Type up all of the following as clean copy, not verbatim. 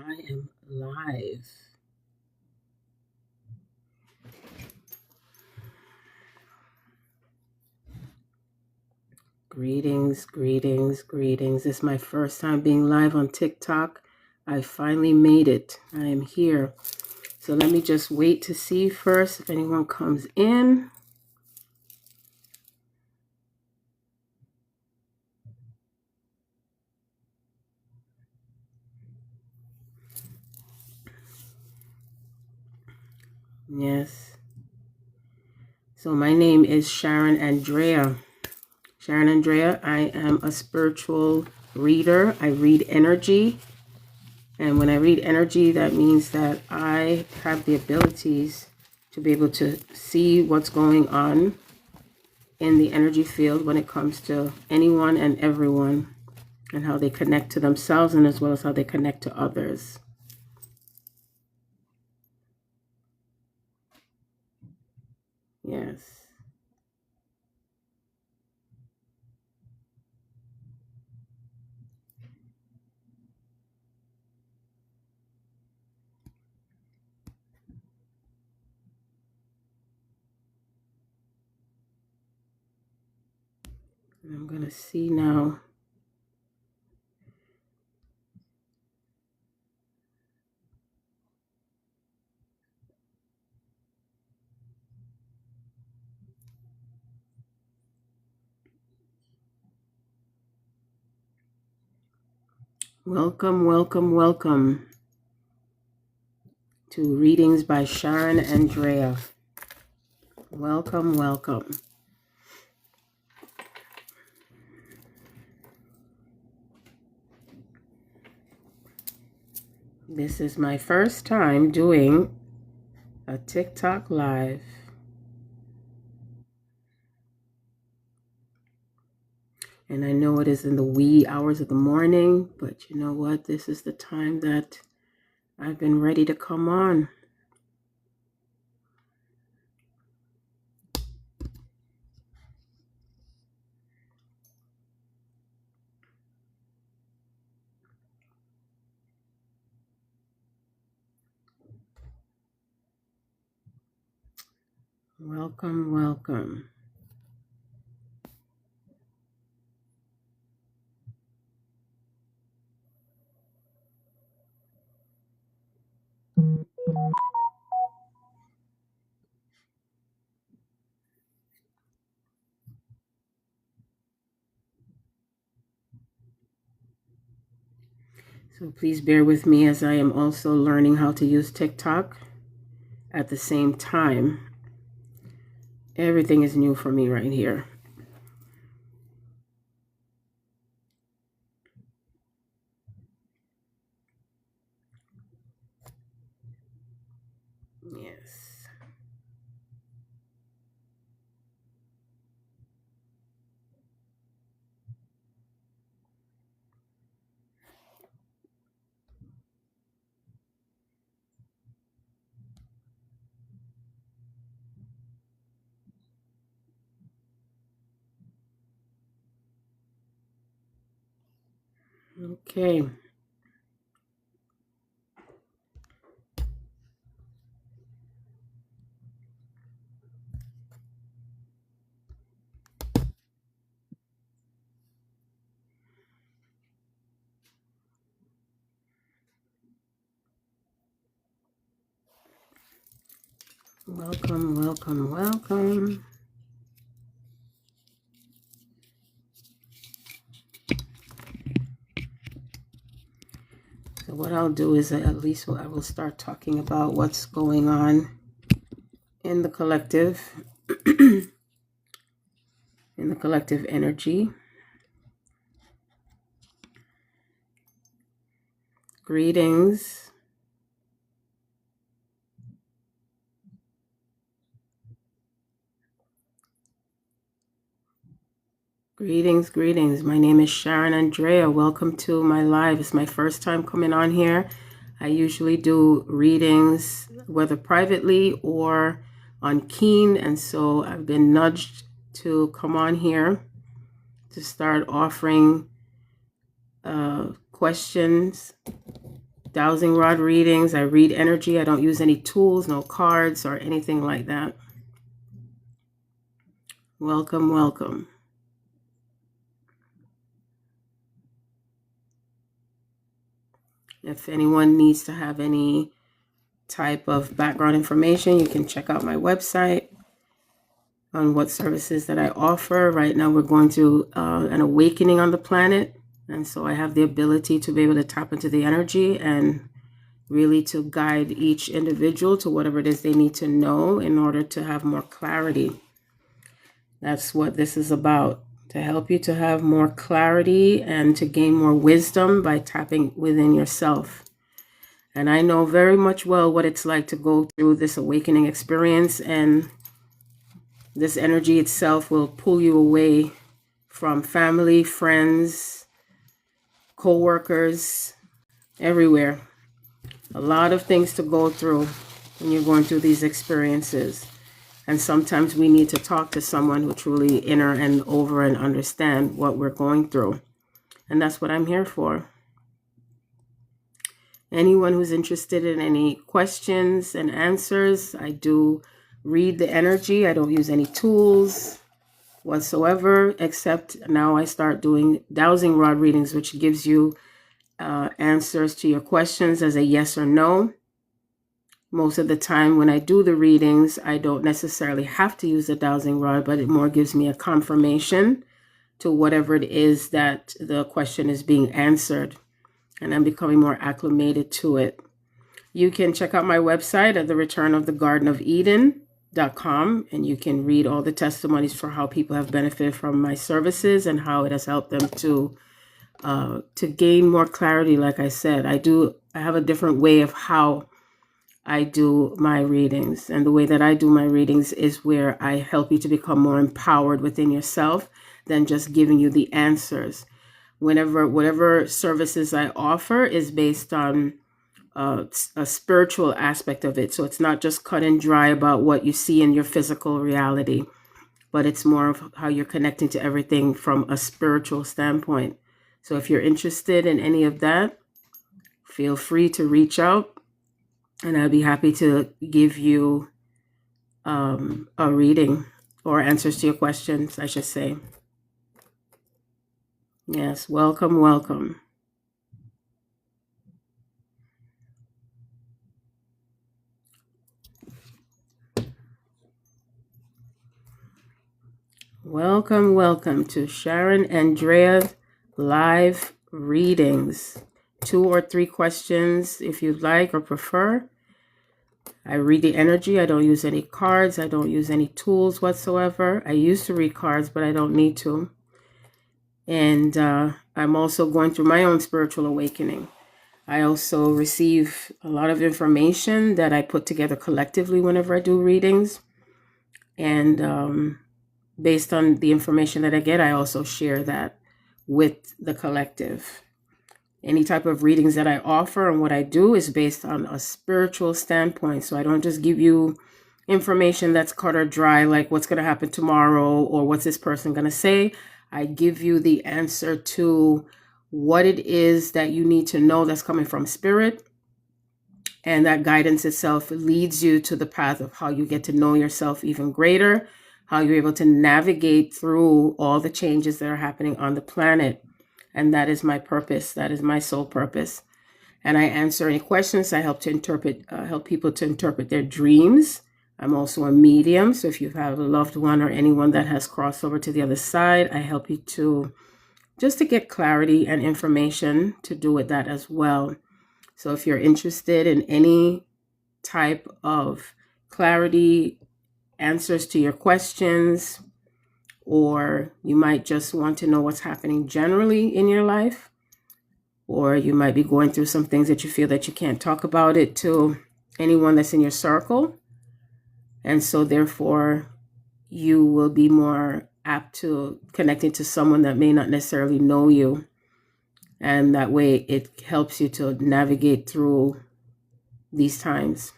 I am live. Greetings, greetings, greetings. This is my first time being live on TikTok. I finally made it. I am here. So let me just wait to see first if anyone comes in. Yes. So my name is Sharon Andrea. Sharon Andrea, I am a spiritual reader. I read energy. And when I read energy, that means that I have the abilities to be able to see what's going on in the energy field when it comes to anyone and everyone and how they connect to themselves and as well as how they connect to others. Yes. I'm going to see now. Welcome, welcome, welcome to Readings by Sharon Andrea. Welcome, welcome. This is my first time doing a TikTok live. And I know it is in the wee hours of the morning, but you know what? This is the time that I've been ready to come on. Welcome, welcome. So please bear with me as I am also learning how to use TikTok at the same time. Everything is new for me right here. Yes. Okay. Welcome, welcome, welcome. So what I'll do is I will start talking about what's going on in the collective, in the collective energy. Greetings. Greetings, greetings. My name is Sharon Andrea. Welcome to my live. It's my first time coming on here. I usually do readings, whether privately or on Keen, and so I've been nudged to come on here to start offering questions dowsing rod readings. I read energy. I don't use any tools, no cards or anything like that. Welcome, welcome. If anyone needs to have any type of background information, you can check out my website on what services that I offer. Right now we're going through an awakening on the planet, and so I have the ability to be able to tap into the energy and really to guide each individual to whatever it is they need to know in order to have more clarity. That's what this is about, to help you to have more clarity and to gain more wisdom by tapping within yourself. And I know very much well what it's like to go through this awakening experience, and this energy itself will pull you away from family, friends, co-workers, everywhere. A lot of things to go through when you're going through these experiences. And sometimes we need to talk to someone who truly inner and over and understand what we're going through. And that's what I'm here for. Anyone who's interested in any questions and answers, I do read the energy. I don't use any tools whatsoever, except now I start doing dowsing rod readings, which gives you answers to your questions as a yes or no. Most of the time when I do the readings, I don't necessarily have to use the dowsing rod, but it more gives me a confirmation to whatever it is that the question is being answered. And I'm becoming more acclimated to it. You can check out my website at thereturnofthegardenofeden.com, and you can read all the testimonies for how people have benefited from my services and how it has helped them to gain more clarity. Like I said, I have a different way of how I do my readings, and the way that I do my readings is where I help you to become more empowered within yourself than just giving you the answers. Whatever services I offer is based on a spiritual aspect of it. So it's not just cut and dry about what you see in your physical reality, but it's more of how you're connecting to everything from a spiritual standpoint. So if you're interested in any of that, feel free to reach out, and I'll be happy to give you a reading or answers to your questions, I should say. Yes, welcome, welcome. Welcome, welcome to Sharon Andrea live readings. 2 or 3 questions if you'd like or prefer. I read the energy. I don't use any cards. I don't use any tools whatsoever. I used to read cards, but I don't need to. And I'm also going through my own spiritual awakening. I also receive a lot of information that I put together collectively whenever I do readings. And based on the information that I get, I also share that with the collective. Any type of readings that I offer and what I do is based on a spiritual standpoint. So I don't just give you information that's cut or dry, like what's going to happen tomorrow or what's this person going to say. I give you the answer to what it is that you need to know that's coming from spirit. And that guidance itself leads you to the path of how you get to know yourself even greater, how you're able to navigate through all the changes that are happening on the planet. And that is my purpose. That is my sole purpose. And I answer any questions. I help people to interpret their dreams. I'm also a medium. So if you have a loved one or anyone that has crossed over to the other side, I help you to get clarity and information to do with that as well. So if you're interested in any type of clarity, answers to your questions, or you might just want to know what's happening generally in your life, or you might be going through some things that you feel that you can't talk about it to anyone that's in your circle. And so therefore you will be more apt to connecting to someone that may not necessarily know you. And that way it helps you to navigate through these times.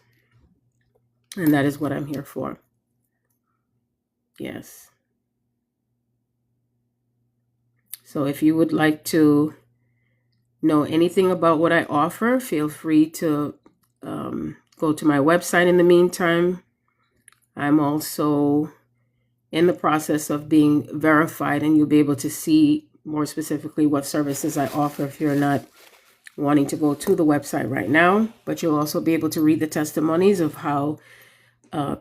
And that is what I'm here for. Yes. So if you would like to know anything about what I offer, feel free to go to my website in the meantime. I'm also in the process of being verified, and you'll be able to see more specifically what services I offer if you're not wanting to go to the website right now. But you'll also be able to read the testimonies of how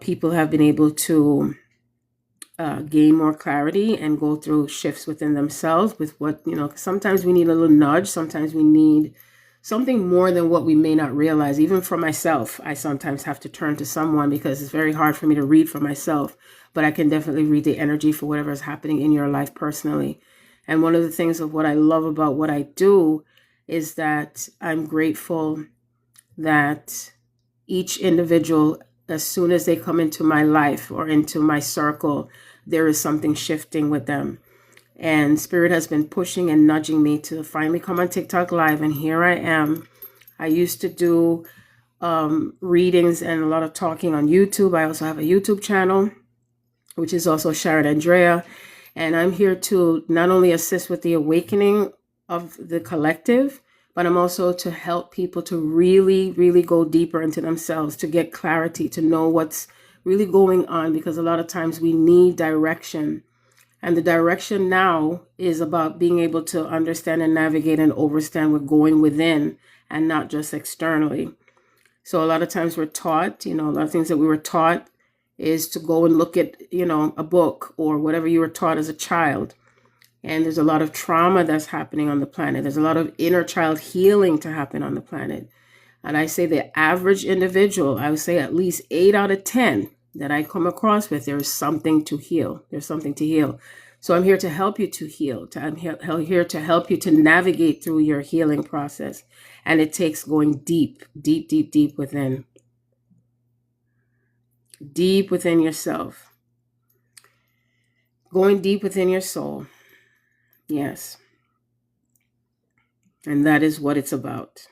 people have been able to gain more clarity and go through shifts within themselves with what, sometimes we need a little nudge. Sometimes we need something more than what we may not realize. Even for myself, I sometimes have to turn to someone because it's very hard for me to read for myself, but I can definitely read the energy for whatever is happening in your life personally. And one of the things of what I love about what I do is that I'm grateful that each individual, as soon as they come into my life or into my circle, there is something shifting with them. And Spirit has been pushing and nudging me to finally come on TikTok Live. And here I am. I used to do readings and a lot of talking on YouTube. I also have a YouTube channel, which is also Sharon Andrea. And I'm here to not only assist with the awakening of the collective, but I'm also to help people to really, really go deeper into themselves, to get clarity, to know what's really going on, because a lot of times we need direction. And the direction now is about being able to understand and navigate and understand what's going within and not just externally. So a lot of times we're taught, a lot of things that we were taught is to go and look at, a book or whatever you were taught as a child. And there's a lot of trauma that's happening on the planet. There's a lot of inner child healing to happen on the planet. And I say the average individual, I would say at least 8 out of 10 that I come across with, there is something to heal. There's something to heal. So I'm here to help you to heal. I'm here to help you to navigate through your healing process. And it takes going deep, deep, deep, deep within. Deep within yourself. Going deep within your soul. Yes. And that is what it's about.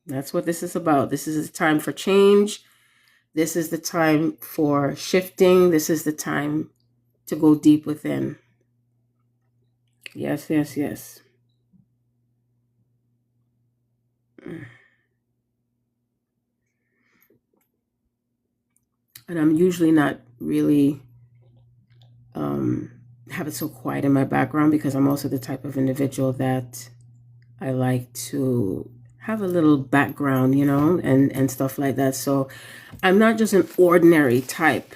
That's what this is about. This is a time for change. This is the time for shifting. This is the time to go deep within. Yes, yes, yes. And I'm usually not really have it so quiet in my background because I'm also the type of individual that I like to have a little background, and stuff like that. So I'm not just an ordinary type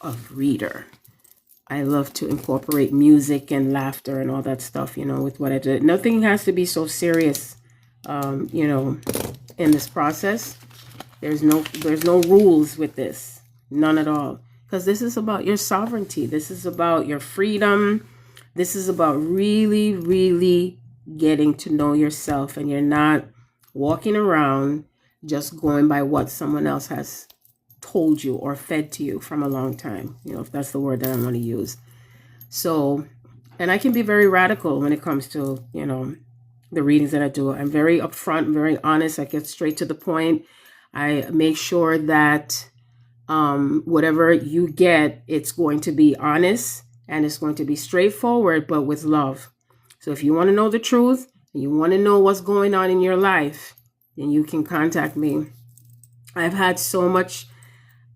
of reader. I love to incorporate music and laughter and all that stuff, with what I do. Nothing has to be so serious, in this process. There's no rules with this. None at all. Because this is about your sovereignty. This is about your freedom. This is about really, really getting to know yourself, and you're not walking around just going by what someone else has told you or fed to you from a long time, if that's the word that I want to use. So, and I can be very radical when it comes to, the readings that I do. I'm very upfront, very honest. I get straight to the point. I make sure that whatever you get, it's going to be honest and it's going to be straightforward, but with love. So if you want to know the truth and you want to know what's going on in your life, then you can contact me. I've had so much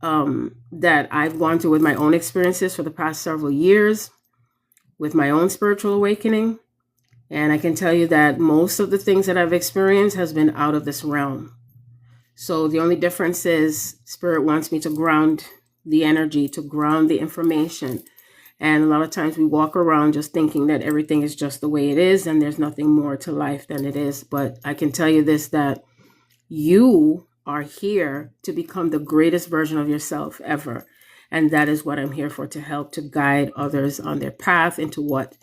that I've gone through with my own experiences for the past several years with my own spiritual awakening. And I can tell you that most of the things that I've experienced has been out of this realm. So the only difference is Spirit wants me to ground the energy, to ground the information. And a lot of times we walk around just thinking that everything is just the way it is and there's nothing more to life than it is. But I can tell you this, that you are here to become the greatest version of yourself ever. And that is what I'm here for, to help to guide others on their path into what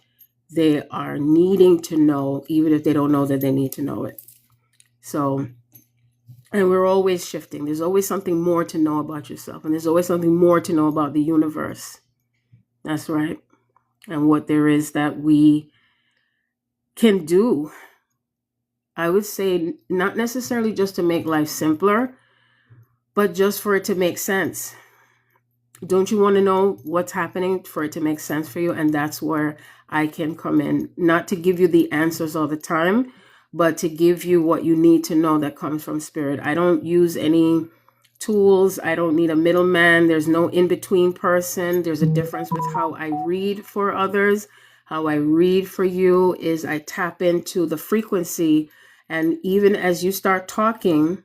they are needing to know, even if they don't know that they need to know it. So, and we're always shifting. There's always something more to know about yourself. And there's always something more to know about the universe. That's right. And what there is that we can do. I would say not necessarily just to make life simpler, but just for it to make sense. Don't you want to know what's happening for it to make sense for you? And that's where I can come in, not to give you the answers all the time, but to give you what you need to know that comes from Spirit. I don't use any tools. I don't need a middleman. There's no in-between person. There's a difference with how I read for others. How I read for you is I tap into the frequency, and even as you start talking,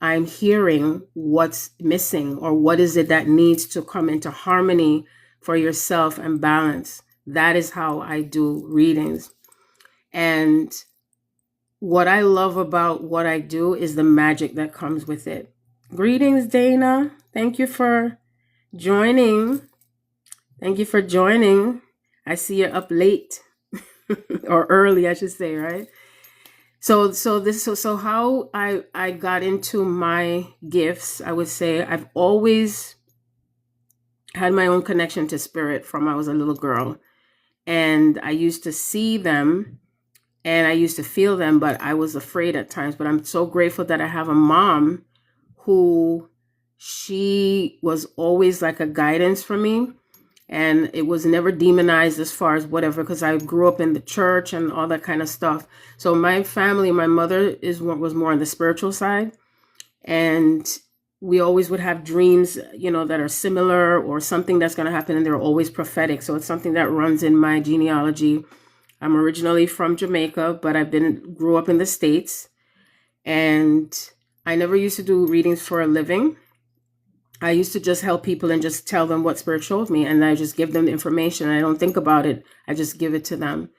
I'm hearing what's missing or what is it that needs to come into harmony for yourself and balance. That is how I do readings. And what I love about what I do is the magic that comes with it. Greetings, Dana. Thank you for joining. Thank you for joining. I see you're up late or early, I should say, right? So how I got into my gifts, I would say I've always had my own connection to Spirit from I was a little girl. And I used to see them and I used to feel them, but I was afraid at times. But I'm so grateful that I have a mom who, she was always like a guidance for me. And it was never demonized as far as whatever, because I grew up in the church and all that kind of stuff. So my family, my mother was more on the spiritual side. And we always would have dreams, that are similar or something that's going to happen. And they're always prophetic. So it's something that runs in my genealogy. I'm originally from Jamaica, but grew up in the States. And I never used to do readings for a living. I used to just help people and just tell them what Spirit showed me. And I just give them the information. I don't think about it. I just give it to them.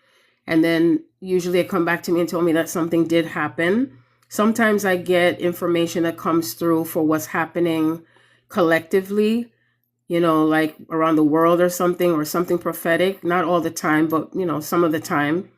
And then usually they come back to me and tell me that something did happen. Sometimes I get information that comes through for what's happening collectively, like around the world or something prophetic. Not all the time, but, some of the time.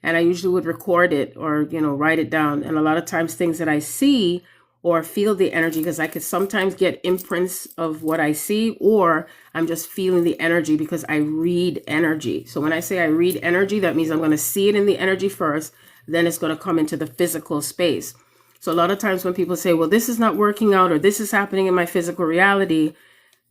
And I usually would record it or, write it down. And a lot of times things that I see or feel the energy, because I could sometimes get imprints of what I see, or I'm just feeling the energy because I read energy. So when I say I read energy, that means I'm going to see it in the energy first, then it's going to come into the physical space. So a lot of times when people say, well, this is not working out or this is happening in my physical reality,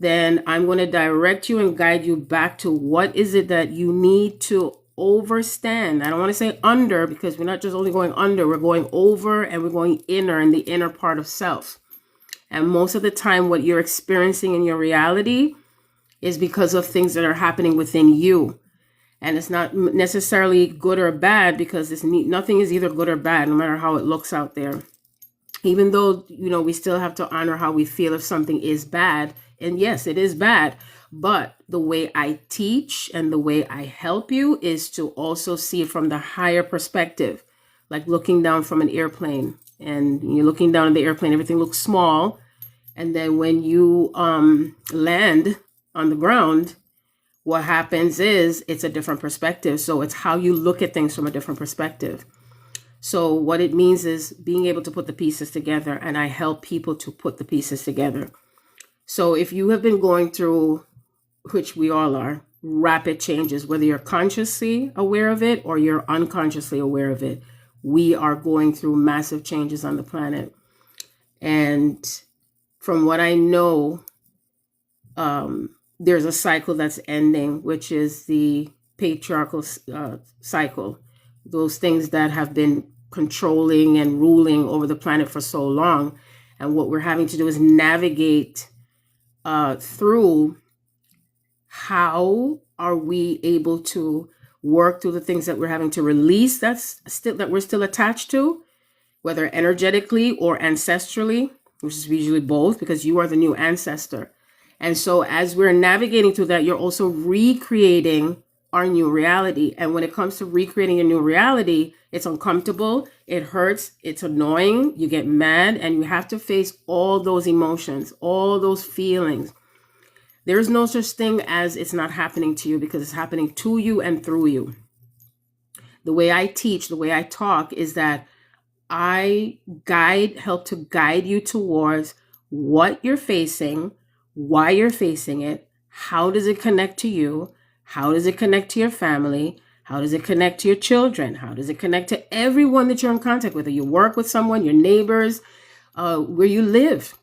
then I'm going to direct you and guide you back to what is it that you need to overstand. I don't want to say under, because we're not just only going under, we're going over and we're going inner, in the inner part of self. And most of the time what you're experiencing in your reality is because of things that are happening within you. And it's not necessarily good or bad, because nothing is either good or bad, no matter how it looks out there. Even though, we still have to honor how we feel if something is bad. And yes, it is bad. But the way I teach and the way I help you is to also see it from the higher perspective, like looking down from an airplane. And you're looking down at the airplane, everything looks small. And then when you land on the ground, what happens is it's a different perspective. So it's how you look at things from a different perspective. So what it means is being able to put the pieces together, and I help people to put the pieces together. So if you have been going through, which we all are, rapid changes, whether you're consciously aware of it or you're unconsciously aware of it, we are going through massive changes on the planet. And from what I know, there's a cycle that's ending, which is the patriarchal cycle. Those things that have been controlling and ruling over the planet for so long. And what we're having to do is navigate through how are we able to work through the things that we're having to release that we're still attached to, whether energetically or ancestrally, which is usually both, because you are the new ancestor. And so as we're navigating through that, you're also recreating our new reality. And when it comes to recreating your new reality, it's uncomfortable, it hurts, it's annoying, you get mad, and you have to face all those emotions, all those feelings. There is no such thing as it's not happening to you, because it's happening to you and through you. The way I teach, the way I talk is that I help to guide you towards what you're facing, why you're facing it, how does it connect to you, how does it connect to your family, how does it connect to your children, how does it connect to everyone that you're in contact with, or you work with someone, your neighbors, where you live.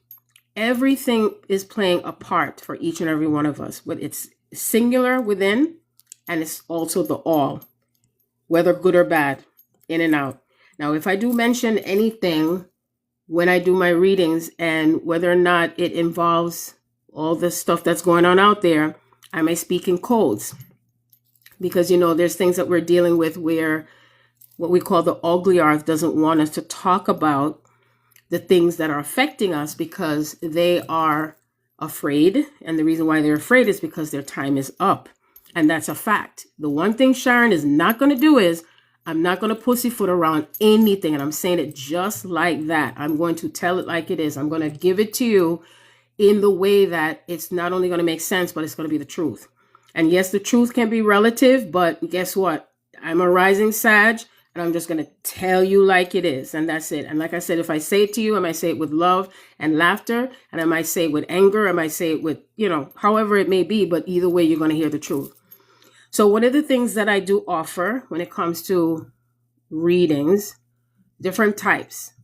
Everything is playing a part for each and every one of us. It's singular within, and it's also the all, whether good or bad, in and out. Now, if I do mention anything when I do my readings, and whether or not it involves all the stuff that's going on out there, I may speak in codes, because, there's things that we're dealing with where what we call the ugly earth doesn't want us to talk about the things that are affecting us, because they are afraid. And the reason why they're afraid is because their time is up. And that's a fact. The one thing Sharon is not going to do is, I'm not going to pussyfoot around anything. And I'm saying it just like that. I'm going to tell it like it is. I'm going to give it to you in the way that it's not only going to make sense, but it's going to be the truth. And yes, the truth can be relative, but guess what? I'm a rising Sag, and I'm just going to tell you like it is. And that's it. And like I said, if I say it to you, I might say it with love and laughter, and I might say it with anger. I might say it with, however it may be, but either way, you're going to hear the truth. So one of the things that I do offer when it comes to readings, different types.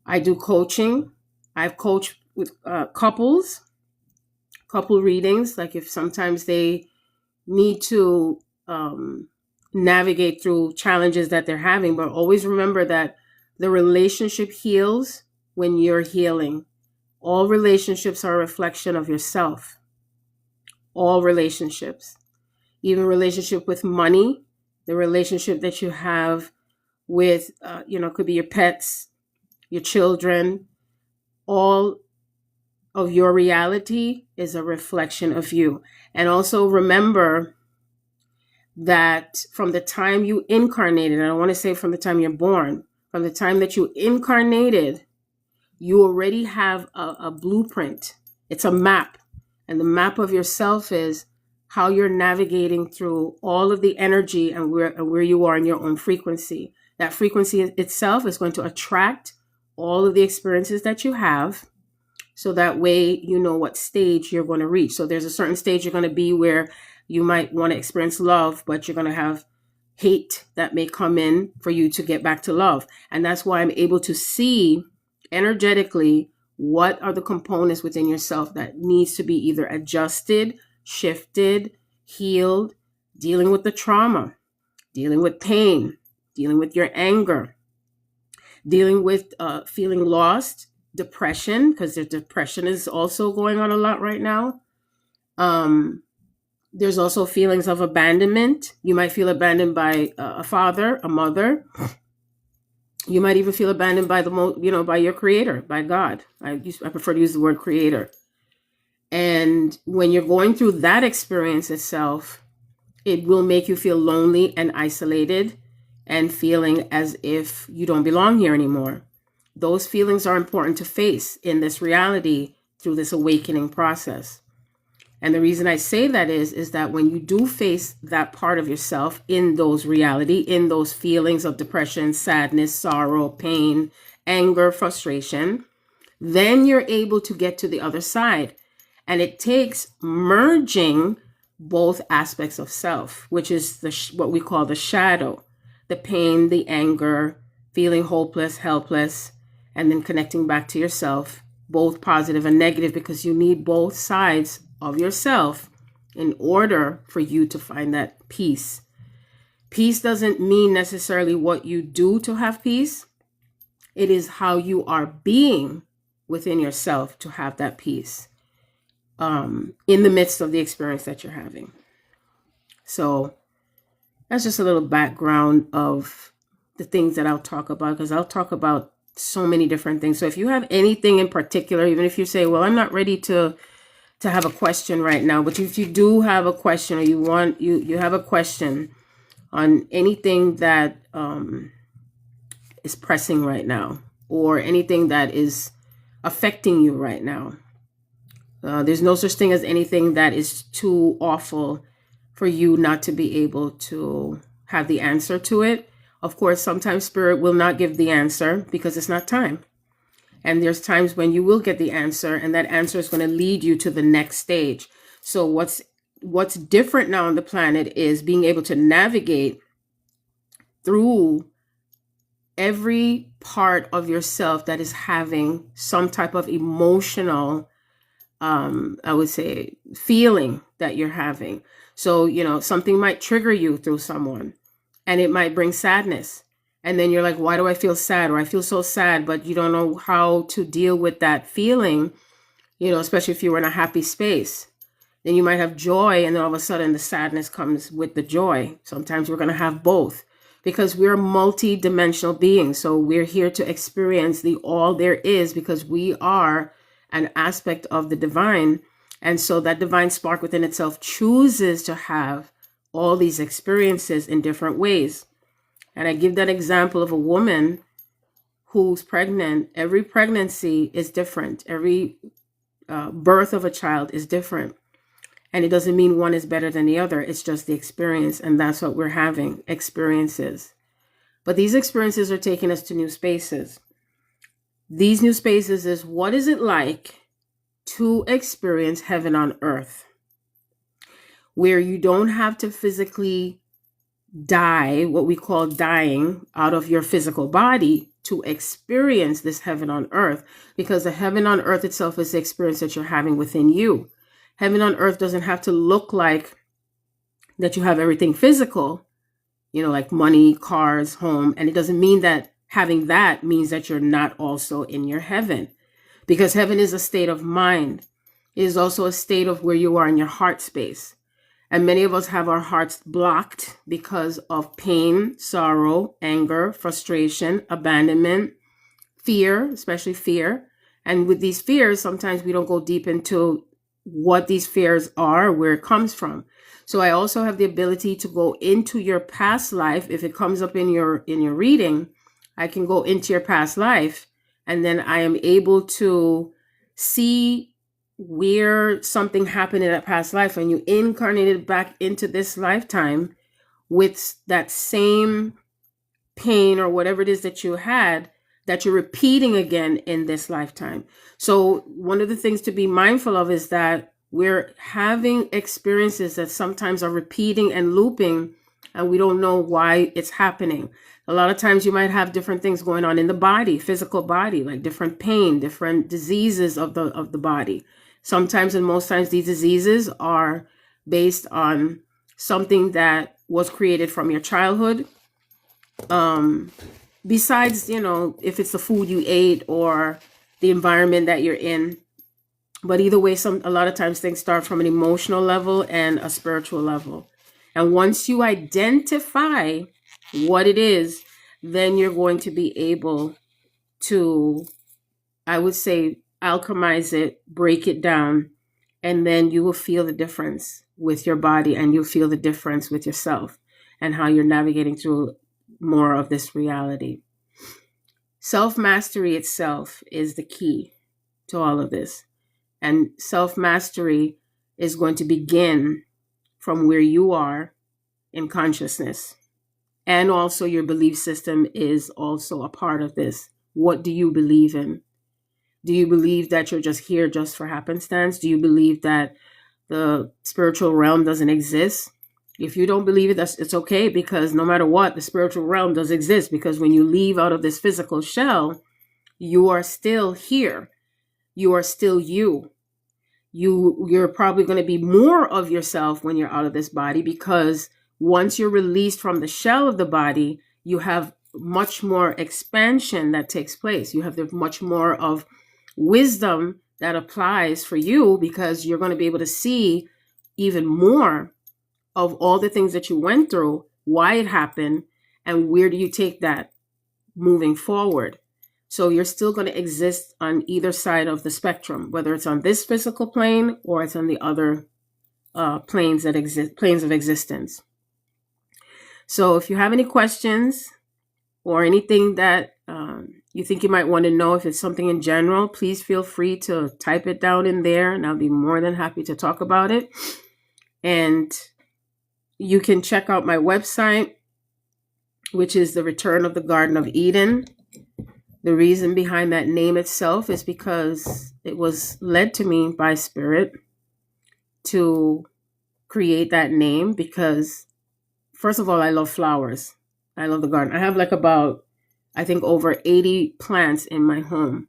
I do coaching. I've coached with couple readings, like if sometimes they need to navigate through challenges that they're having, but always remember that the relationship heals when you're healing. All relationships are a reflection of yourself. All relationships. Even relationship with money, the relationship that you have with, could be your pets, your children. All of your reality is a reflection of you. And also remember that from the time you incarnated, I don't want to say from the time you're born, from the time that you incarnated, you already have a blueprint. It's a map. And the map of yourself is how you're navigating through all of the energy and where you are in your own frequency. That frequency itself is going to attract all of the experiences that you have, so that way you know what stage you're going to reach. So there's a certain stage you're going to be where you might want to experience love, but you're going to have hate that may come in for you to get back to love. And that's why I'm able to see energetically what are the components within yourself that needs to be either adjusted, shifted, healed, dealing with the trauma, dealing with pain, dealing with your anger, dealing with feeling lost, depression, because the depression is also going on a lot right now. There's also feelings of abandonment. You might feel abandoned by a father, a mother. You might even feel abandoned by by your creator, by God. I prefer to use the word creator. And when you're going through that experience itself, it will make you feel lonely and isolated and feeling as if you don't belong here anymore. Those feelings are important to face in this reality through this awakening process. And the reason I say that is that when you do face that part of yourself in those reality, in those feelings of depression, sadness, sorrow, pain, anger, frustration, then you're able to get to the other side. And it takes merging both aspects of self, which is what we call the shadow, the pain, the anger, feeling hopeless, helpless, and then connecting back to yourself, both positive and negative, because you need both sides of yourself in order for you to find that peace. Peace doesn't mean necessarily what you do to have peace. It is how you are being within yourself to have that peace in the midst of the experience that you're having. So that's just a little background of the things that I'll talk about, because I'll talk about so many different things. So if you have anything in particular, even if you say, well, I'm not ready to have a question right now, but if you do have a question, or you have a question on anything that is pressing right now, or anything that is affecting you right now, there's no such thing as anything that is too awful for you not to be able to have the answer to it. Of course, sometimes spirit will not give the answer because it's not time. And there's times when you will get the answer, and that answer is going to lead you to the next stage. So what's different now on the planet is being able to navigate through every part of yourself that is having some type of emotional, I would say, feeling that you're having. So, something might trigger you through someone, and it might bring sadness. And then you're like, why do I feel sad? Or I feel so sad, but you don't know how to deal with that feeling, especially if you were in a happy space. Then you might have joy, and then all of a sudden the sadness comes with the joy. Sometimes we're going to have both because we're multi-dimensional beings. So we're here to experience the all there is because we are an aspect of the divine. And so that divine spark within itself chooses to have all these experiences in different ways. And I give that example of a woman who's pregnant. Every pregnancy is different. Every birth of a child is different. And it doesn't mean one is better than the other. It's just the experience. And that's what we're having, experiences. But these experiences are taking us to new spaces. These new spaces is, what is it like to experience heaven on earth? Where you don't have to physically die, what we call dying, out of your physical body to experience this heaven on earth. Because the heaven on earth itself is the experience that you're having within you. Heaven on earth doesn't have to look like that you have everything physical, like money, cars, home. And it doesn't mean that having that means that you're not also in your heaven, because heaven is a state of mind. It is also a state of where you are in your heart space. And many of us have our hearts blocked because of pain, sorrow, anger, frustration, abandonment, fear, especially fear. And with these fears, sometimes we don't go deep into what these fears are, where it comes from. So I also have the ability to go into your past life. If it comes up in your reading, I can go into your past life, and then I am able to see where something happened in that past life, and you incarnated back into this lifetime with that same pain or whatever it is that you had, that you're repeating again in this lifetime. So one of the things to be mindful of is that we're having experiences that sometimes are repeating and looping, and we don't know why it's happening. A lot of times you might have different things going on in the body, physical body, like different pain, different diseases of the body. Sometimes and most times these diseases are based on something that was created from your childhood. Besides, if it's the food you ate or the environment that you're in. But either way, a lot of times things start from an emotional level and a spiritual level. And once you identify what it is, then you're going to be able to, I would say, alchemize it, break it down, and then you will feel the difference with your body, and you'll feel the difference with yourself and how you're navigating through more of this reality. Self-mastery itself is the key to all of this. And self-mastery is going to begin from where you are in consciousness. And also your belief system is also a part of this. What do you believe in? Do you believe that you're just here just for happenstance? Do you believe that the spiritual realm doesn't exist? If you don't believe it, it's okay, because no matter what, the spiritual realm does exist, because when you leave out of this physical shell, you are still here. You are still you. You're probably going to be more of yourself when you're out of this body, because once you're released from the shell of the body, you have much more expansion that takes place. You have much more of wisdom that applies for you, because you're going to be able to see even more of all the things that you went through, why it happened, and where do you take that moving forward. So you're still going to exist on either side of the spectrum, whether it's on this physical plane or it's on the other planes of existence. So if you have any questions or anything that you think you might want to know, if it's something in general, please feel free to type it down in there, and I'll be more than happy to talk about it. And you can check out my website, which is The Return of the Garden of Eden. The reason behind that name itself is because it was led to me by Spirit to create that name, because first of all, I love flowers. I love the garden. I have over 80 plants in my home.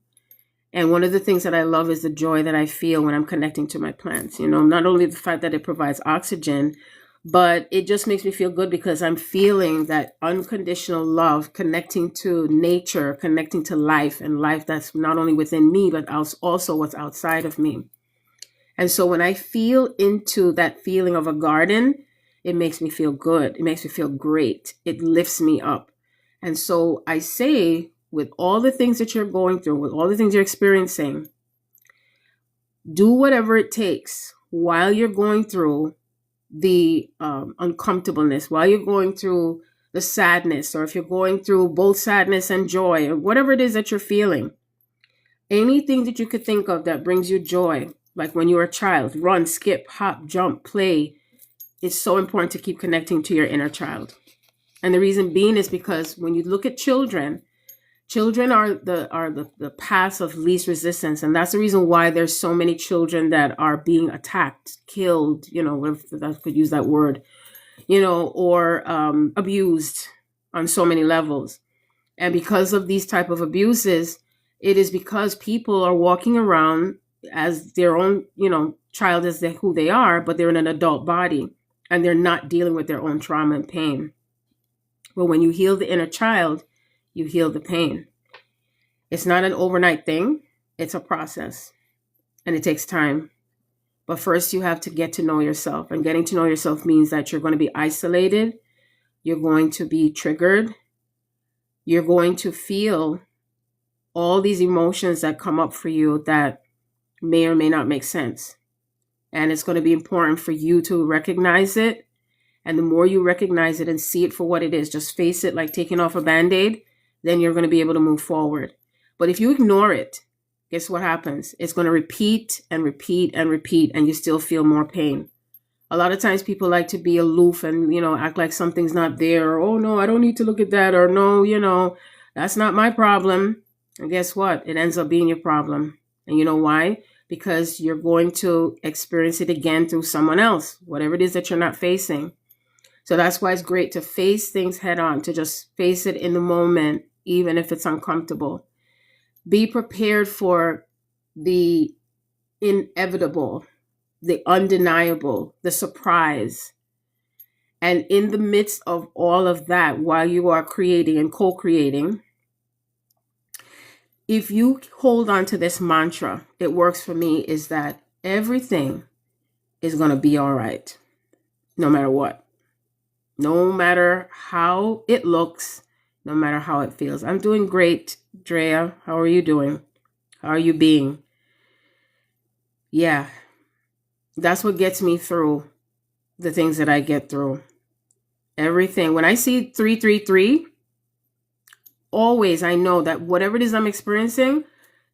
And one of the things that I love is the joy that I feel when I'm connecting to my plants. Not only the fact that it provides oxygen, But it just makes me feel good because I'm feeling that unconditional love, connecting to nature, connecting to life, and life that's not only within me, but also what's outside of me. And so when I feel into that feeling of a garden, it makes me feel good. It makes me feel great. It lifts me up. And so I say, with all the things that you're going through, with all the things you're experiencing, do whatever it takes while you're going through the uncomfortableness, while you're going through the sadness, or if you're going through both sadness and joy, or whatever it is that you're feeling, anything that you could think of that brings you joy, like when you were a child, run, skip, hop, jump, play. It's so important to keep connecting to your inner child. And the reason being is because when you look at children are the paths of least resistance. And that's the reason why there's so many children that are being attacked, killed, if I could use that word, or abused on so many levels. And because of these type of abuses, it is because people are walking around as their own, child is who they are, but they're in an adult body and they're not dealing with their own trauma and pain. But when you heal the inner child, you heal the pain. It's not an overnight thing. It's a process and it takes time. But first you have to get to know yourself, and getting to know yourself means that you're going to be isolated. You're going to be triggered. You're going to feel all these emotions that come up for you that may or may not make sense. And it's going to be important for you to recognize it. And the more you recognize it and see it for what it is, just face it like taking off a Band-Aid, then you're going to be able to move forward. But if you ignore it, guess what happens? It's going to repeat and repeat and repeat, and you still feel more pain. A lot of times people like to be aloof and, act like something's not there. Or, oh, no, I don't need to look at that. Or, no, that's not my problem. And guess what? It ends up being your problem. And you know why? Because you're going to experience it again through someone else, whatever it is that you're not facing. So that's why it's great to face things head on, to just face it in the moment, even if it's uncomfortable. Be prepared for the inevitable, the undeniable, the surprise. And in the midst of all of that, while you are creating and co-creating, if you hold on to this mantra, it works for me, is that everything is going to be all right, no matter what. No matter how it looks, no matter how it feels. I'm doing great, Drea. How are you doing? How are you being? Yeah, that's what gets me through the things that I get through. Everything. When I see 333, always I know that whatever it is I'm experiencing,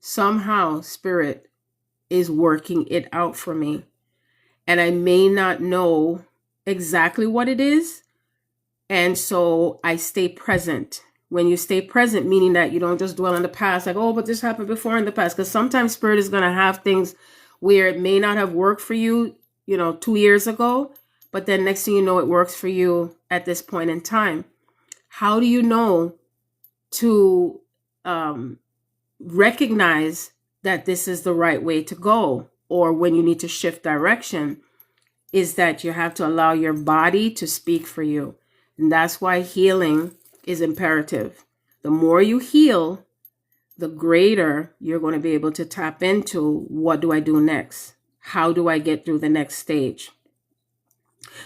somehow Spirit is working it out for me. And I may not know exactly what it is. And so I stay present. When you stay present, meaning that you don't just dwell in the past, like, oh, but this happened before in the past. Because sometimes Spirit is going to have things where it may not have worked for you, 2 years ago. But then next thing you know, it works for you at this point in time. How do you know to recognize that this is the right way to go, or when you need to shift direction? Is that you have to allow your body to speak for you. And that's why healing is imperative. The more you heal, the greater you're going to be able to tap into, what do I do next? How do I get through the next stage?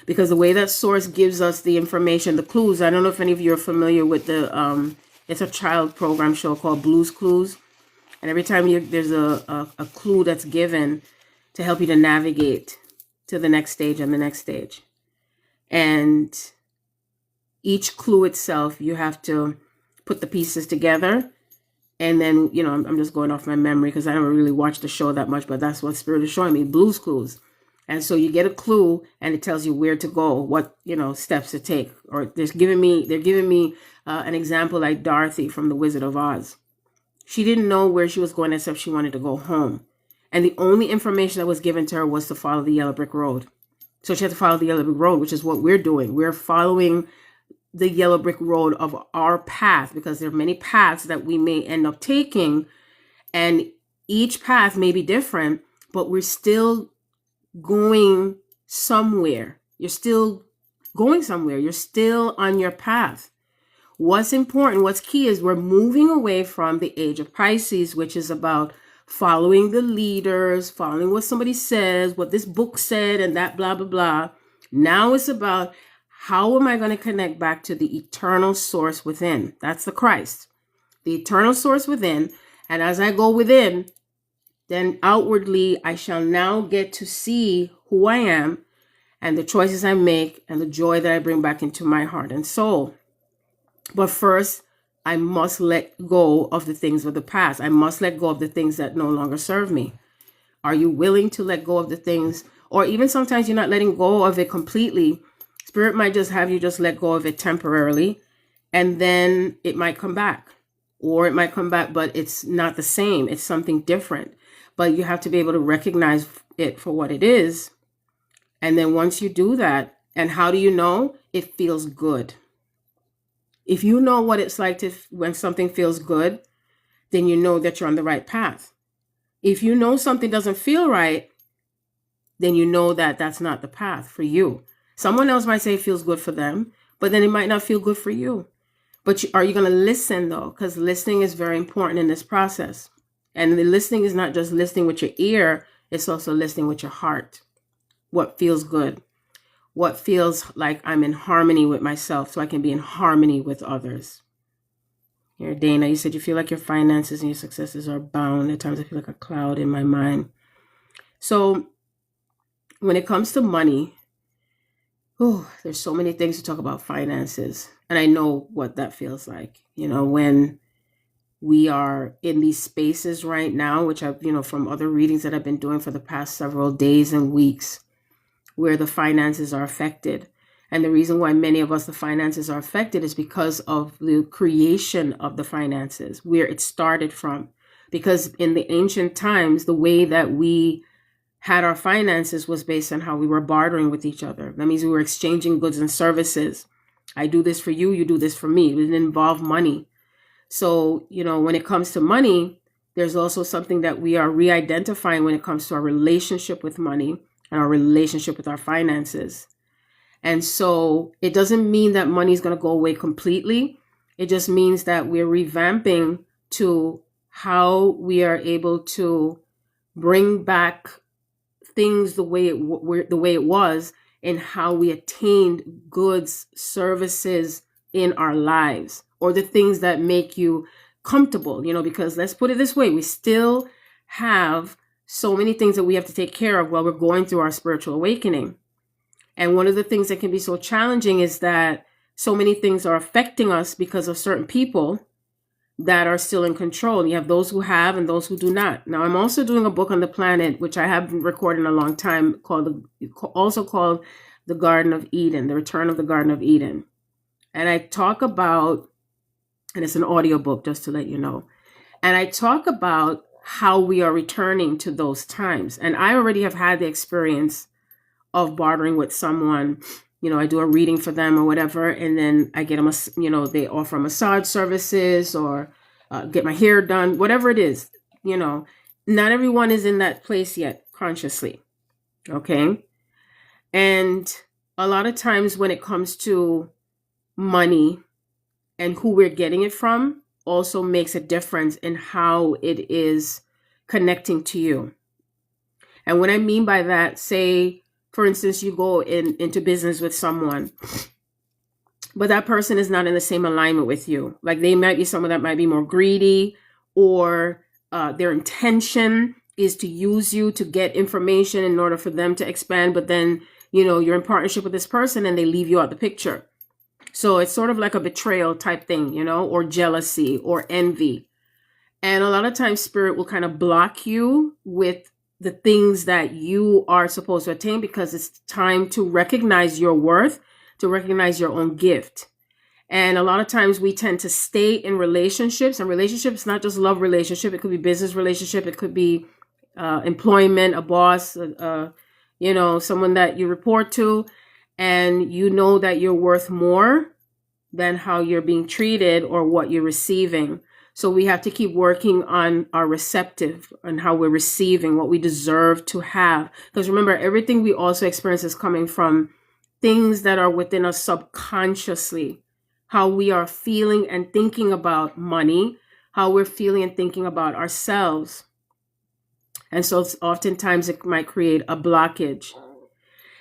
Because the way that Source gives us the information, the clues, I don't know if any of you are familiar with it's a child program show called Blue's Clues. And every time there's a clue that's given to help you to navigate to the next stage and the next stage. And each clue itself, you have to put the pieces together. And then, I'm just going off my memory because I never really watched the show that much, but that's what Spirit is showing me, Blue's Clues. And so you get a clue and it tells you where to go, what, steps to take. Or they're giving me an example like Dorothy from The Wizard of Oz. She didn't know where she was going except she wanted to go home. And the only information that was given to her was to follow the yellow brick road. So she had to follow the yellow brick road, which is what we're doing. We're following the yellow brick road of our path, because there are many paths that we may end up taking. And each path may be different, but we're still going somewhere. You're still going somewhere. You're still on your path. What's important, what's key is we're moving away from the age of Pisces, which is about following the leaders, following what somebody says, what this book said, and that blah, blah, blah. Now it's about how am I going to connect back to the eternal source within? That's the Christ, the eternal source within. And as I go within, then outwardly, I shall now get to see who I am and the choices I make and the joy that I bring back into my heart and soul. But first, I must let go of the things of the past. I must let go of the things that no longer serve me. Are you willing to let go of the things? Or even sometimes you're not letting go of it completely. Spirit might just have you just let go of it temporarily, and then it might come back. Or it might come back, but it's not the same. It's something different. But you have to be able to recognize it for what it is. And then once you do that, and how do you know? It feels good. If you know what it's like when something feels good, then you know that you're on the right path. If you know something doesn't feel right, then you know that that's not the path for you. Someone else might say it feels good for them, but then it might not feel good for you. But are you going to listen though? Because listening is very important in this process. And the listening is not just listening with your ear, it's also listening with your heart. What feels good? What feels like I'm in harmony with myself so I can be in harmony with others. Here, Dana, you said you feel like your finances and your successes are bound. At times I feel like a cloud in my mind. So when it comes to money, there's so many things to talk about finances. And I know what that feels like. When we are in these spaces right now, which I've, from other readings that I've been doing for the past several days and weeks, where the finances are affected. And the reason why many of us, the finances are affected is because of the creation of the finances, where it started from. Because in the ancient times, the way that we had our finances was based on how we were bartering with each other. That means we were exchanging goods and services. I do this for you, you do this for me. It didn't involve money. So, when it comes to money, there's also something that we are re-identifying when it comes to our relationship with money and our relationship with our finances. And so it doesn't mean that money is going to go away completely. It just means that we're revamping to how we are able to bring back things the way it was, and how we attained goods, services in our lives, or the things that make you comfortable, because let's put it this way, we still have so many things that we have to take care of while we're going through our spiritual awakening. And one of the things that can be so challenging is that so many things are affecting us because of certain people that are still in control. You have those who have and those who do not. Now, I'm also doing a book on the planet, which I have been recording a long time, also called The Garden of Eden, The Return of the Garden of Eden. And I talk about, and it's an audiobook just to let you know, and I talk about how we are returning to those times. And I already have had the experience of bartering with someone. I do a reading for them or whatever, and then I get them, they offer massage services or get my hair done, whatever it is. Not everyone is in that place yet consciously. Okay. And a lot of times when it comes to money and who we're getting it from also makes a difference in how it is connecting to you. And what I mean by that, say, for instance, you go into business with someone, but that person is not in the same alignment with you. Like they might be someone that might be more greedy, or their intention is to use you to get information in order for them to expand. But then, you're in partnership with this person and they leave you out the picture. So it's sort of like a betrayal type thing, or jealousy or envy. And a lot of times spirit will kind of block you with the things that you are supposed to attain, because it's time to recognize your worth, to recognize your own gift. And a lot of times we tend to stay in relationships, and relationships, not just love relationship. It could be business relationship. It could be employment, a boss, someone that you report to, and you know that you're worth more than how you're being treated or what you're receiving. So we have to keep working on our receptive and how we're receiving what we deserve to have. Because remember, everything we also experience is coming from things that are within us subconsciously, how we are feeling and thinking about money, how we're feeling and thinking about ourselves. And so oftentimes it might create a blockage.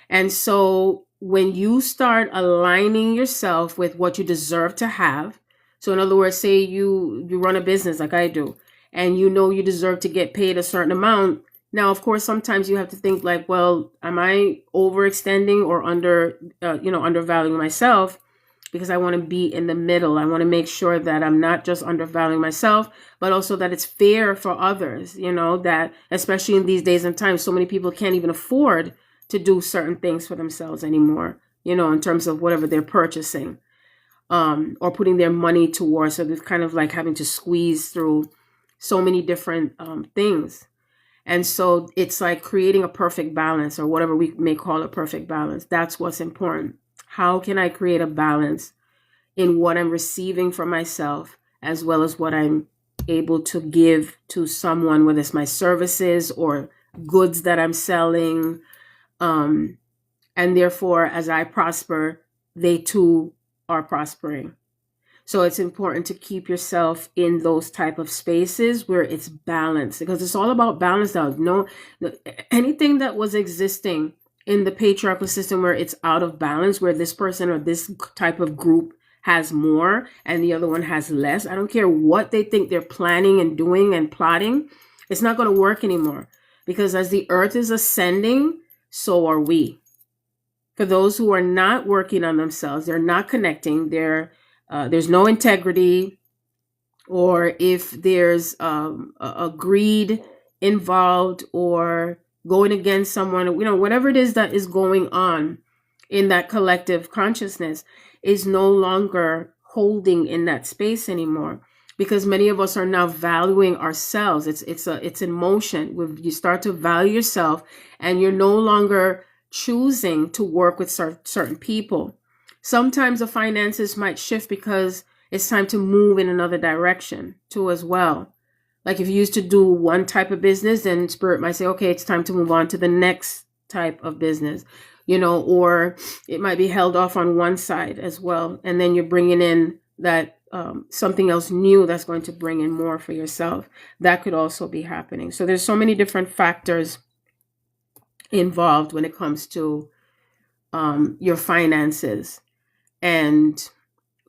And so when you start aligning yourself with what you deserve to have, so in other words, say you run a business like I do, and you know you deserve to get paid a certain amount. Now, of course, sometimes you have to think like, well, am I overextending or undervaluing myself? Because I want to be in the middle. I want to make sure that I'm not just undervaluing myself, but also that it's fair for others, that especially in these days and times, so many people can't even afford to do certain things for themselves anymore, in terms of whatever they're purchasing, or putting their money towards. So they're kind of like having to squeeze through so many different things. And so it's like creating a perfect balance, or whatever we may call a perfect balance. That's what's important. How can I create a balance in what I'm receiving from myself, as well as what I'm able to give to someone, whether it's my services or goods that I'm selling. And therefore, as I prosper, they too are prospering. So it's important to keep yourself in those type of spaces where it's balanced, because it's all about balance now. No, anything that was existing in the patriarchal system where it's out of balance, where this person or this type of group has more and the other one has less, I don't care what they think they're planning and doing and plotting, it's not going to work anymore. Because as the earth is ascending, so are we. For those who are not working on themselves, they're not connecting, there's no integrity, or if there's a greed involved, or going against someone, whatever it is that is going on in that collective consciousness is no longer holding in that space anymore, because many of us are now valuing ourselves. It's in motion. You start to value yourself, and you're no longer choosing to work with certain people. Sometimes the finances might shift because it's time to move in another direction too as well. Like if you used to do one type of business, then spirit might say, okay, it's time to move on to the next type of business, or it might be held off on one side as well. And then you're bringing in that something else new that's going to bring in more for yourself. That could also be happening. So there's so many different factors involved when it comes to your finances and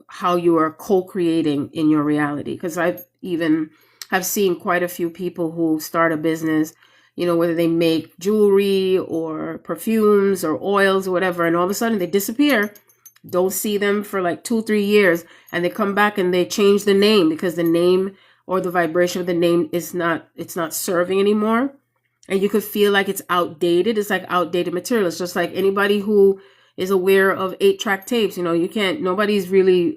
how you are co-creating in your reality. Because I've even have seen quite a few people who start a business, whether they make jewelry or perfumes or oils or whatever, and all of a sudden they disappear. Don't see them for like 2-3 years, and they come back and they change the name because the name or the vibration of the name it's not serving anymore. And you could feel like it's outdated. It's like outdated material. It's just like anybody who is aware of 8-track tapes. Nobody's really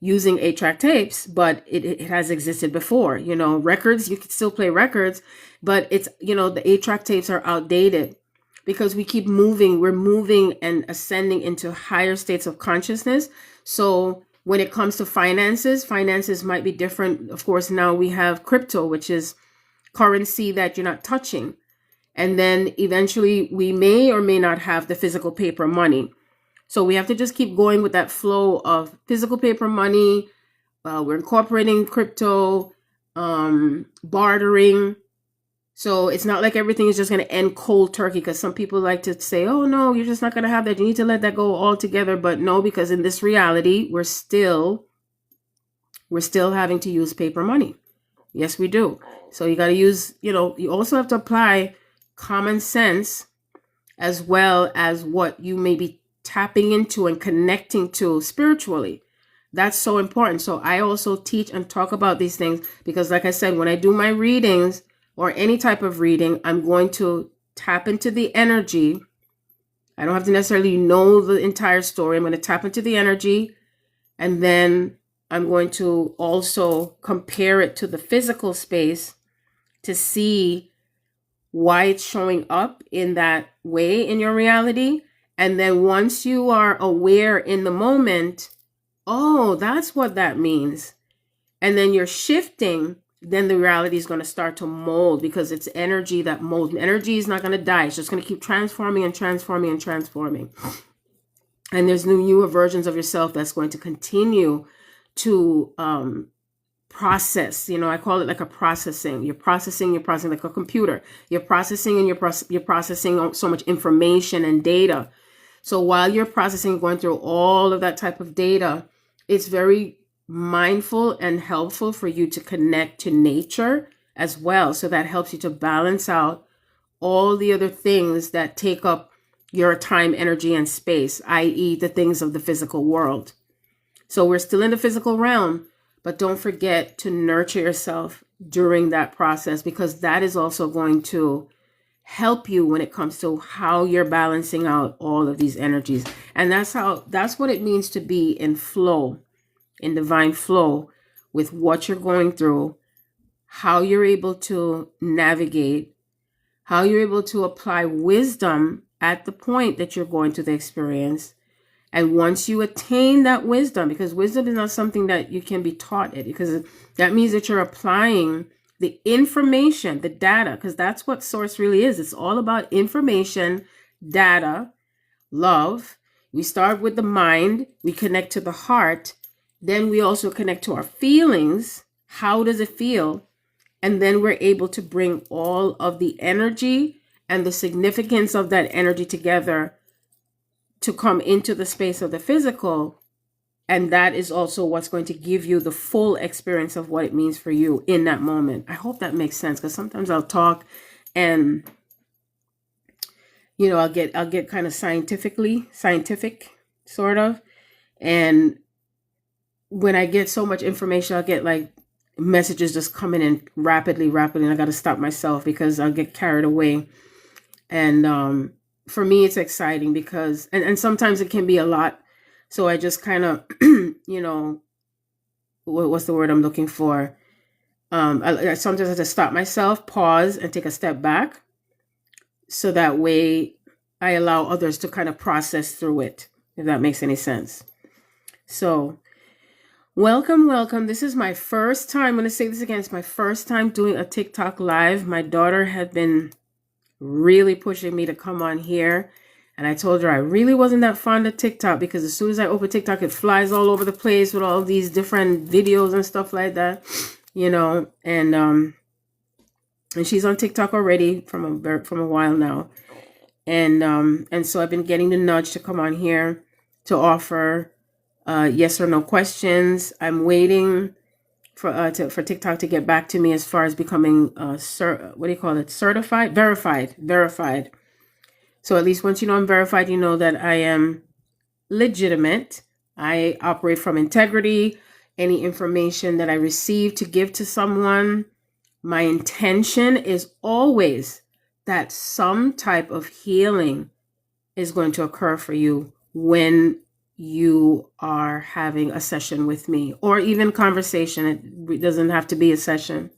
using 8-track tapes, but it has existed before. Records, you can still play records, but it's, the 8-track tapes are outdated because we keep moving. We're moving and ascending into higher states of consciousness. So when it comes to finances might be different. Of course, now we have crypto, which is currency that you're not touching. And then eventually we may or may not have the physical paper money. So we have to just keep going with that flow of physical paper money. We're incorporating crypto, bartering. So it's not like everything is just going to end cold turkey, because some people like to say, oh no, you're just not going to have that. You need to let that go altogether. But no, because in this reality, we're still having to use paper money. Yes, we do. So you got to use, you also have to apply common sense as well as what you may be tapping into and connecting to spiritually. That's so important. So I also teach and talk about these things because, like I said, when I do my readings or any type of reading, I'm going to tap into the energy. I don't have to necessarily know the entire story. I'm going to tap into the energy, and then I'm going to also compare it to the physical space to see why it's showing up in that way in your reality. And then once you are aware in the moment, oh, that's what that means. And then you're shifting then the reality is going to start to mold, because it's energy that molds. Energy is not going to die. It's just going to keep transforming and transforming and transforming. And there's newer versions of yourself that's going to continue to process. I call it like a processing. You're processing like a computer. You're processing, and you're processing so much information and data. So while you're processing, going through all of that type of data, it's very mindful and helpful for you to connect to nature as well. So that helps you to balance out all the other things that take up your time, energy, and space, i.e. the things of the physical world. So we're still in the physical realm, but don't forget to nurture yourself during that process, because that is also going to help you when it comes to how you're balancing out all of these energies. And that's what it means to be in flow, in divine flow with what you're going through, how you're able to navigate, how you're able to apply wisdom at the point that you're going through the experience. And once you attain that wisdom, because wisdom is not something that you can be taught it, because that means that you're applying the information, the data, because that's what source really is. It's all about information, data, love. We start with the mind, we connect to the heart, then we also connect to our feelings. How does it feel? And then we're able to bring all of the energy and the significance of that energy together to come into the space of the physical. And that is also what's going to give you the full experience of what it means for you in that moment. I hope that makes sense, because sometimes I'll talk and, I'll get kind of scientific sort of. And when I get so much information, I'll get like messages just coming in rapidly. And I got to stop myself because I'll get carried away. And for me, it's exciting because, and sometimes it can be a lot. So I just kind of, what's the word I'm looking for? I sometimes have to stop myself, pause, and take a step back. So that way I allow others to kind of process through it, if that makes any sense. So welcome. This is my first time. I'm going to say this again. It's my first time doing a TikTok live. My daughter had been really pushing me to come on here. And I told her I really wasn't that fond of TikTok, because as soon as I open TikTok, it flies all over the place with all these different videos and stuff like that, and she's on TikTok already from a while now. And so I've been getting the nudge to come on here to offer yes or no questions. I'm waiting for TikTok to get back to me as far as becoming verified. So at least once you know I'm verified, you know that I am legitimate. I operate from integrity. Any information that I receive to give to someone, my intention is always that some type of healing is going to occur for you when you are having a session with me, or even conversation. It doesn't have to be a session.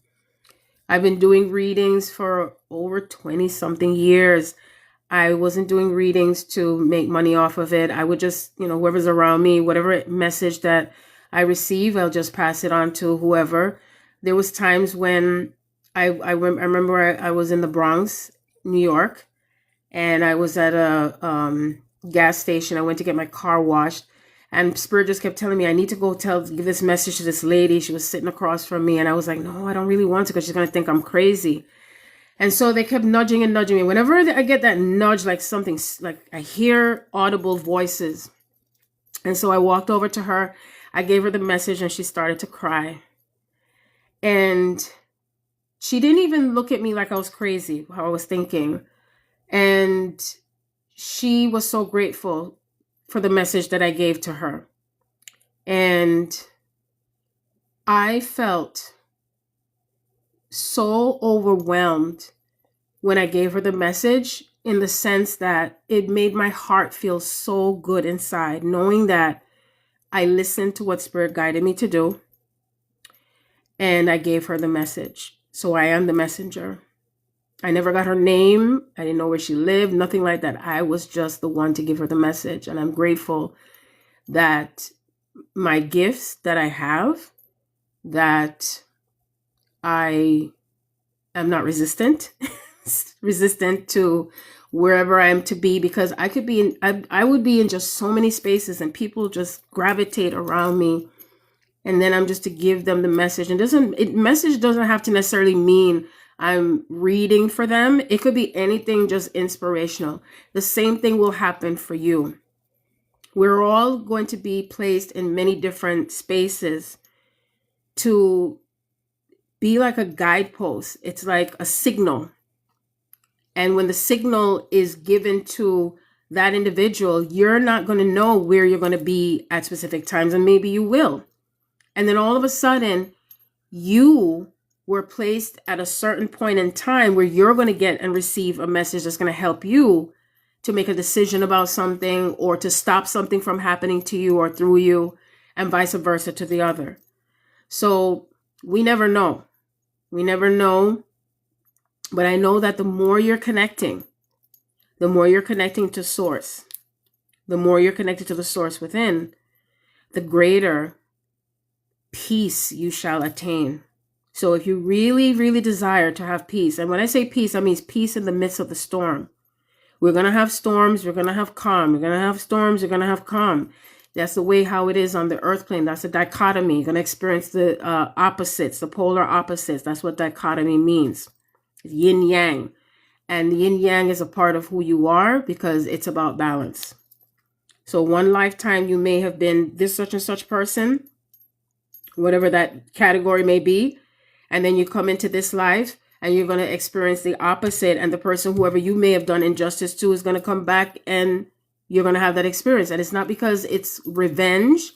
I've been doing readings for over 20 something years. I wasn't doing readings to make money off of it. I would just, whoever's around me, whatever message that I receive, I'll just pass it on to whoever. There was times when I remember I was in the Bronx, New York, and I was at a gas station. I went to get my car washed, and Spirit just kept telling me, I need to go give this message to this lady. She was sitting across from me, and I was like, no, I don't really want to, because she's going to think I'm crazy. And so they kept nudging me. Whenever I get that nudge, like something, like I hear audible voices. And so I walked over to her. I gave her the message, and she started to cry. And she didn't even look at me like I was crazy, how I was thinking. And she was so grateful for the message that I gave to her. And I felt so overwhelmed when I gave her the message, in the sense that it made my heart feel so good inside, knowing that I listened to what Spirit guided me to do, and I gave her the message. So I am the messenger. I never got her name. I didn't know where she lived, nothing like that. I was just the one to give her the message. And I'm grateful that my gifts that I have, that I am not resistant, resistant to wherever I am to be, because I could be in, I would be in just so many spaces and people just gravitate around me. And then I'm just to give them the message. And message doesn't have to necessarily mean I'm reading for them. It could be anything just inspirational. The same thing will happen for you. We're all going to be placed in many different spaces to be like a guidepost. It's like a signal. And when the signal is given to that individual, you're not going to know where you're going to be at specific times, and maybe you will. And then all of a sudden, you were placed at a certain point in time where you're going to get and receive a message that's going to help you to make a decision about something, or to stop something from happening to you or through you, and vice versa to the other. So we never know. We never know. But I know that the more you're connecting to source, the more you're connected to the source within, the greater peace you shall attain. So if you really, really desire to have peace, and when I say peace, I mean peace in the midst of the storm. We're going to have storms. We're going to have calm. We're going to have storms. We're going to have calm. That's the way how it is on the earth plane. That's a dichotomy. You're going to experience the opposites, the polar opposites. That's what dichotomy means. Yin yang. And the yin yang is a part of who you are, because it's about balance. So one lifetime you may have been this such and such person, whatever that category may be. And then you come into this life and you're going to experience the opposite. And the person, whoever you may have done injustice to, is going to come back and you're going to have that experience. And it's not because it's revenge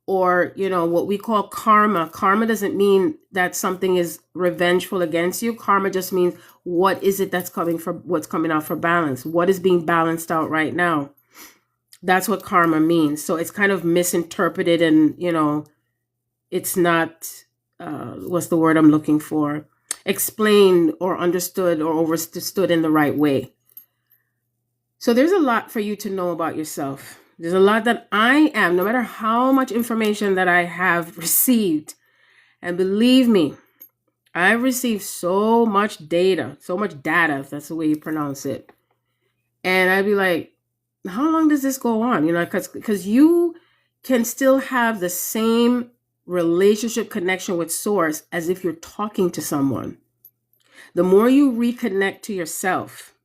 or, what we call karma. Karma doesn't mean that something is revengeful against you. Karma just means what is it that's what's coming out for balance? What is being balanced out right now? That's what karma means. So it's kind of misinterpreted, and, it's not, what's the word I'm looking for? Explained or understood or overstood in the right way. So there's a lot for you to know about yourself. There's a lot that I am, no matter how much information that I have received. And believe me, I've received so much data, if that's the way you pronounce it. And I'd be like, how long does this go on? Because you can still have the same relationship connection with source as if you're talking to someone. The more you reconnect to yourself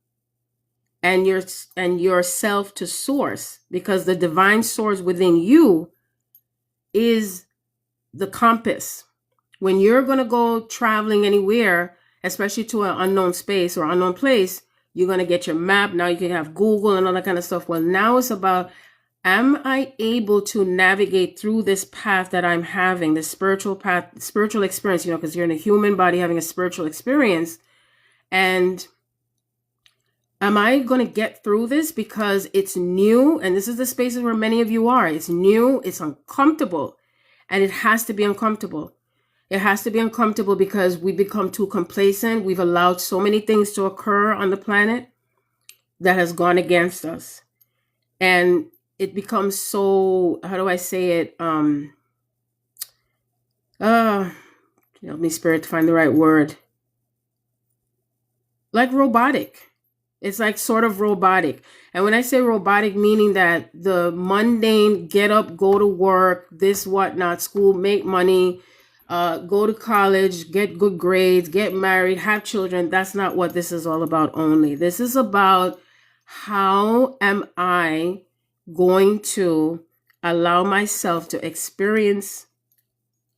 and yourself to source, because the divine source within you is the compass. When you're going to go traveling anywhere, especially to an unknown space or unknown place, you're going to get your map. Now you can have Google and all that kind of stuff. Well, now it's about, am I able to navigate through this path that I'm having, this spiritual path, spiritual experience, because you're in a human body having a spiritual experience. And am I going to get through this because it's new? And this is the spaces where many of you are. It's new, it's uncomfortable, and it has to be uncomfortable. It has to be uncomfortable because we become too complacent. We've allowed so many things to occur on the planet that has gone against us. And it becomes so, how do I say it? Help me, Spirit, to find the right word. Like robotic. It's like sort of robotic. And when I say robotic, meaning that the mundane, get up, go to work, this, whatnot, school, make money, go to college, get good grades, get married, have children. That's not what this is all about only. This is about, how am I going to allow myself to experience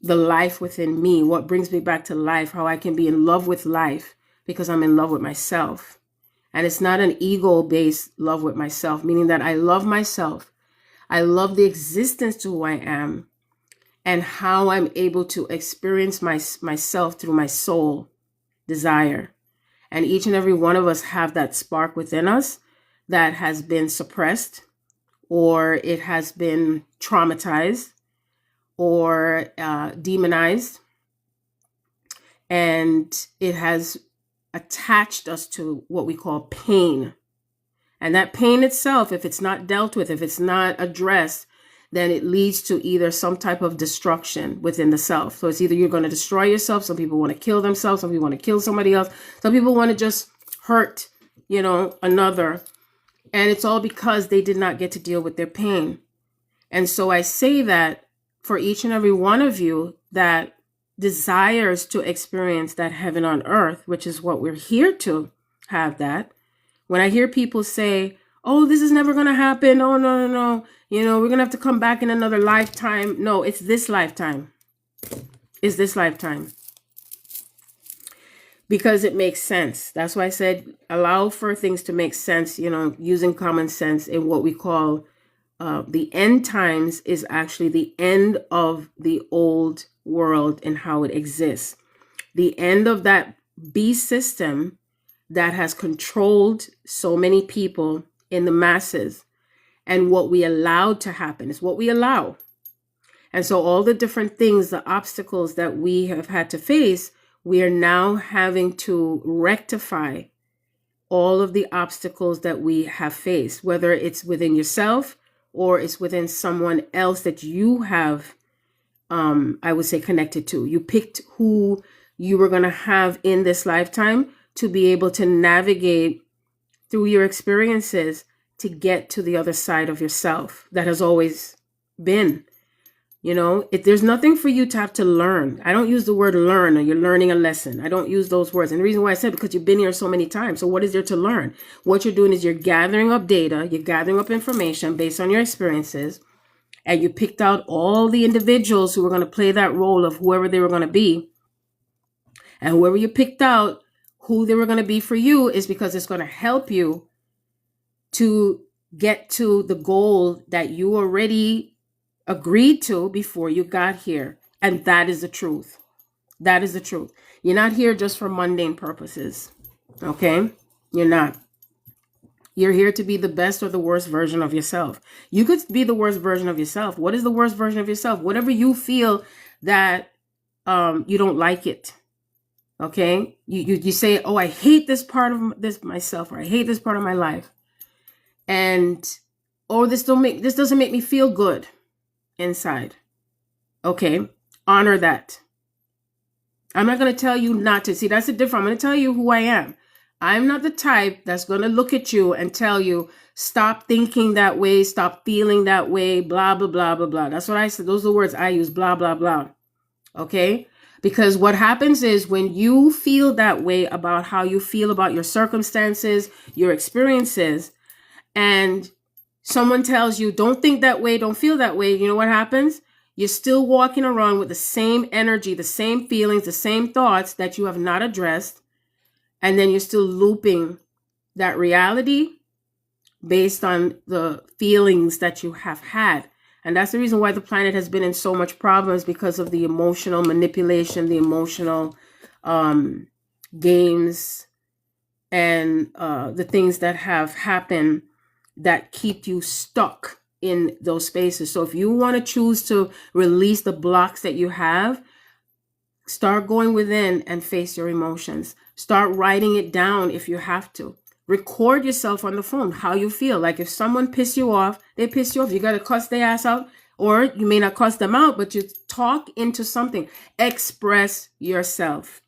the life within me? What brings me back to life? How I can be in love with life because I'm in love with myself. And it's not an ego-based love with myself, meaning that I love myself. I love the existence to who I am and how I'm able to experience myself through my soul desire. And each and every one of us have that spark within us that has been suppressed, or it has been traumatized or demonized. And it has attached us to what we call pain. And that pain itself, if it's not dealt with, if it's not addressed, then it leads to either some type of destruction within the self. So it's either you're going to destroy yourself. Some people want to kill themselves. Some people want to kill somebody else. Some people want to just hurt, another. And it's all because they did not get to deal with their pain. And so I say that for each and every one of you that desires to experience that heaven on earth, which is what we're here to have that. When I hear people say, oh, this is never going to happen. Oh, no. We're going to have to come back in another lifetime. No, it's this lifetime. It's this lifetime. Because it makes sense. That's why I said allow for things to make sense, using common sense in what we call the end times is actually the end of the old world and how it exists. The end of that beast system that has controlled so many people in the masses. And what we allowed to happen is what we allow. And so all the different things, the obstacles that we have had to face, we are now having to rectify all of the obstacles that we have faced, whether it's within yourself or it's within someone else that you have, I would say, connected to. You picked who you were going to have in this lifetime to be able to navigate through your experiences to get to the other side of yourself that has always been. If there's nothing for you to have to learn. I don't use the word learn or you're learning a lesson. I don't use those words. And the reason why I said because you've been here so many times. So what is there to learn? What you're doing is you're gathering up data, you're gathering up information based on your experiences, and you picked out all the individuals who were going to play that role of whoever they were going to be. And whoever you picked out, who they were going to be for you is because it's going to help you to get to the goal that you already agreed to before you got here. And that is the truth. That is the truth. You're not here just for mundane purposes. Okay? You're not. You're here to be the best or the worst version of yourself. You could be the worst version of yourself. What is the worst version of yourself? Whatever you feel that you don't like it. Okay? You say, oh, I hate this part of this myself, or I hate this part of my life. And, oh, this doesn't make me feel good inside. Okay, honor that. I'm not going to tell you not to. See, that's the difference. I'm going to tell you who I am. I'm not the type that's going to look at you and tell you, stop thinking that way, stop feeling that way, blah, blah, blah, blah, blah. That's what I said. Those are the words I use, blah, blah, blah. Okay? Because what happens is when you feel that way about how you feel about your circumstances, your experiences, and someone tells you, don't think that way, don't feel that way, you know what happens? You're still walking around with the same energy, the same feelings, the same thoughts that you have not addressed. And then you're still looping that reality based on the feelings that you have had. And that's the reason why the planet has been in so much problems, because of the emotional manipulation, the emotional games, and the things that have happened that keep you stuck in those spaces. So if you want to choose to release the blocks that you have, start going within and face your emotions. Start writing it down if you have to. Record yourself on the phone, how you feel. Like if someone pissed you off, they pissed you off. You got to cuss their ass out, or you may not cuss them out, but you talk into something. Express yourself.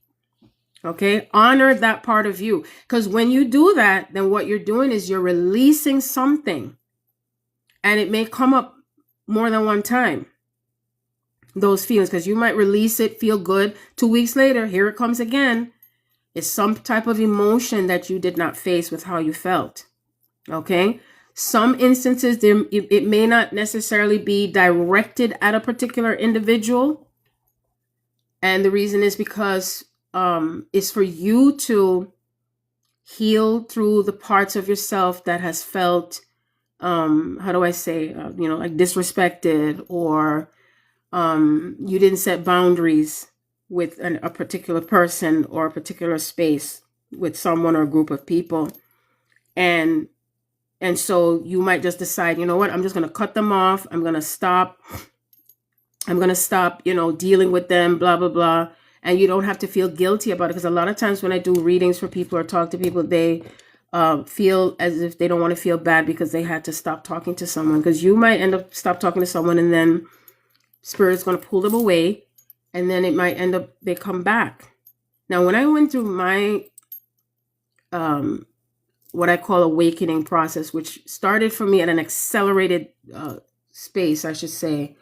Okay, honor that part of you. Because when you do that, then what you're doing is you're releasing something. And it may come up more than one time, those feelings, because you might release it, feel good. 2 weeks later, here it comes again. It's some type of emotion that you did not face with how you felt. Okay, some instances, it may not necessarily be directed at a particular individual. And the reason is because is for you to heal through the parts of yourself that has felt, how do I say, like disrespected, or you didn't set boundaries with a particular person or a particular space with someone or a group of people. And so you might just decide, you know what, I'm just going to cut them off. I'm going to stop, dealing with them, blah, blah, blah. And you don't have to feel guilty about it. Because a lot of times when I do readings for people or talk to people, they feel as if they don't want to feel bad because they had to stop talking to someone, because you might end up stop talking to someone and then Spirit's going to pull them away, and then it might end up they come back. Now, when I went through my what I call awakening process, which started for me at an accelerated space, I should say,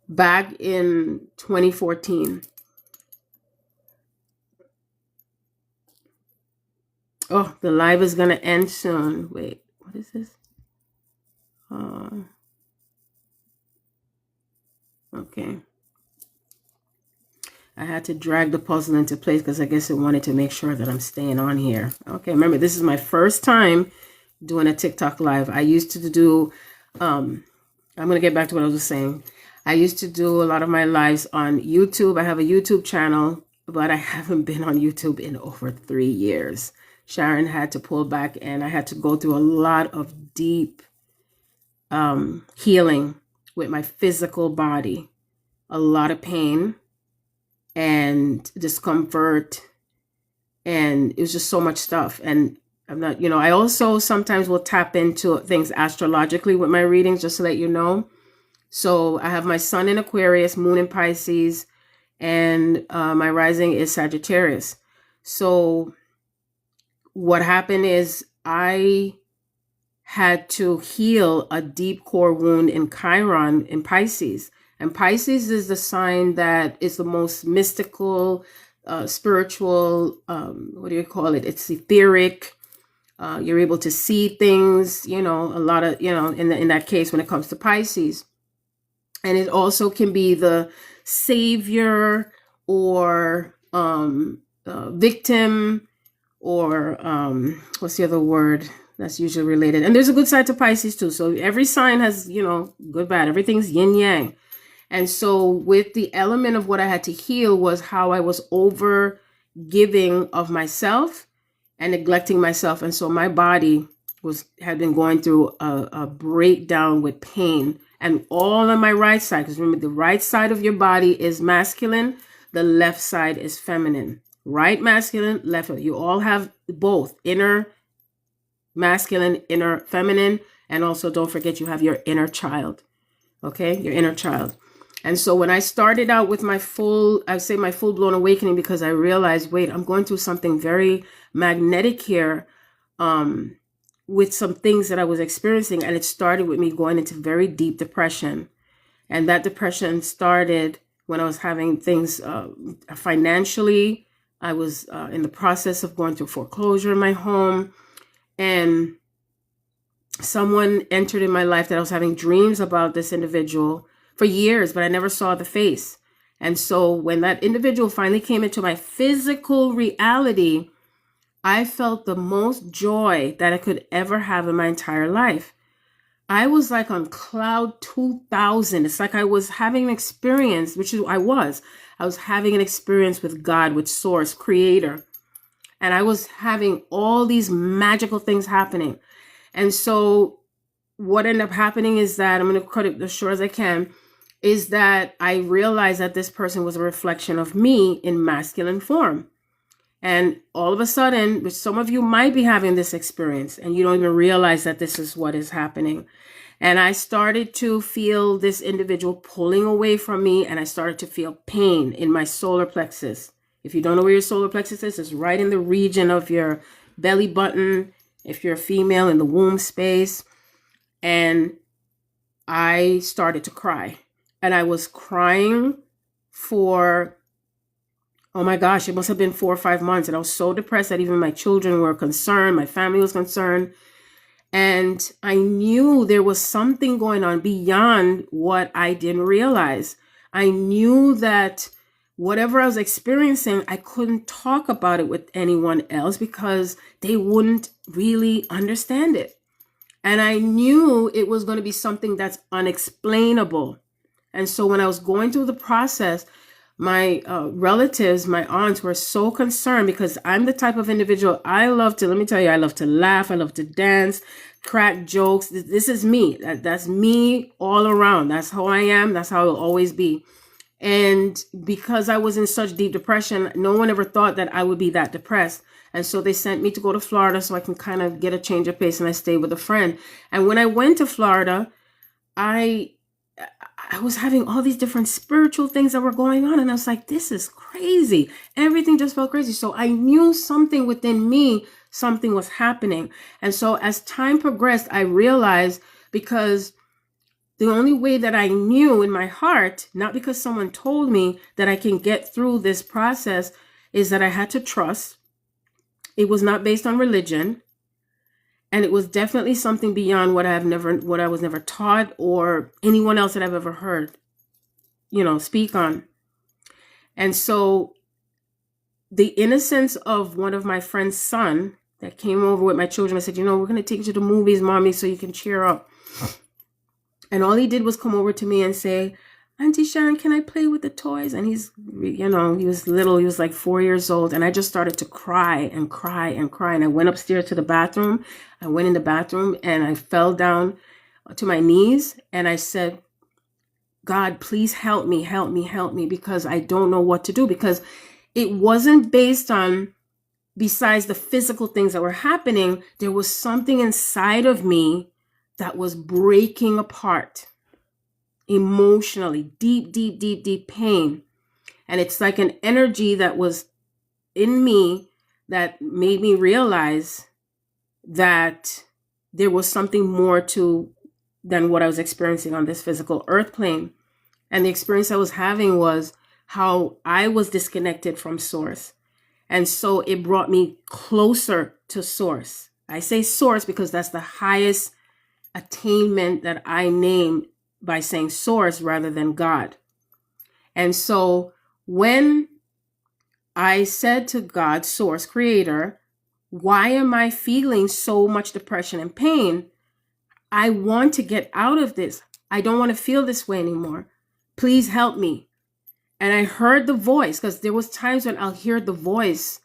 back in 2014. Oh, the live is going to end soon. Wait, what is this? Okay. I had to drag the puzzle into place because I guess it wanted to make sure that I'm staying on here. Okay, remember, this is my first time doing a TikTok live. I used to do, I'm going to get back to what I was saying. I used to do a lot of my lives on YouTube. I have a YouTube channel, but I haven't been on YouTube in over 3 years. Sharon had to pull back, and I had to go through a lot of deep healing with my physical body, a lot of pain and discomfort, and it was just so much stuff. And I'm not, I also sometimes will tap into things astrologically with my readings, just to let you know. So I have my sun in Aquarius, moon in Pisces, and my rising is Sagittarius. So what happened is I had to heal a deep core wound in Chiron in Pisces. And Pisces is the sign that is the most mystical, spiritual, what do you call it? It's etheric. You're able to see things, a lot of, in that case, when it comes to Pisces. And it also can be the savior or victim, or what's the other word that's usually related. And there's a good side to Pisces too. So every sign has, good, bad. Everything's yin yang. And so with the element of what I had to heal was how I was over giving of myself and neglecting myself. And so my body had been going through a breakdown with pain, and all on my right side, because remember, the right side of your body is masculine, the left side is feminine. Right masculine, left. You all have both, inner masculine, inner feminine, and also don't forget you have your inner child. Okay, your inner child. And so when I started out with my full-blown awakening, because I realized, wait, I'm going through something very magnetic here with some things that I was experiencing. And it started with me going into very deep depression. And that depression started when I was having things financially. I was in the process of going through foreclosure in my home. And someone entered in my life that I was having dreams about this individual for years, but I never saw the face. And so when that individual finally came into my physical reality, I felt the most joy that I could ever have in my entire life. I was like on cloud 2000. It's like I was having an experience, which is I was having an experience with God, with Source, Creator. And I was having all these magical things happening. And so what ended up happening is that, I'm going to cut it as short as I can, is that I realized that this person was a reflection of me in masculine form. And all of a sudden, which some of you might be having this experience, and you don't even realize that this is what is happening. And I started to feel this individual pulling away from me, and I started to feel pain in my solar plexus. If you don't know where your solar plexus is, it's right in the region of your belly button. If you're a female, in the womb space. And I started to cry. And I was crying for, oh my gosh, it must have been 4 or 5 months. And I was so depressed that even my children were concerned. My family was concerned. And I knew there was something going on beyond what I didn't realize. I knew that whatever I was experiencing, I couldn't talk about it with anyone else because they wouldn't really understand it. And I knew it was going to be something that's unexplainable. And so when I was going through the process, my relatives, my aunts were so concerned because I'm the type of individual, let me tell you, I love to laugh. I love to dance, crack jokes. This is me. That's me all around. That's how I am. That's how I will always be. And because I was in such deep depression, no one ever thought that I would be that depressed. And so they sent me to go to Florida so I can kind of get a change of pace, and I stayed with a friend. And when I went to Florida, I was having all these different spiritual things that were going on. And I was like, this is crazy. Everything just felt crazy. So I knew something within me, something was happening. And so as time progressed, I realized, because the only way that I knew in my heart, not because someone told me, that I can get through this process, is that I had to trust. It was not based on religion. And it was definitely something beyond what I was never taught or anyone else that I've ever heard, speak on. And so the innocence of one of my friend's son that came over with my children, I said, we're going to take you to the movies, mommy, so you can cheer up. And all he did was come over to me and say, Auntie Sharon, can I play with the toys? And he's, he was little. He was like 4 years old. And I just started to cry and cry and cry. And I went upstairs to the bathroom. I went in the bathroom and I fell down to my knees. And I said, God, please help me, help me, help me, because I don't know what to do. Because it wasn't based on, besides the physical things that were happening, there was something inside of me that was breaking apart. Emotionally, deep, deep, deep, deep pain. And it's like an energy that was in me that made me realize that there was something more to than what I was experiencing on this physical earth plane. And the experience I was having was how I was disconnected from source. And so it brought me closer to source. I say source because that's the highest attainment that I name by saying source rather than God. And so when I said to God, source, creator, why am I feeling so much depression and pain? I want to get out of this. I don't want to feel this way anymore. Please help me. And I heard the voice, because there was times when I'll hear the voice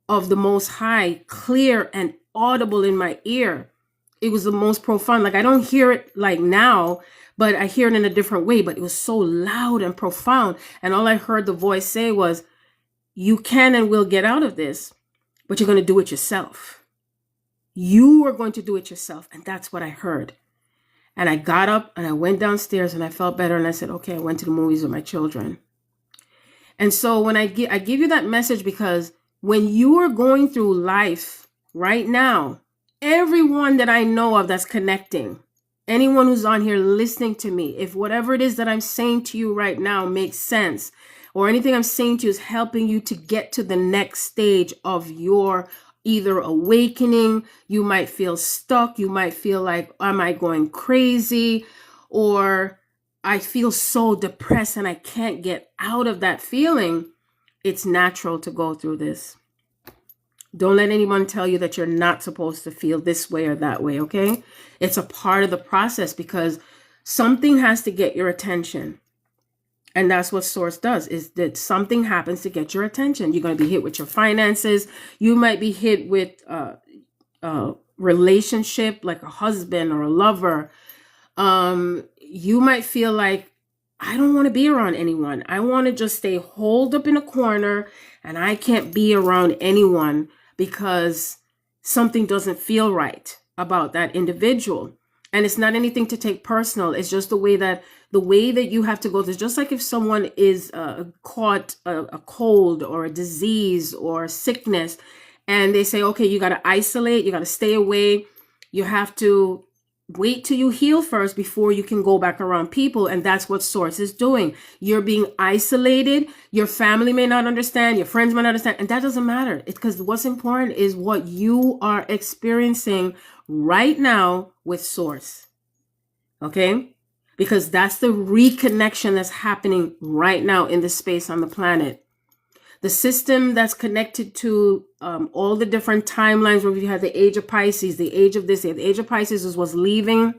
of the Most High clear and audible in my ear. It was the most profound. Like, I don't hear it like now, but I hear it in a different way. But it was so loud and profound. And all I heard the voice say was, you can and will get out of this, but you're going to do it yourself. You are going to do it yourself. And that's what I heard. And I got up and I went downstairs and I felt better. And I said, okay, I went to the movies with my children. And so when I give you that message, because when you are going through life right now, everyone that I know of that's connecting, anyone who's on here listening to me, if whatever it is that I'm saying to you right now makes sense, or anything I'm saying to you is helping you to get to the next stage of your either awakening, you might feel stuck, you might feel like, am I going crazy? Or I feel so depressed and I can't get out of that feeling. It's natural to go through this. Don't let anyone tell you that you're not supposed to feel this way or that way, okay? It's a part of the process, because something has to get your attention. And that's what source does, is that something happens to get your attention. You're going to be hit with your finances. You might be hit with a relationship, like a husband or a lover. You might feel like, I don't want to be around anyone. I want to just stay holed up in a corner, and I can't be around anyone because something doesn't feel right about that individual. And it's not anything to take personal. It's just the way that you have to go through. Just like if someone is caught a cold or a disease or sickness, and they say, okay, you got to isolate, you got to stay away. You have to wait till you heal first before you can go back around people. And that's what source is doing. You're being isolated. Your family may not understand. Your friends may not understand. And that doesn't matter. It's because what's important is what you are experiencing right now with source. Okay? Because that's the reconnection that's happening right now in the space on the planet. The system that's connected to all the different timelines where we had the age of Pisces, the age of this, the age of Pisces was leaving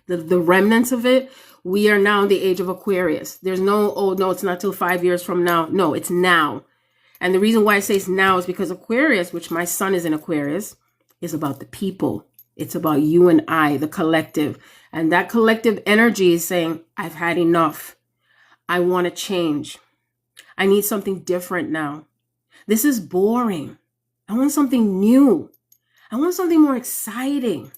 the remnants of it. We are now in the age of Aquarius. There's no, oh, no, it's not till 5 years from now. No, it's now. And the reason why I say it's now is because Aquarius, which my sun is in Aquarius, is about the people. It's about you and I, the collective. And that collective energy is saying, I've had enough. I want to change. I need something different now. This is boring. I want something new. I want something more exciting.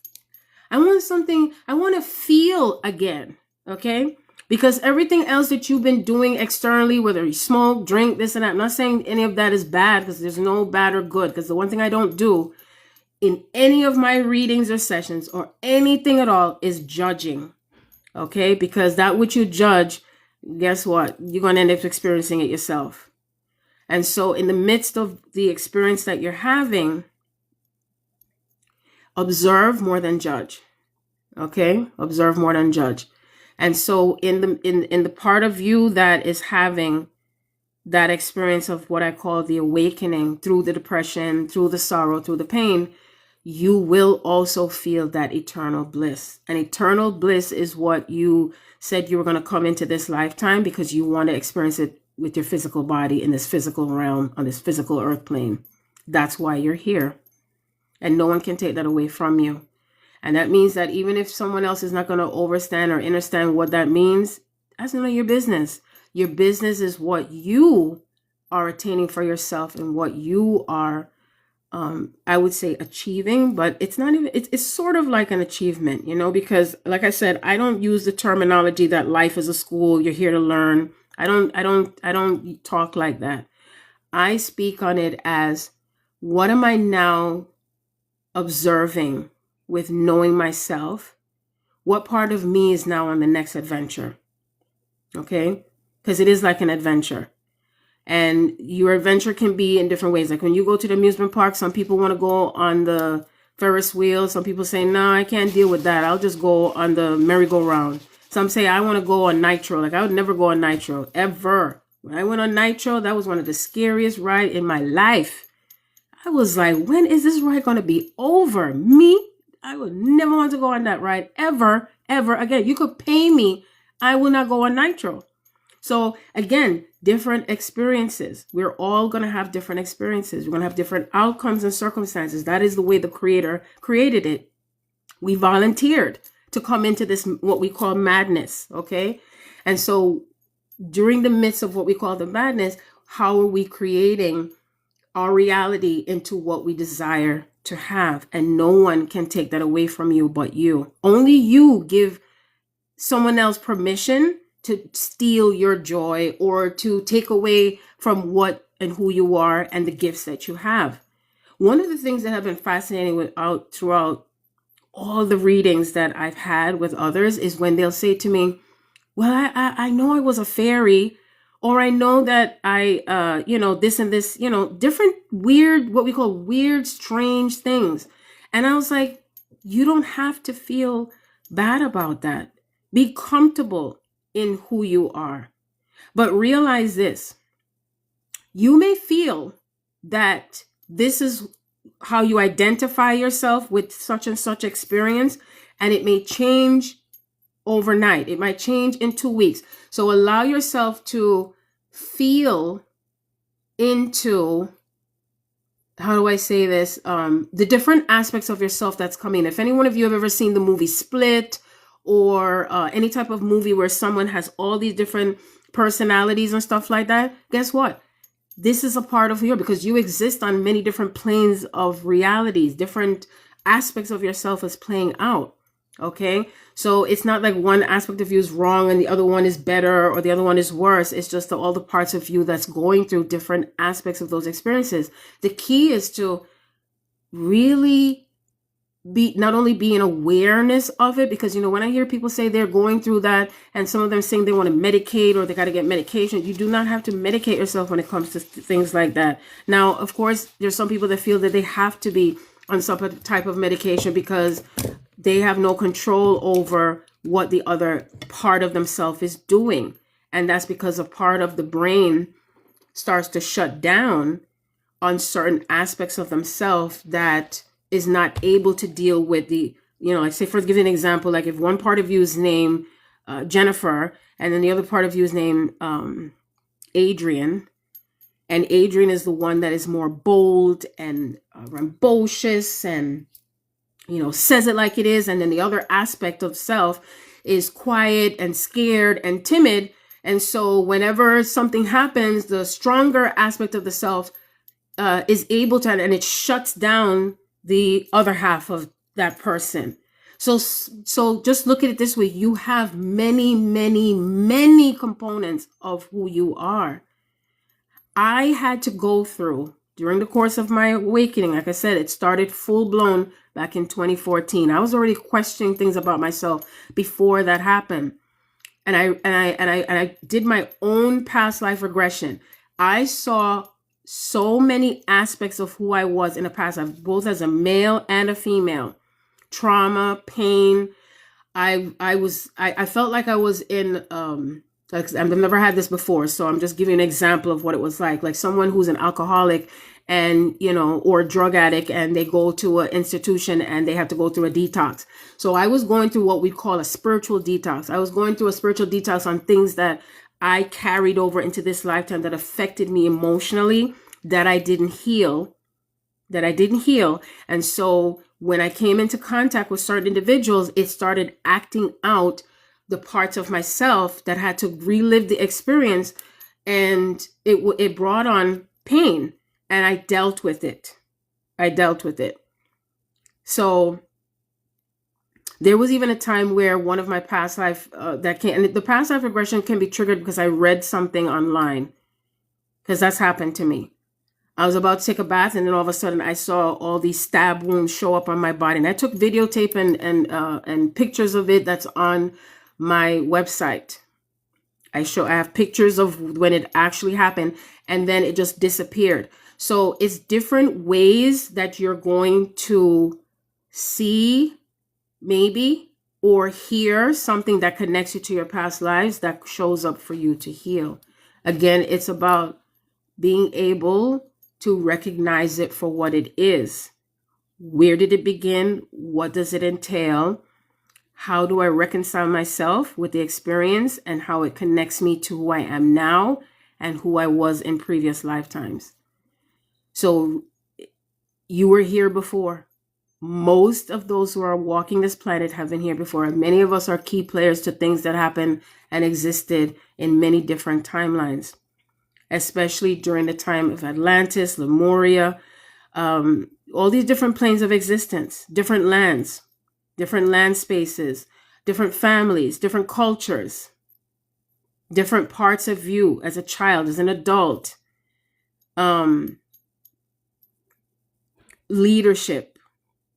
I want to feel again, okay? Because everything else that you've been doing externally, whether you smoke, drink, this and that, I'm not saying any of that is bad, because there's no bad or good. Because the one thing I don't do in any of my readings or sessions or anything at all is judging, okay? Because that which you judge, guess what? You're going to end up experiencing it yourself. And so in the midst of the experience that you're having, observe more than judge. Okay? Observe more than judge. And so in the part of you that is having that experience of what I call the awakening through the depression, through the sorrow, through the pain, you will also feel that eternal bliss. And eternal bliss is what you said you were going to come into this lifetime because you want to experience it with your physical body in this physical realm, on this physical earth plane. That's why you're here. And no one can take that away from you. And that means that even if someone else is not going to understand or understand what that means, that's none of your business. Your business is what you are attaining for yourself and what you are, I would say, achieving. But it's not even, it's sort of like an achievement, because like I said, I don't use the terminology that life is a school, you're here to learn. I don't talk like that. I speak on it as, what am I now observing with knowing myself? What part of me is now on the next adventure? Okay? Because it is like an adventure. And your adventure can be in different ways. Like when you go to the amusement park, some people want to go on the Ferris wheel. Some people say, no, I can't deal with that. I'll just go on the merry-go-round. Some say, I want to go on Nitro. Like I would never go on Nitro, ever. When I went on Nitro, that was one of the scariest rides in my life. I was like, when is this ride going to be over? Me? I would never want to go on that ride ever, ever again. You could pay me. I will not go on Nitro. So again, different experiences. We're all going to have different experiences. We're going to have different outcomes and circumstances. That is the way the Creator created it. We volunteered to come into this, what we call madness. Okay. And so during the midst of what we call the madness, how are we creating our reality into what we desire to have? And no one can take that away from you but you. Only you give someone else permission to steal your joy or to take away from what and who you are and the gifts that you have. One of the things that have been fascinating throughout all the readings that I've had with others is when they'll say to me, well, I know I was a fairy, or I know that I, this and this, different weird, what we call weird, strange things. And I was like, you don't have to feel bad about that. Be comfortable in who you are. But realize this, you may feel that this is how you identify yourself with such and such experience, and it may change overnight. It might change in 2 weeks. So allow yourself to feel into, how do I say this? The different aspects of yourself that's coming. If any one of you have ever seen the movie Split, or any type of movie where someone has all these different personalities and stuff like that, guess what? This is a part of you, because you exist on many different planes of realities. Different aspects of yourself is playing out. Okay, so it's not like one aspect of you is wrong and the other one is better or the other one is worse. It's just all the parts of you that's going through different aspects of those experiences. The key is to really not only be in awareness of it, because when I hear people say they're going through that, and some of them saying they want to medicate or they got to get medication, you do not have to medicate yourself when it comes to things like that. Now, of course, there's some people that feel that they have to be on some type of medication because they have no control over what the other part of themselves is doing. And that's because a part of the brain starts to shut down on certain aspects of themselves that is not able to deal with the, like say, for give you an example, like if one part of you is named Jennifer, and then the other part of you is named Adrian, and Adrian is the one that is more bold and rambunctious and, says it like it is. And then the other aspect of self is quiet and scared and timid. And so whenever something happens, the stronger aspect of the self is able to, and it shuts down the other half of that person. So just look at it this way. You have many, many, many components of who you are. I had to go through, during the course of my awakening, like I said, it started full blown back in 2014. I was already questioning things about myself before that happened. And I did my own past life regression. I saw so many aspects of who I was in the past life, both as a male and a female. Trauma, pain. I felt like I was in like, I've never had this before, so I'm just giving an example of what it was like someone who's an alcoholic and, you know, or a drug addict, and they go to an institution and they have to go through a detox. So I was going through what we call a spiritual detox. I was going through a spiritual detox on things that I carried over into this lifetime that affected me emotionally, that I didn't heal. And so when I came into contact with certain individuals, it started acting out the parts of myself that had to relive the experience, and it brought on pain, and I dealt with it. So there was even a time where one of my past life that came, and the past life regression can be triggered because I read something online, because that's happened to me. I was about to take a bath, and then all of a sudden I saw all these stab wounds show up on my body, and I took videotape and pictures of it. That's on my website. I have pictures of when it actually happened, and then it just disappeared. So it's different ways that you're going to see, maybe, or hear something that connects you to your past lives that shows up for you to heal. Again, it's about being able to recognize it for what it is. Where did it begin? What does it entail? How do I reconcile myself with the experience and how it connects me to who I am now and who I was in previous lifetimes? So you were here before. Most of those who are walking this planet have been here before. Many of us are key players to things that happened and existed in many different timelines, especially during the time of Atlantis, Lemuria, all these different planes of existence, different lands, different land spaces, different families, different cultures, different parts of you as a child, as an adult, leadership,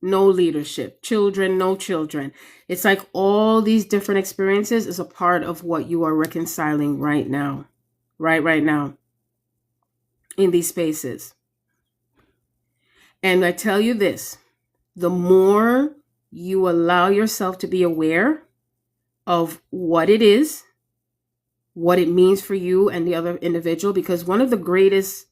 no leadership, children, no children. It's like all these different experiences is a part of what you are reconciling right now, right now in these spaces. And I tell you this, the more you allow yourself to be aware of what it is, what it means for you and the other individual, because one of the greatest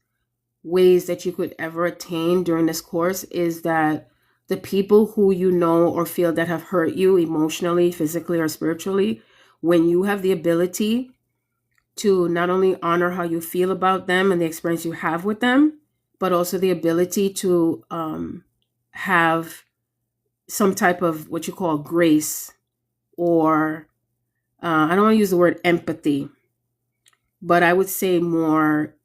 ways that you could ever attain during this course is that the people who you know or feel that have hurt you emotionally, physically, or spiritually, when you have the ability to not only honor how you feel about them and the experience you have with them, but also the ability to have some type of what you call grace, or I don't want to use the word empathy, but I would say more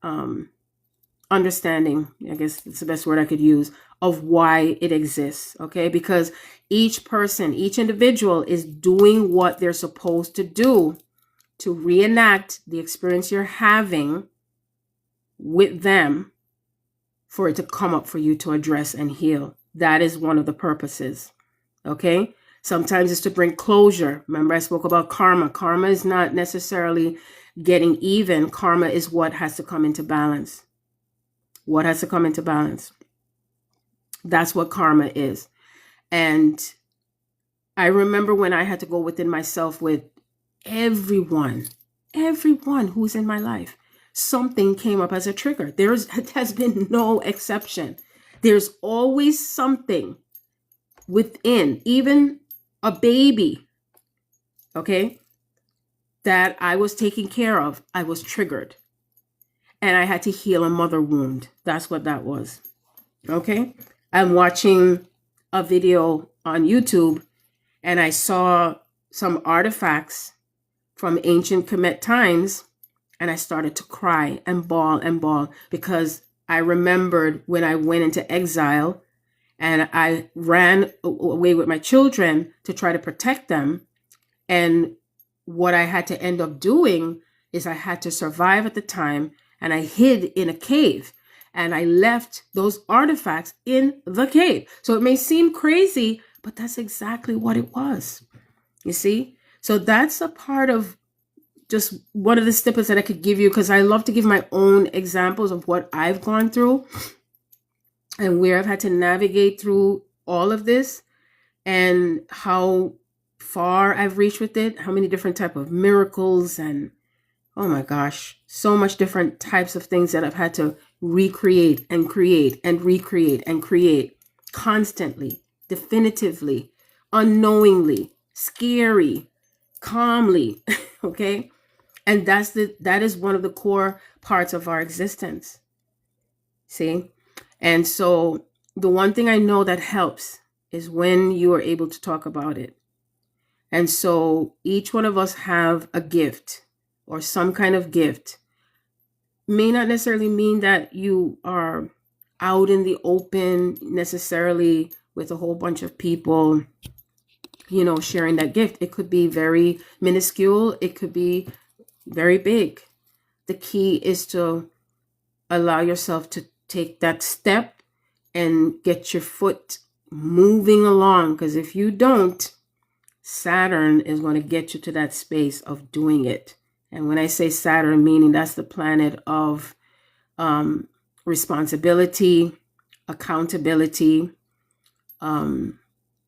understanding, I guess it's the best word I could use, of why it exists, okay? Because each person, each individual is doing what they're supposed to do to reenact the experience you're having with them for it to come up for you to address and heal. That is one of the purposes, okay? Sometimes it's to bring closure. Remember, I spoke about karma. Karma is not necessarily getting even. Karma is what has to come into balance. What has to come into balance. That's what karma is. And I remember when I had to go within myself with everyone who's in my life. Something came up as a trigger. There has been no exception. There's always something within, even a baby, okay, that I was taking care of. I was triggered. And I had to heal a mother wound. That's what that was. Okay? I'm watching a video on YouTube, and I saw some artifacts from ancient Kemet times, and I started to cry and bawl because I remembered when I went into exile and I ran away with my children to try to protect them. And what I had to end up doing is I had to survive at the time, and I hid in a cave, and I left those artifacts in the cave. So it may seem crazy, but that's exactly what it was. You see? So that's a part of just one of the snippets that I could give you, because I love to give my own examples of what I've gone through and where I've had to navigate through all of this, and how far I've reached with it, how many different type of miracles, and oh my gosh, so much different types of things that I've had to recreate and create and recreate and create constantly, definitively, unknowingly, scary, calmly, okay? And that is one of the core parts of our existence. See? And so the one thing I know that helps is when you are able to talk about it. And so each one of us have a gift or some kind of gift. May not necessarily mean that you are out in the open necessarily with a whole bunch of people, sharing that gift. It could be very minuscule. It could be very big. The key is to allow yourself to take that step and get your foot moving along. Because if you don't, Saturn is going to get you to that space of doing it. And when I say Saturn, meaning that's the planet of responsibility, accountability.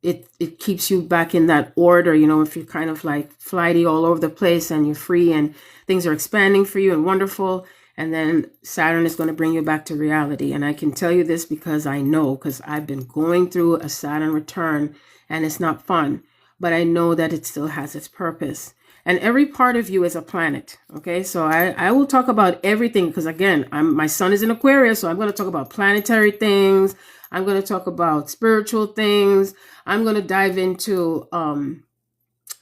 It keeps you back in that order, if you're kind of like flighty all over the place and you're free and things are expanding for you and wonderful. And then Saturn is going to bring you back to reality. And I can tell you this because I know, because I've been going through a Saturn return and it's not fun, but I know that it still has its purpose. And every part of you is a planet. Okay. So I will talk about everything because again, my sun is in Aquarius. So I'm going to talk about planetary things. I'm going to talk about spiritual things. I'm going to dive into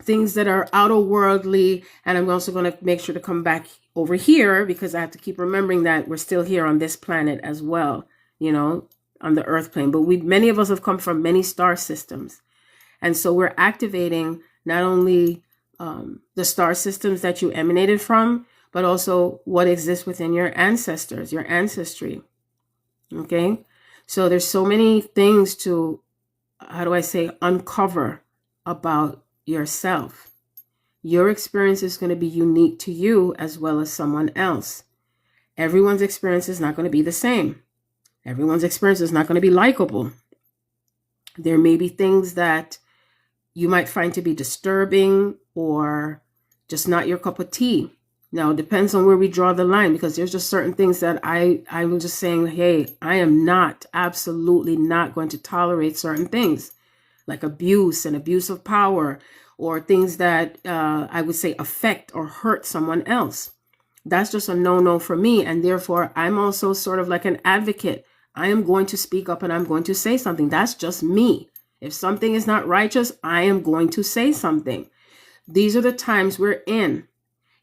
things that are outer worldly. And I'm also going to make sure to come back over here because I have to keep remembering that we're still here on this planet as well, on the Earth plane. But many of us have come from many star systems. And so we're activating not only the star systems that you emanated from, but also what exists within your ancestors, your ancestry. Okay. So there's so many things to, uncover about yourself. Your experience is going to be unique to you as well as someone else. Everyone's experience is not going to be the same. Everyone's experience is not going to be likable. There may be things that you might find to be disturbing or just not your cup of tea. Now, it depends on where we draw the line because there's just certain things that I'm just saying, hey, I am absolutely not going to tolerate certain things like abuse and abuse of power or things that I would say affect or hurt someone else. That's just a no-no for me. And therefore, I'm also sort of like an advocate. I am going to speak up and I'm going to say something. That's just me. If something is not righteous, I am going to say something. These are the times we're in.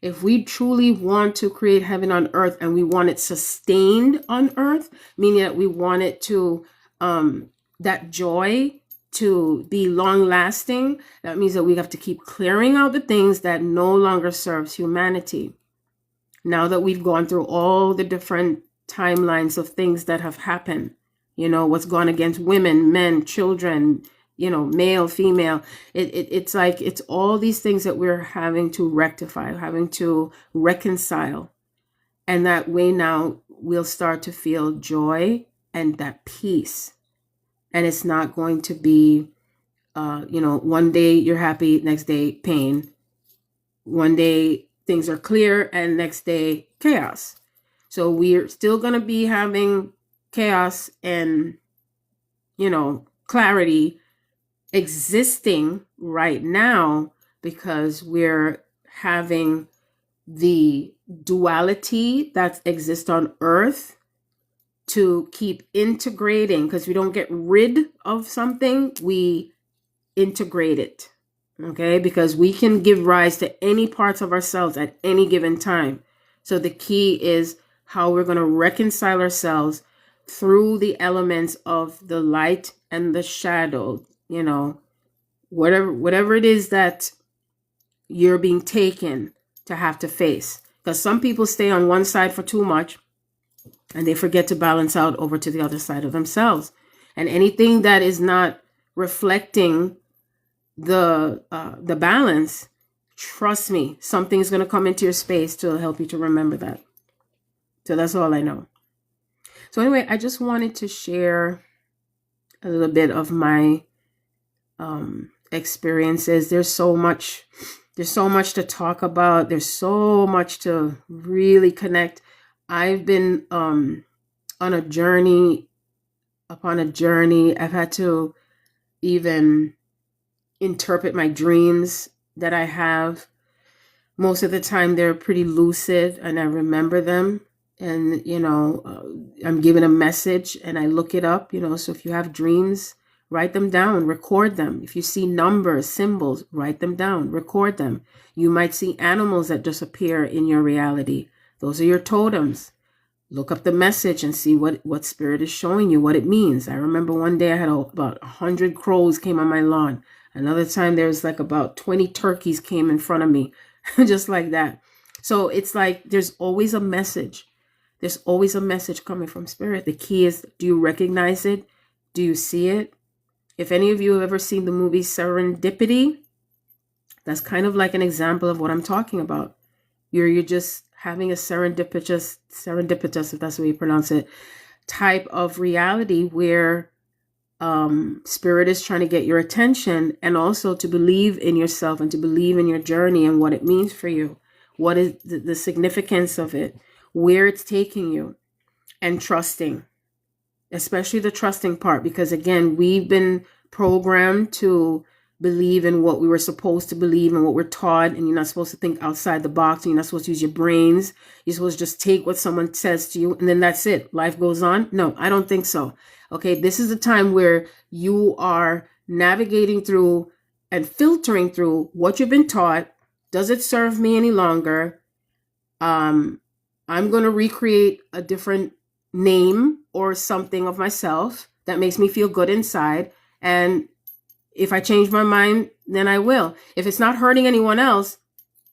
If we truly want to create heaven on earth and we want it sustained on earth, meaning that we want it to, that joy to be long lasting, that means that we have to keep clearing out the things that no longer serves humanity. Now that we've gone through all the different timelines of things that have happened, what's gone against women, men, children, male, female, it's like, it's all these things that we're having to rectify, having to reconcile. And that way now we'll start to feel joy and that peace. And it's not going to be, one day you're happy, next day pain. One day things are clear and next day chaos. So we're still going to be having chaos and, clarity existing right now because we're having the duality that exists on earth to keep integrating because we don't get rid of something, we integrate it. Okay, because we can give rise to any parts of ourselves at any given time. So the key is how we're going to reconcile ourselves through the elements of the light and the shadow, whatever it is that you're being taken to have to face. Because some people stay on one side for too much and they forget to balance out over to the other side of themselves. And anything that is not reflecting the balance, trust me, something's going to come into your space to help you to remember that. So that's all I know. So anyway, I just wanted to share a little bit of my experiences. There's so much to talk about. There's so much to really connect. I've been on a journey upon a journey. I've had to even interpret my dreams that I have. Most of the time they're pretty lucid and I remember them. And, I'm given a message and I look it up, so if you have dreams, write them down, record them. If you see numbers, symbols, write them down, record them. You might see animals that just appear in your reality. Those are your totems. Look up the message and see what spirit is showing you, what it means. I remember one day I had about 100 crows came on my lawn. Another time there was like about 20 turkeys came in front of me, just like that. So it's like there's always a message. There's always a message coming from spirit. The key is, do you recognize it? Do you see it? If any of you have ever seen the movie Serendipity, that's kind of like an example of what I'm talking about. You're just having a serendipitous, if that's the way you pronounce it, type of reality where spirit is trying to get your attention and also to believe in yourself and to believe in your journey and what it means for you. What is the significance of it, where it's taking you, and trusting, especially the trusting part, because again, we've been programmed to believe in what we were supposed to believe and what we're taught, and you're not supposed to think outside the box, and you're not supposed to use your brains. You're supposed to just take what someone says to you and then that's it. Life goes on. No, I don't think so. Okay, this is a time where you are navigating through and filtering through what you've been taught. Does it serve me any longer? I'm going to recreate a different name or something of myself that makes me feel good inside. And if I change my mind, then I will. If it's not hurting anyone else,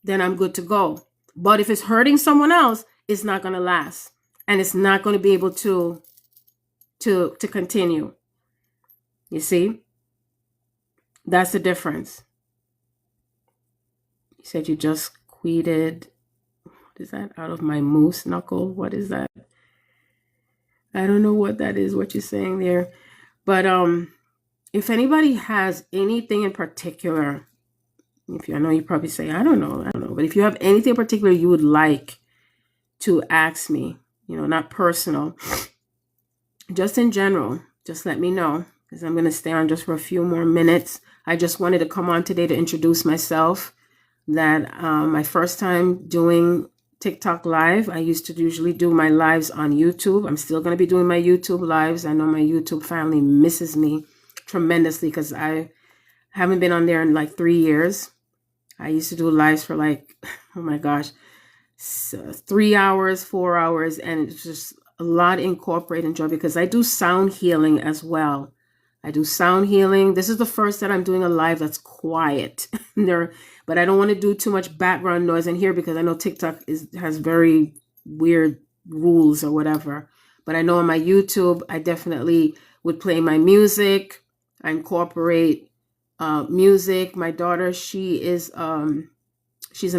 then I'm good to go. But if it's hurting someone else, it's not going to last. And it's not going to be able to continue. You see? That's the difference. You said you just tweeted, what is that, out of my moose knuckle? What is that? I don't know what that is, what you're saying there. But if anybody has anything in particular, I know you probably say, I don't know. But if you have anything in particular you would like to ask me, not personal, just in general, just let me know, because I'm going to stay on just for a few more minutes. I just wanted to come on today to introduce myself. That my first time doing TikTok live. I used to usually do my lives on YouTube. I'm still going to be doing my YouTube lives. I know my YouTube family misses me tremendously because I haven't been on there in like 3 years. I used to do lives for like, oh my gosh, 3 hours, 4 hours. And it's just a lot incorporated in joy because I do sound healing as well. I do sound healing. This is the first that I'm doing a live that's quiet. But I don't want to do too much background noise in here because I know TikTok has very weird rules or whatever. But I know on my YouTube, I definitely would play my music. I incorporate music. My daughter, she's an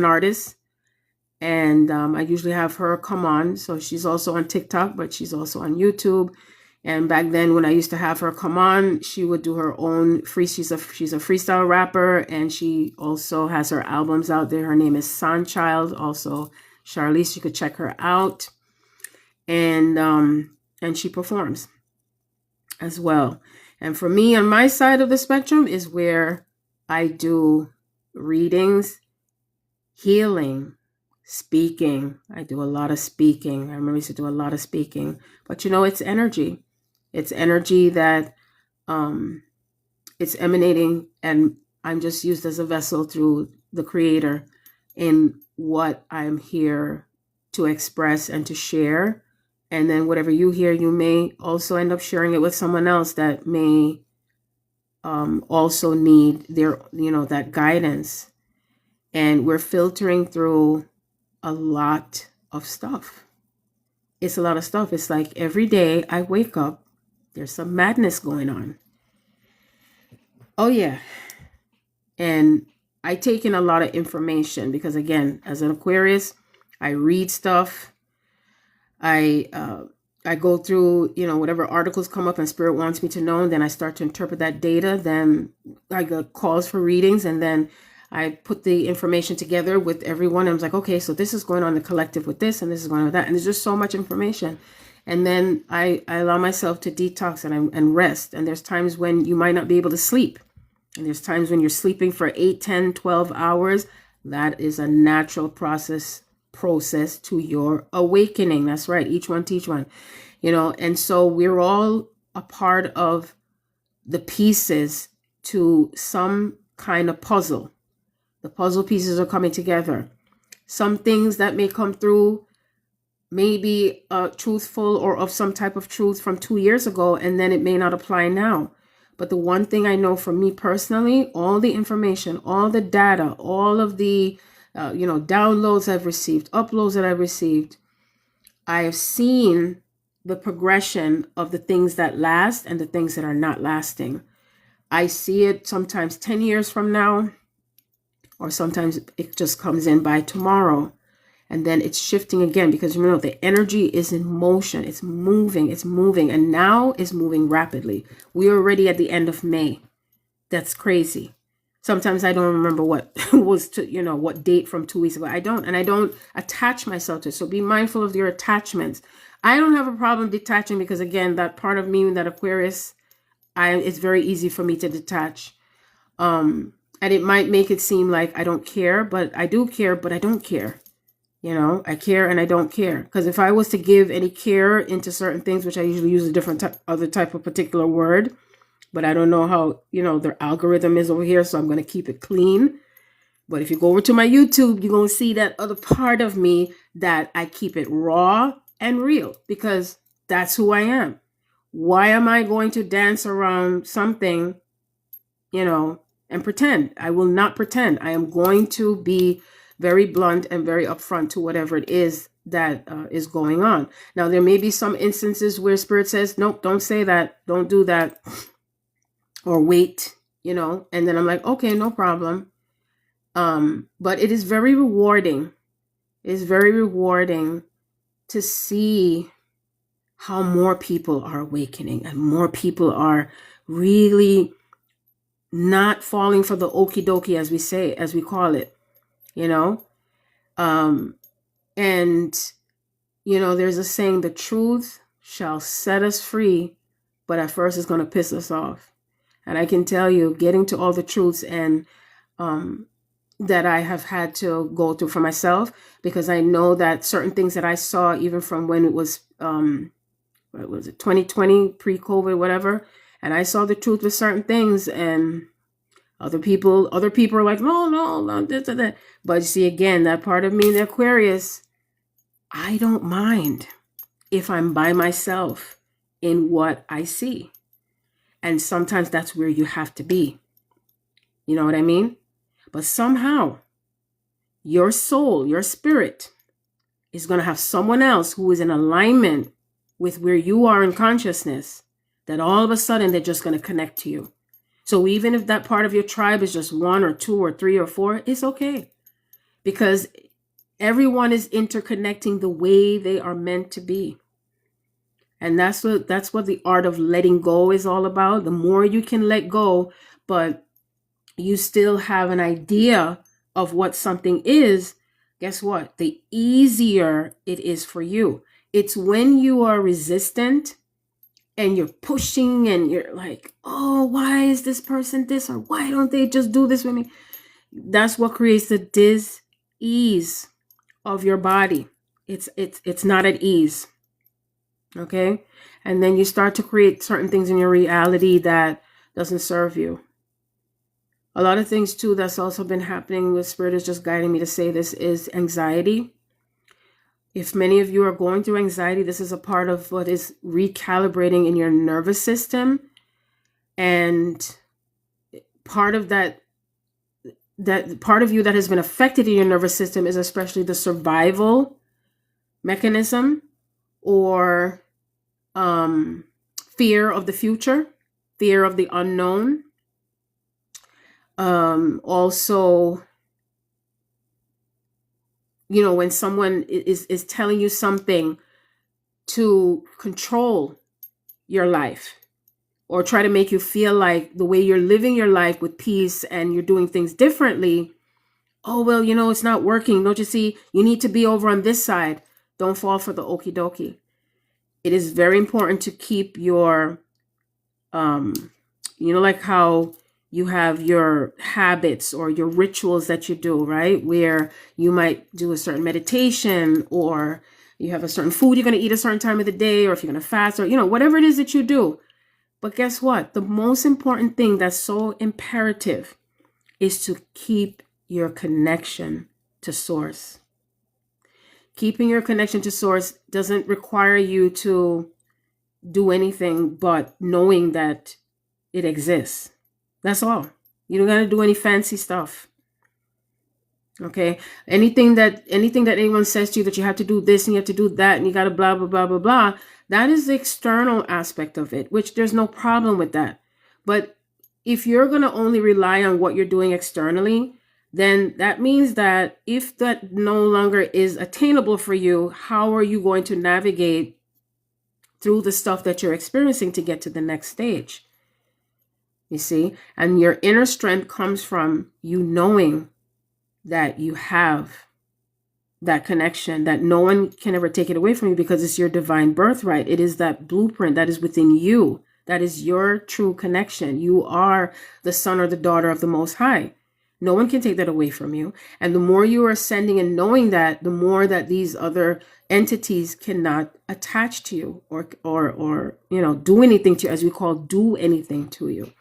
artist. And I usually have her come on. So she's also on TikTok, but she's also on YouTube. And back then when I used to have her come on, she would do her own she's a freestyle rapper, and she also has her albums out there. Her name is Sunchild, also Charlize, you could check her out. And she performs as well. And for me, on my side of the spectrum is where I do readings, healing, speaking. I do a lot of speaking. I remember I used to do a lot of speaking, but it's energy. It's energy that it's emanating and I'm just used as a vessel through the Creator in what I'm here to express and to share. And then whatever you hear, you may also end up sharing it with someone else that may also need their, that guidance. And we're filtering through a lot of stuff. It's a lot of stuff. It's like every day I wake up, there's some madness going on. Oh, yeah. And I take in a lot of information because, again, as an Aquarius, I read stuff. I go through, whatever articles come up and Spirit wants me to know, and then I start to interpret that data. Then I get calls for readings, and then I put the information together with everyone. And I was like, okay, so this is going on in the collective with this, and this is going on with that. And there's just so much information. And then I allow myself to detox and rest. And there's times when you might not be able to sleep. And there's times when you're sleeping for 8, 10, 12 hours. That is a natural process to your awakening. That's right. Each one teach one, and so we're all a part of the pieces to some kind of puzzle. The puzzle pieces are coming together. Some things that may come through may be truthful or of some type of truth from 2 years ago, and then it may not apply now. But the one thing I know for me personally, all the information, all the data, all of the downloads I've received, uploads that I've received, I have seen the progression of the things that last and the things that are not lasting. I see it sometimes 10 years from now, or sometimes it just comes in by tomorrow. And then it's shifting again because, the energy is in motion. It's moving, and now it's moving rapidly. We're already at the end of May. That's crazy. Sometimes I don't remember what was what date from 2 weeks ago. I don't attach myself to it. So be mindful of your attachments. I don't have a problem detaching because, again, that part of me, that Aquarius, it's very easy for me to detach. And it might make it seem like I don't care, but I do care, but I don't care. I care and I don't care. Because if I was to give any care into certain things, which I usually use a different other type of particular word, but I don't know how, their algorithm is over here. So I'm going to keep it clean. But if you go over to my YouTube, you're going to see that other part of me that I keep it raw and real because that's who I am. Why am I going to dance around something, and pretend? I will not pretend. I am going to be very blunt and very upfront to whatever it is that is going on. Now, there may be some instances where Spirit says, nope, don't say that. Don't do that. Or wait, and then I'm like, okay, no problem. But it is very rewarding. It's very rewarding to see how more people are awakening and more people are really not falling for the okie dokie, as we call it, and, there's a saying, the truth shall set us free, but at first it's going to piss us off. And I can tell you, getting to all the truths and that I have had to go through for myself, because I know that certain things that I saw, even from when it was, 2020, pre-COVID, whatever, and I saw the truth with certain things, and other people are like, no, this and that. But you see, again, that part of me, the Aquarius, I don't mind if I'm by myself in what I see. And sometimes that's where you have to be. You know what I mean? But somehow, your soul, your spirit, is going to have someone else who is in alignment with where you are in consciousness, that all of a sudden they're just going to connect to you. So even if that part of your tribe is just 1 or 2 or 3 or 4, it's okay. Because everyone is interconnecting the way they are meant to be. And that's what the art of letting go is all about. The more you can let go, but you still have an idea of what something is, guess what? The easier it is for you. It's when you are resistant and you're pushing and you're like, oh, why is this person this? Or why don't they just do this with me? That's what creates the dis-ease of your body. It's not at ease. Okay? And then you start to create certain things in your reality that doesn't serve you. A lot of things too that's also been happening with Spirit is just guiding me to say this is anxiety. If many of you are going through anxiety, this is a part of what is recalibrating in your nervous system. And part of that part of you that has been affected in your nervous system is especially the survival mechanism, or fear of the future, fear of the unknown. Also, you know, when someone is telling you something to control your life, or try to make you feel like the way you're living your life with peace and you're doing things differently. Oh, well, you know, it's not working. Don't you see? You need to be over on this side. Don't fall for the okie dokie. It is very important to keep your, you know, like how you have your habits or your rituals that you do, right? Where you might do a certain meditation, or you have a certain food you're going to eat a certain time of the day, or if you're going to fast, or, you know, whatever it is that you do. But guess what? The most important thing that's so imperative is to keep your connection to source. Keeping your connection to source doesn't require you to do anything but knowing that it exists. That's all. You don't got to do any fancy stuff. Okay? Anything that anyone says to you that you have to do this and you have to do that and you got to blah, blah, blah, blah, blah, that is the external aspect of it, which there's no problem with that. But if you're going to only rely on what you're doing externally, then that means that if that no longer is attainable for you, how are you going to navigate through the stuff that you're experiencing to get to the next stage? You see? And your inner strength comes from you knowing that you have that connection, that no one can ever take it away from you, because it's your divine birthright. It is that blueprint that is within you. That is your true connection. You are the son or the daughter of the Most High. No one can take that away from you. And the more you are ascending and knowing that, the more that these other entities cannot attach to you or you know, do anything to you, as we call do anything to you.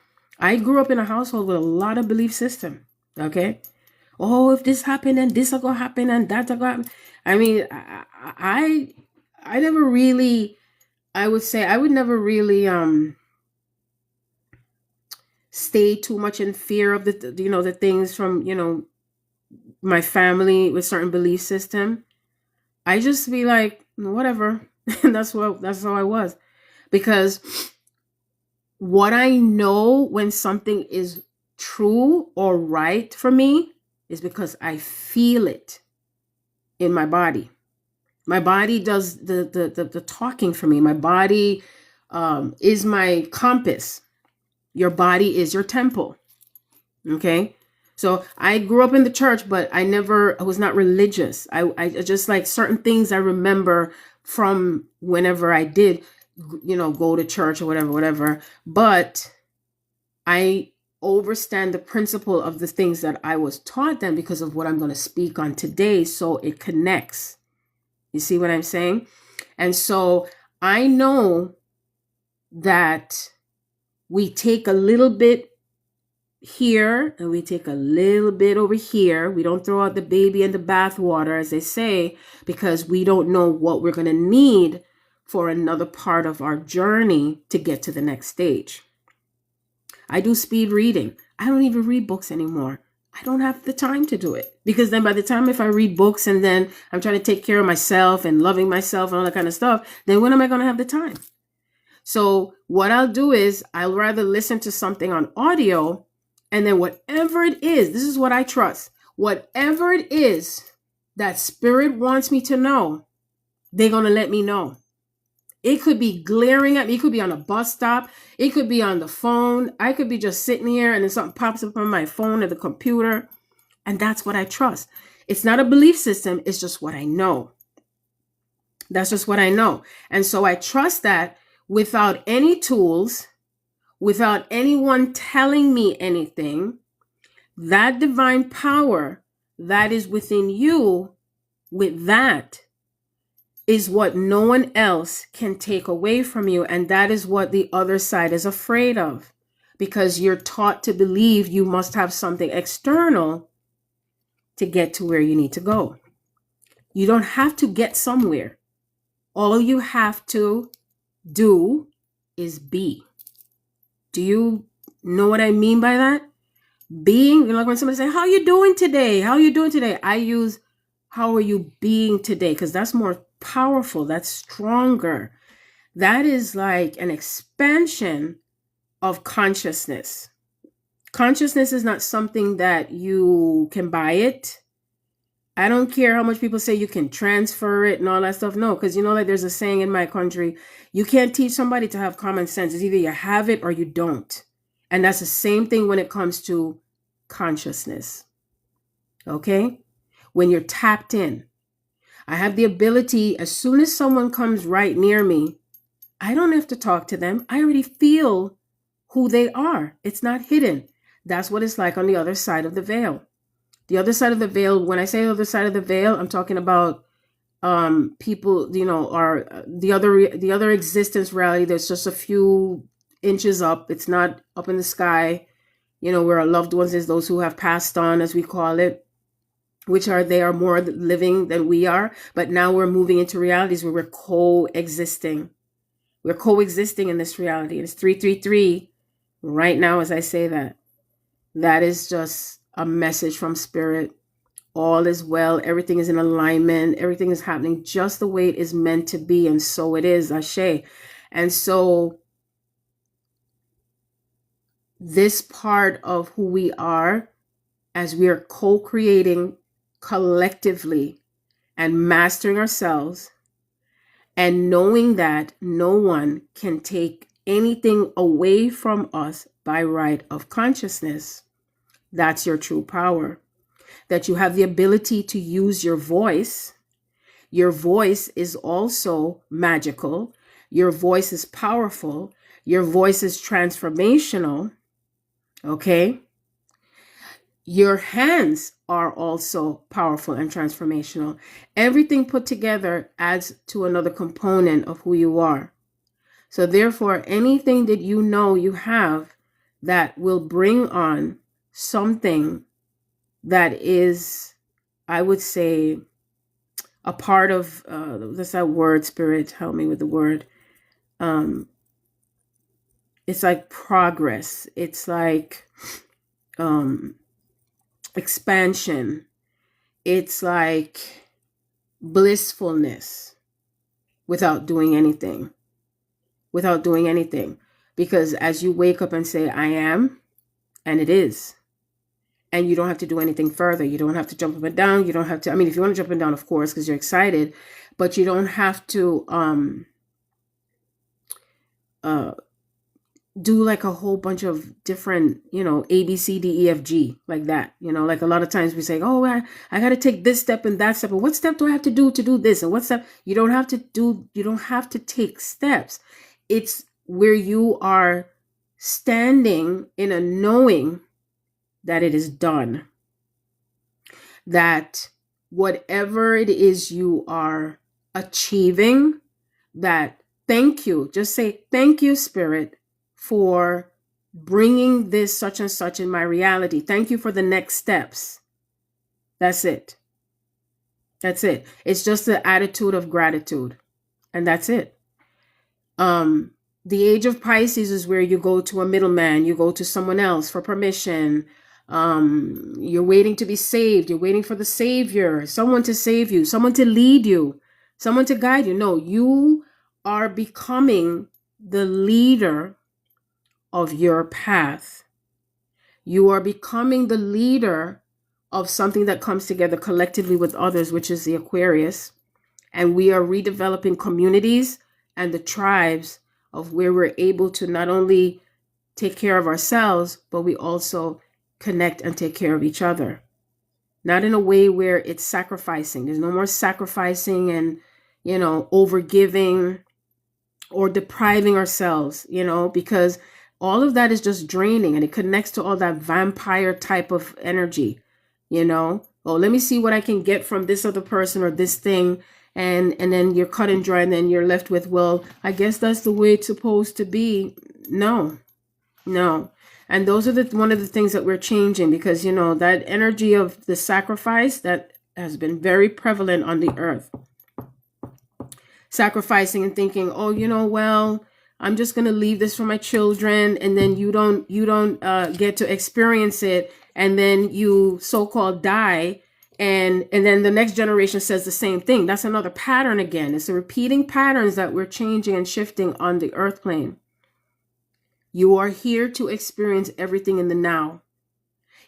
I grew up in a household with a lot of belief system. Okay. Oh, if this happened and this will go happen and that will go happen. I mean, I never really, I would say I would never really stay too much in fear of the, you know, the things from, you know, my family with certain belief system. I just be like, whatever. That's how I was. Because what I know when something is true or right for me is because I feel it in my body. My body does the talking for me. My body is my compass. Your body is your temple. Okay? So I grew up in the church, but I was not religious. I just, like, certain things I remember from whenever I did, you know, go to church or whatever. But I understand the principle of the things that I was taught then because of what I'm going to speak on today. So it connects. You see what I'm saying? And so I know that we take a little bit here and we take a little bit over here. We don't throw out the baby in the bathwater, as they say, because we don't know what we're going to need for another part of our journey to get to the next stage. I do speed reading. I don't even read books anymore. I don't have the time to do it, because then by the time if I read books and then I'm trying to take care of myself and loving myself and all that kind of stuff, then when am I going to have the time? So what I'll do is I'll rather listen to something on audio, and then whatever it is, this is what I trust. Whatever it is that spirit wants me to know, they're going to let me know. It could be glaring at me. It could be on a bus stop. It could be on the phone. I could be just sitting here and then something pops up on my phone or the computer. And that's what I trust. It's not a belief system. It's just what I know. That's just what I know. And so I trust that without any tools, without anyone telling me anything, that divine power that is within you, with that, is what no one else can take away from you. And that is what the other side is afraid of. because you're taught to believe you must have something external to get to where you need to go. You don't have to get somewhere. All you have to do is be. Do you know what I mean by that? Being, like when somebody say, how are you doing today? How are you doing today? I use, how are you being today? Because that's more powerful. That's stronger. That is like an expansion of consciousness. Consciousness is not something that you can buy it. I don't care how much people say you can transfer it and all that stuff. No, because like there's a saying in my country, you can't teach somebody to have common sense. It's either you have it or you don't. And that's the same thing when it comes to consciousness. Okay? When you're tapped in. I have the ability, as soon as someone comes right near me, I don't have to talk to them. I already feel who they are. It's not hidden. That's what it's like on the other side of the veil. The other side of the veil, when I say the other side of the veil, I'm talking about people, are the other existence reality. There's just a few inches up. It's not up in the sky, where our loved ones is, those who have passed on, as we call it, they are more living than we are. But now we're moving into realities where we're coexisting. We're coexisting in this reality. It's 333 right now as I say that. That is just a message from spirit. All is well. Everything is in alignment. Everything is happening just the way it is meant to be. And so it is, Ashe. And so this part of who we are, as we are co-creating collectively and mastering ourselves, and knowing that no one can take anything away from us by right of consciousness, that's your true power. That you have the ability to use your voice. Your voice is also magical. Your voice is powerful. Your voice is transformational. Okay? Your hands are also powerful and transformational. Everything put together adds to another component of who you are. So therefore, anything that you have that will bring on something that is, I would say, a part of, that's that word, spirit, help me with the word. It's like progress. It's like expansion. It's like blissfulness without doing anything. Because as you wake up and say, I am, and it is. And you don't have to do anything further. You don't have to jump up and down. You don't have to, if you want to jump up and down, of course, because you're excited, but you don't have to do like a whole bunch of different, A, B, C, D, E, F, G, like that. Like a lot of times we say, oh, I got to take this step and that step. And what step do I have to do this? And what step? You don't have to take steps. It's where you are standing in a knowing that it is done. That whatever it is you are achieving, that thank you. Just say, thank you, Spirit, for bringing this such and such in my reality. Thank you for the next steps. That's it. It's just the attitude of gratitude. And that's it. The age of Pisces is where you go to a middleman. You go to someone else for permission. You're waiting to be saved. You're waiting for the savior, someone to save you, someone to lead you, someone to guide you. No, you are becoming the leader of your path. You are becoming the leader of something that comes together collectively with others, which is the Aquarius. And we are redeveloping communities and the tribes of where we're able to not only take care of ourselves, but we also connect and take care of each other. Not in a way where it's sacrificing. There's no more sacrificing and, overgiving or depriving ourselves, because all of that is just draining and it connects to all that vampire type of energy, Oh, let me see what I can get from this other person or this thing. And then you're cut and dry and then you're left with, well, I guess that's the way it's supposed to be. No, No. And those are one of the things that we're changing, because, you know, that energy of the sacrifice that has been very prevalent on the earth. Sacrificing and thinking, oh, you know, well, I'm just going to leave this for my children, and then you don't get to experience it, and then you so-called die, and then the next generation says the same thing. That's another pattern again. It's a repeating patterns that we're changing and shifting on the earth plane. You are here to experience everything in the now.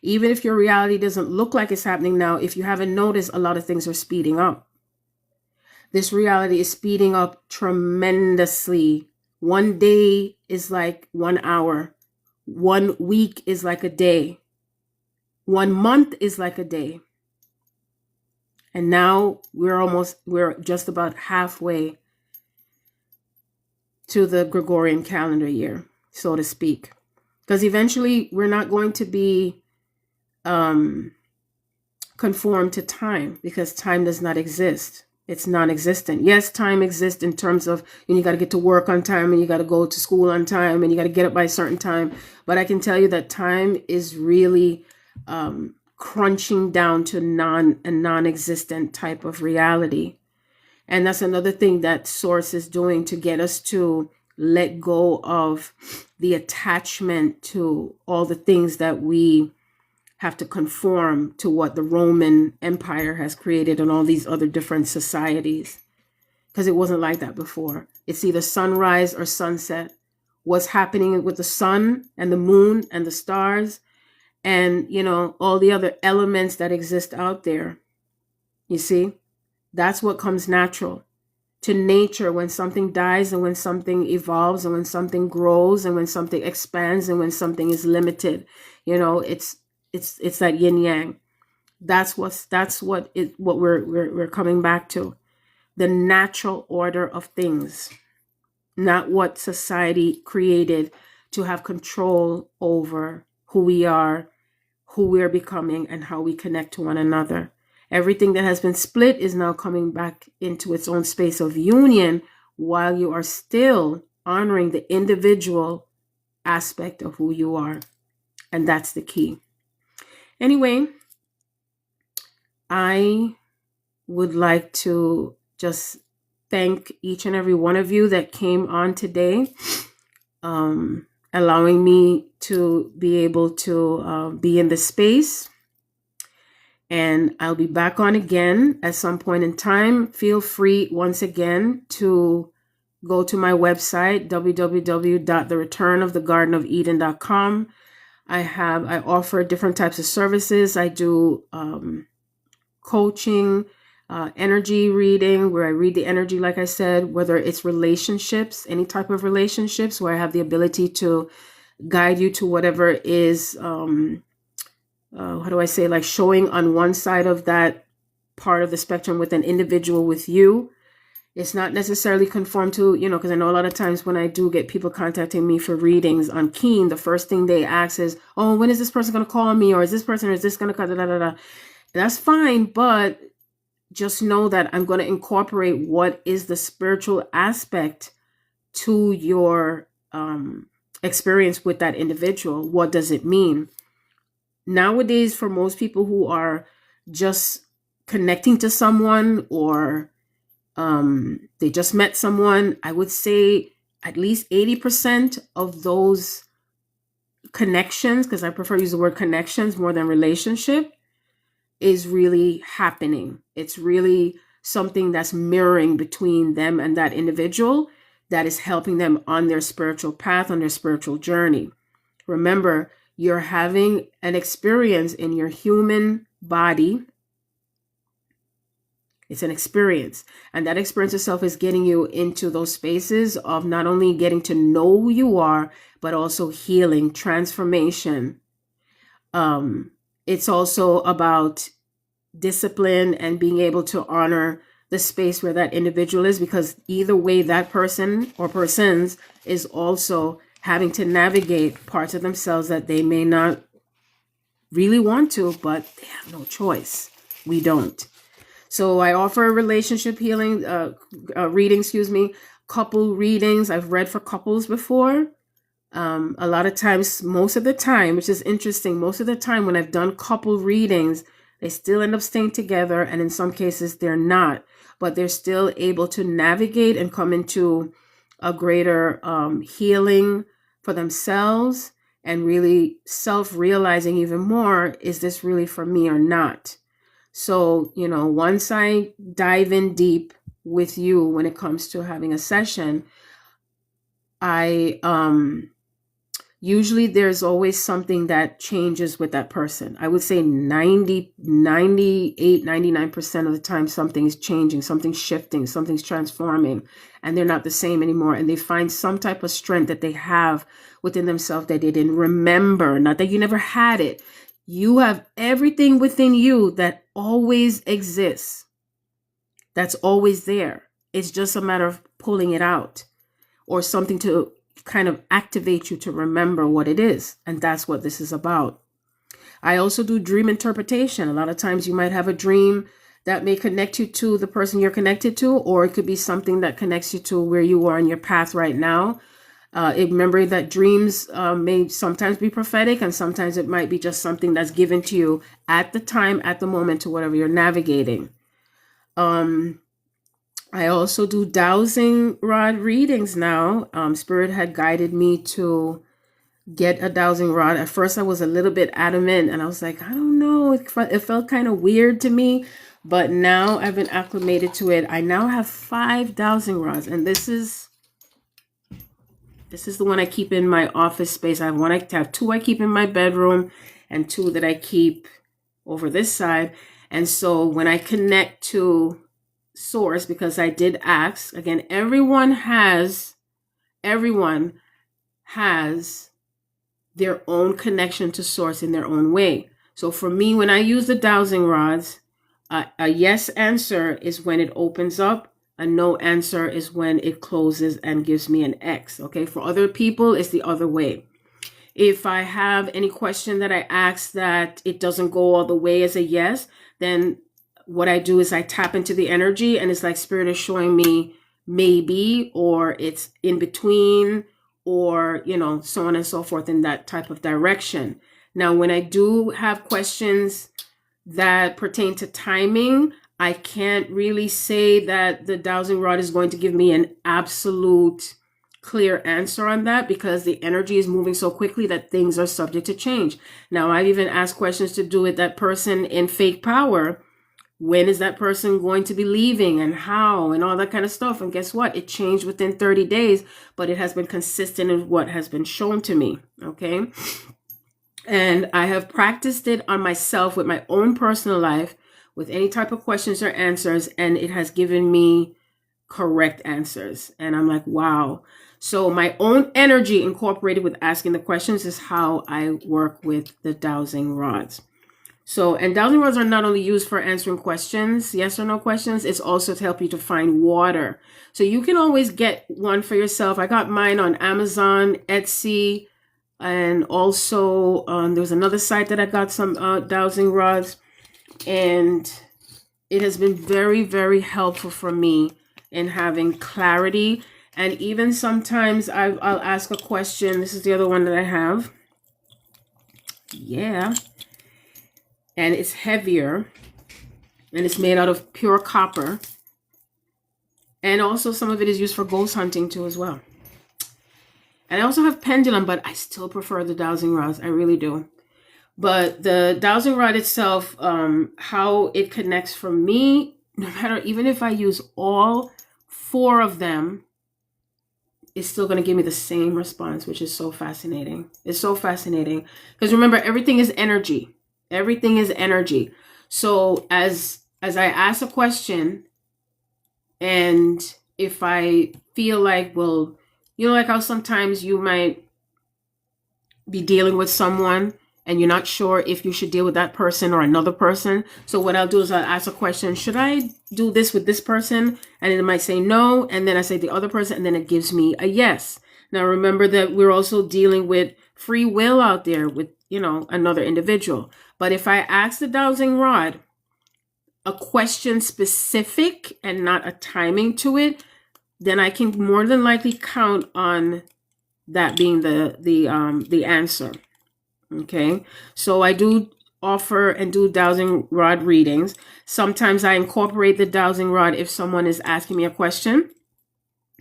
Even if your reality doesn't look like it's happening now, if you haven't noticed, a lot of things are speeding up. This reality is speeding up tremendously. One day is like 1 hour. 1 week is like a day. 1 month is like a day. And now we're just about halfway to the Gregorian calendar year, so to speak. Because eventually we're not going to be conformed to time, because time does not exist. It's non-existent. Yes, time exists in terms of, you got to get to work on time, and you got to go to school on time, and you got to get up by a certain time. But I can tell you that time is really crunching down to a non-existent type of reality. And that's another thing that Source is doing to get us to let go of the attachment to all the things that we have to conform to, what the Roman Empire has created and all these other different societies. Because it wasn't like that before. It's either sunrise or sunset. What's happening with the sun and the moon and the stars and, you know, all the other elements that exist out there. You see, that's what comes natural to nature when something dies, and when something evolves, and when something grows, and when something expands, and when something is limited. You know, it's that yin yang. That's what we're coming back to. The natural order of things, not what society created to have control over who we are, who we're becoming, and how we connect to one another. Everything that has been split is now coming back into its own space of union, while you are still honoring the individual aspect of who you are. And that's the key. Anyway, I would like to just thank each and every one of you that came on today, allowing me to be able to be in the space. And I'll be back on again at some point in time. Feel free once again to go to my website, www.thereturnofthegardenofeden.com. I offer different types of services. I do coaching, energy reading, where I read the energy, like I said, whether it's relationships, any type of relationships, where I have the ability to guide you to whatever is, how do I say, like showing on one side of that part of the spectrum with an individual with you. It's not necessarily conformed to, you know, because I know a lot of times when I do get people contacting me for readings on Keen, the first thing they ask is, oh, when is this person going to call me? Or is this person, or is this going to cut, da, da, da, da. That's fine. But just know that I'm going to incorporate what is the spiritual aspect to your experience with that individual. What does it mean? Nowadays, for most people who are just connecting to someone, or they just met someone, I would say at least 80% of those connections, because I prefer to use the word connections more than relationship, is really happening. It's really something that's mirroring between them and that individual that is helping them on their spiritual path, on their spiritual journey. Remember, you're having an experience in your human body. It's an experience. And that experience itself is getting you into those spaces of not only getting to know who you are, but also healing, transformation. It's also about discipline and being able to honor the space where that individual is, because either way, that person or persons is also having to navigate parts of themselves that they may not really want to, but they have no choice. We don't. So I offer relationship healing, reading, couple readings. I've read for couples before. A lot of times, most of the time, which is interesting, most of the time when I've done couple readings, they still end up staying together, and in some cases they're not, but they're still able to navigate and come into a greater healing for themselves, and really self-realizing even more, is this really for me or not? So, once I dive in deep with you when it comes to having a session, I usually there's always something that changes with that person. I would say 99% of the time something's changing, something's shifting, something's transforming, and they're not the same anymore. And they find some type of strength that they have within themselves that they didn't remember. Not that you never had it. You have everything within you that always exists. That's always there. It's just a matter of pulling it out, or something to kind of activate you to remember what it is. And that's what this is about. I also do dream interpretation. A lot of times you might have a dream that may connect you to the person you're connected to, or it could be something that connects you to where you are in your path right now. Remember that dreams may sometimes be prophetic, and sometimes it might be just something that's given to you at the time, at the moment, to whatever you're navigating. I also do dowsing rod readings now. Spirit had guided me to get a dowsing rod. At first, I was a little bit adamant, and I was like, I don't know. It felt kind of weird to me, but now I've been acclimated to it. I now have 5 dowsing rods, and this is the one I keep in my office space. I have 2 I keep in my bedroom, and 2 that I keep over this side. And so when I connect to source, because I did ask, again, everyone has their own connection to source in their own way. So for me, when I use the dowsing rods, a yes answer is when it opens up. A no answer is when it closes and gives me an X. Okay. For other people, it's the other way. If I have any question that I ask that it doesn't go all the way as a yes, then what I do is I tap into the energy, and it's like Spirit is showing me maybe, or it's in between, or, so on and so forth, in that type of direction. Now, when I do have questions that pertain to timing, I can't really say that the dowsing rod is going to give me an absolute clear answer on that, because the energy is moving so quickly that things are subject to change. Now, I've even asked questions to do with that person in fake power. When is that person going to be leaving, and how, and all that kind of stuff. And guess what? It changed within 30 days, but it has been consistent in what has been shown to me. Okay. And I have practiced it on myself with my own personal life, with any type of questions or answers, and it has given me correct answers. And I'm like, wow. So my own energy incorporated with asking the questions is how I work with the dowsing rods. So, and dowsing rods are not only used for answering questions, yes or no questions, it's also to help you to find water. So you can always get one for yourself. I got mine on Amazon, Etsy, and also there's another site that I got some dowsing rods, and it has been very, very helpful for me in having clarity. And even sometimes I'll ask a question. This is the other one that I have. Yeah. And it's heavier, and it's made out of pure copper. And also some of it is used for ghost hunting too as well. And I also have pendulum, but I still prefer the dowsing rods. I really do. But the dowsing rod itself, how it connects for me, no matter, even if I use all 4 of them, it's still going to give me the same response, which is so fascinating. It's so fascinating. Because remember, everything is energy. Everything is energy. So as I ask a question, and if I feel like, well, like how sometimes you might be dealing with someone and you're not sure if you should deal with that person or another person. So what I'll do is I'll ask a question, should I do this with this person? And it might say no. And then I say the other person, and then it gives me a yes. Now, remember that we're also dealing with free will out there with, another individual. But if I ask the dowsing rod a question specific and not a timing to it, then I can more than likely count on that being the answer. Okay, so I do offer and do dowsing rod readings. Sometimes I incorporate the dowsing rod if someone is asking me a question,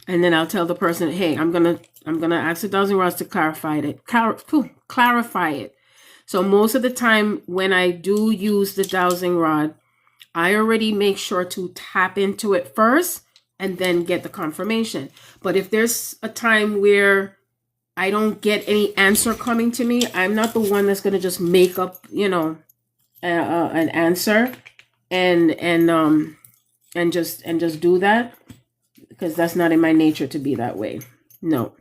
and then I'll tell the person, hey, I'm gonna ask the dowsing rods to clarify it. So most of the time when I do use the dowsing rod, I already make sure to tap into it first and then get the confirmation. But if there's a time where I don't get any answer coming to me, I'm not the one that's going to just make up, an answer and just do that, because that's not in my nature to be that way. No.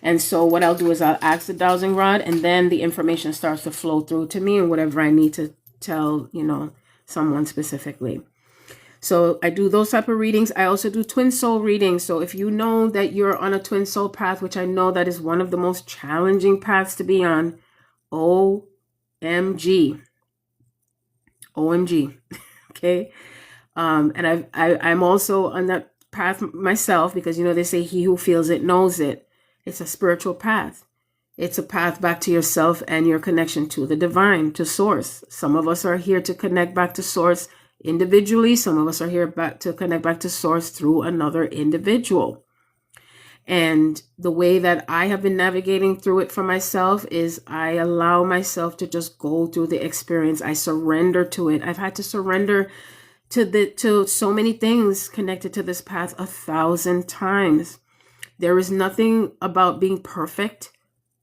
And so what I'll do is I'll ask the dowsing rod, and then the information starts to flow through to me and whatever I need to tell, someone specifically. So I do those type of readings. I also do twin soul readings. So if you know that you're on a twin soul path, which I know that is one of the most challenging paths to be on, OMG. Okay. And I'm also on that path myself, because, they say he who feels it knows it. It's a spiritual path. It's a path back to yourself and your connection to the divine, to source. Some of us are here to connect back to source individually. Some of us are here to connect back to source through another individual. And the way that I have been navigating through it for myself is I allow myself to just go through the experience. I surrender to it. I've had to surrender to so many things connected to this path 1,000 times. There is nothing about being perfect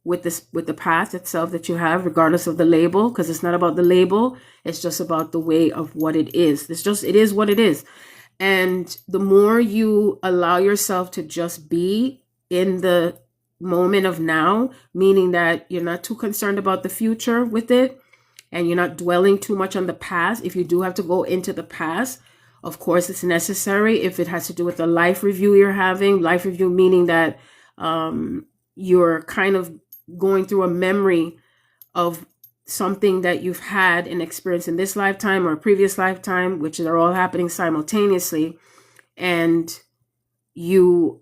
with the path itself that you have, regardless of the label, because it's not about the label. It's just about the way of what it is. It is what it is. And the more you allow yourself to just be in the moment of now, meaning that you're not too concerned about the future with it, and you're not dwelling too much on the past. If you do have to go into the past, of course, it's necessary. If it has to do with the life review you're having, life review meaning that you're kind of going through a memory of something that you've had an experience in this lifetime or a previous lifetime, which are all happening simultaneously, and you're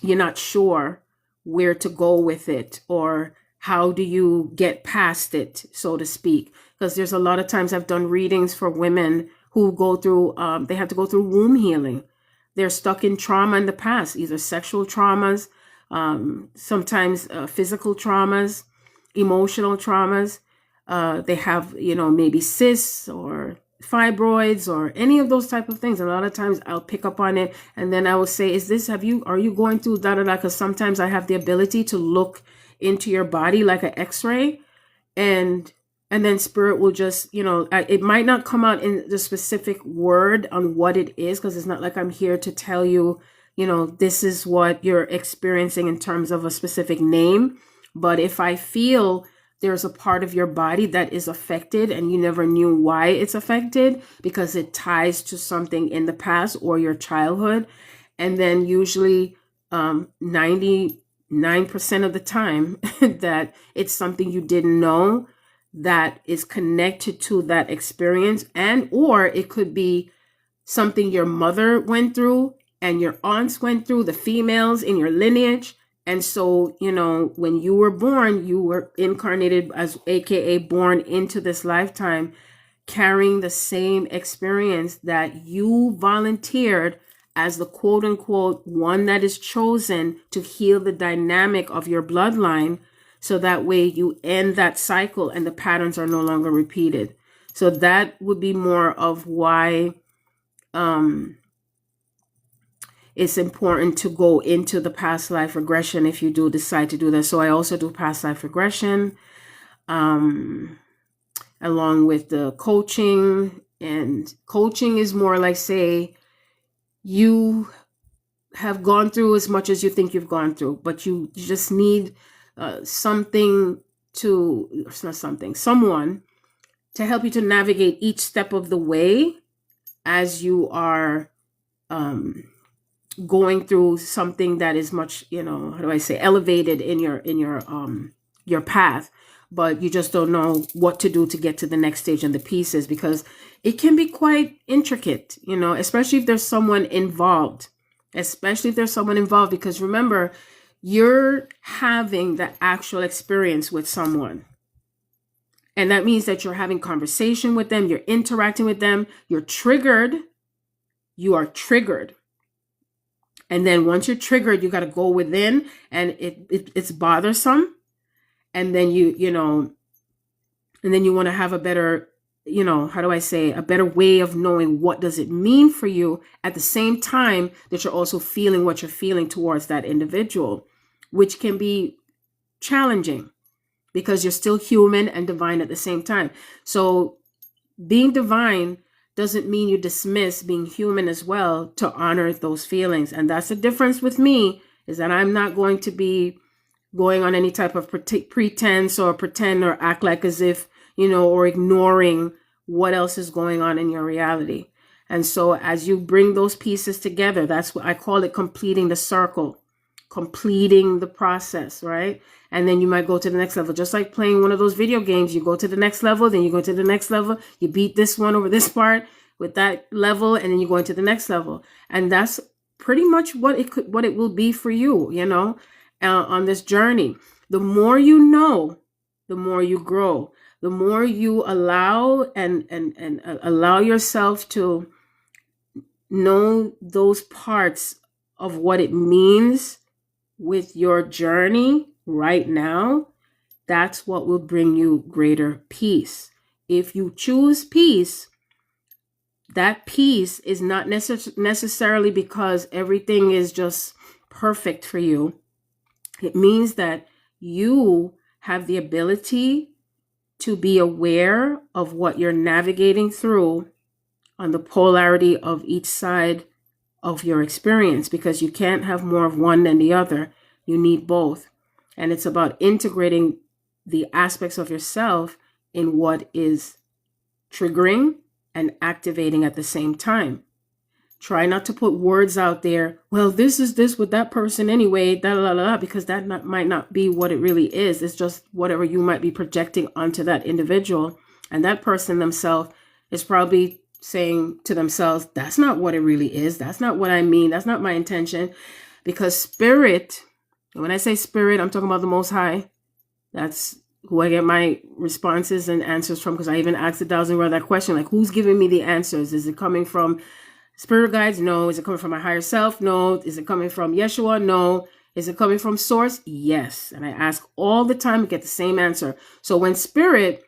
not sure where to go with it, or how do you get past it, so to speak. Because there's a lot of times I've done readings for women who go through, they have to go through womb healing. They're stuck in trauma in the past, either sexual traumas, sometimes physical traumas, emotional traumas. They have, maybe cysts or fibroids or any of those type of things. A lot of times I'll pick up on it, and then I will say, are you going through da da da? Because sometimes I have the ability to look into your body like an x-ray, and then spirit will just, it might not come out in the specific word on what it is, because it's not like I'm here to tell you, this is what you're experiencing in terms of a specific name. But if I feel there's a part of your body that is affected and you never knew why it's affected, because it ties to something in the past or your childhood, and then usually 99% of the time that it's something you didn't know that is connected to that experience, and or it could be something your mother went through and your aunts went through, the females in your lineage. And so, when you were born, you were incarnated as, AKA born into this lifetime, carrying the same experience that you volunteered as the quote unquote one that is chosen to heal the dynamic of your bloodline. So that way you end that cycle and the patterns are no longer repeated. So that would be more of why it's important to go into the past life regression if you do decide to do that. So I also do past life regression along with the coaching. And coaching is more like, say, you have gone through as much as you think you've gone through, but you just need someone to help you to navigate each step of the way as you are going through something that is much, elevated in your path, but you just don't know what to do to get to the next stage and the pieces, because it can be quite intricate, especially if there's someone involved, because remember, you're having the actual experience with someone. And that means that you're having conversation with them, you're interacting with them, you're triggered. You are triggered. And then once you're triggered, you got to go within, and it's bothersome. And then and then you want to have a better, how do I say, a better way of knowing what does it mean for you at the same time that you're also feeling what you're feeling towards that individual, which can be challenging because you're still human and divine at the same time. So being divine doesn't mean you dismiss being human as well, to honor those feelings. And that's the difference with me, is that I'm not going to be going on any type of pretense or pretend or act like as if, or ignoring what else is going on in your reality. And so as you bring those pieces together, that's what I call it, completing the circle, completing the process, right? And then you might go to the next level, just like playing one of those video games. You go to the next level, then you go to the next level, you beat this one over this part with that level, and then you go into the next level. And that's pretty much what it will be for you, on this journey. The more you know, the more you grow. The more you allow and allow yourself to know those parts of what it means with your journey right now, that's what will bring you greater peace. If you choose peace, that peace is not necessarily because everything is just perfect for you. It means that you have the ability to be aware of what you're navigating through on the polarity of each side of your experience, because you can't have more of one than the other. You need both. And it's about integrating the aspects of yourself in what is triggering and activating at the same time. Try not to put words out there, well, this is this with that person anyway, because that might not be what it really is. It's just whatever you might be projecting onto that individual. And that person themselves is probably saying to themselves, that's not what it really is. That's not what I mean. That's not my intention. Because spirit, when I say spirit, I'm talking about the Most High. That's who I get my responses and answers from, because I even asked the Thousand World that question, like, who's giving me the answers? Is it coming from spirit guides? No. Is it coming from my higher self? No. Is it coming from Yeshua? No. Is it coming from source? Yes. And I ask all the time to get the same answer. So when spirit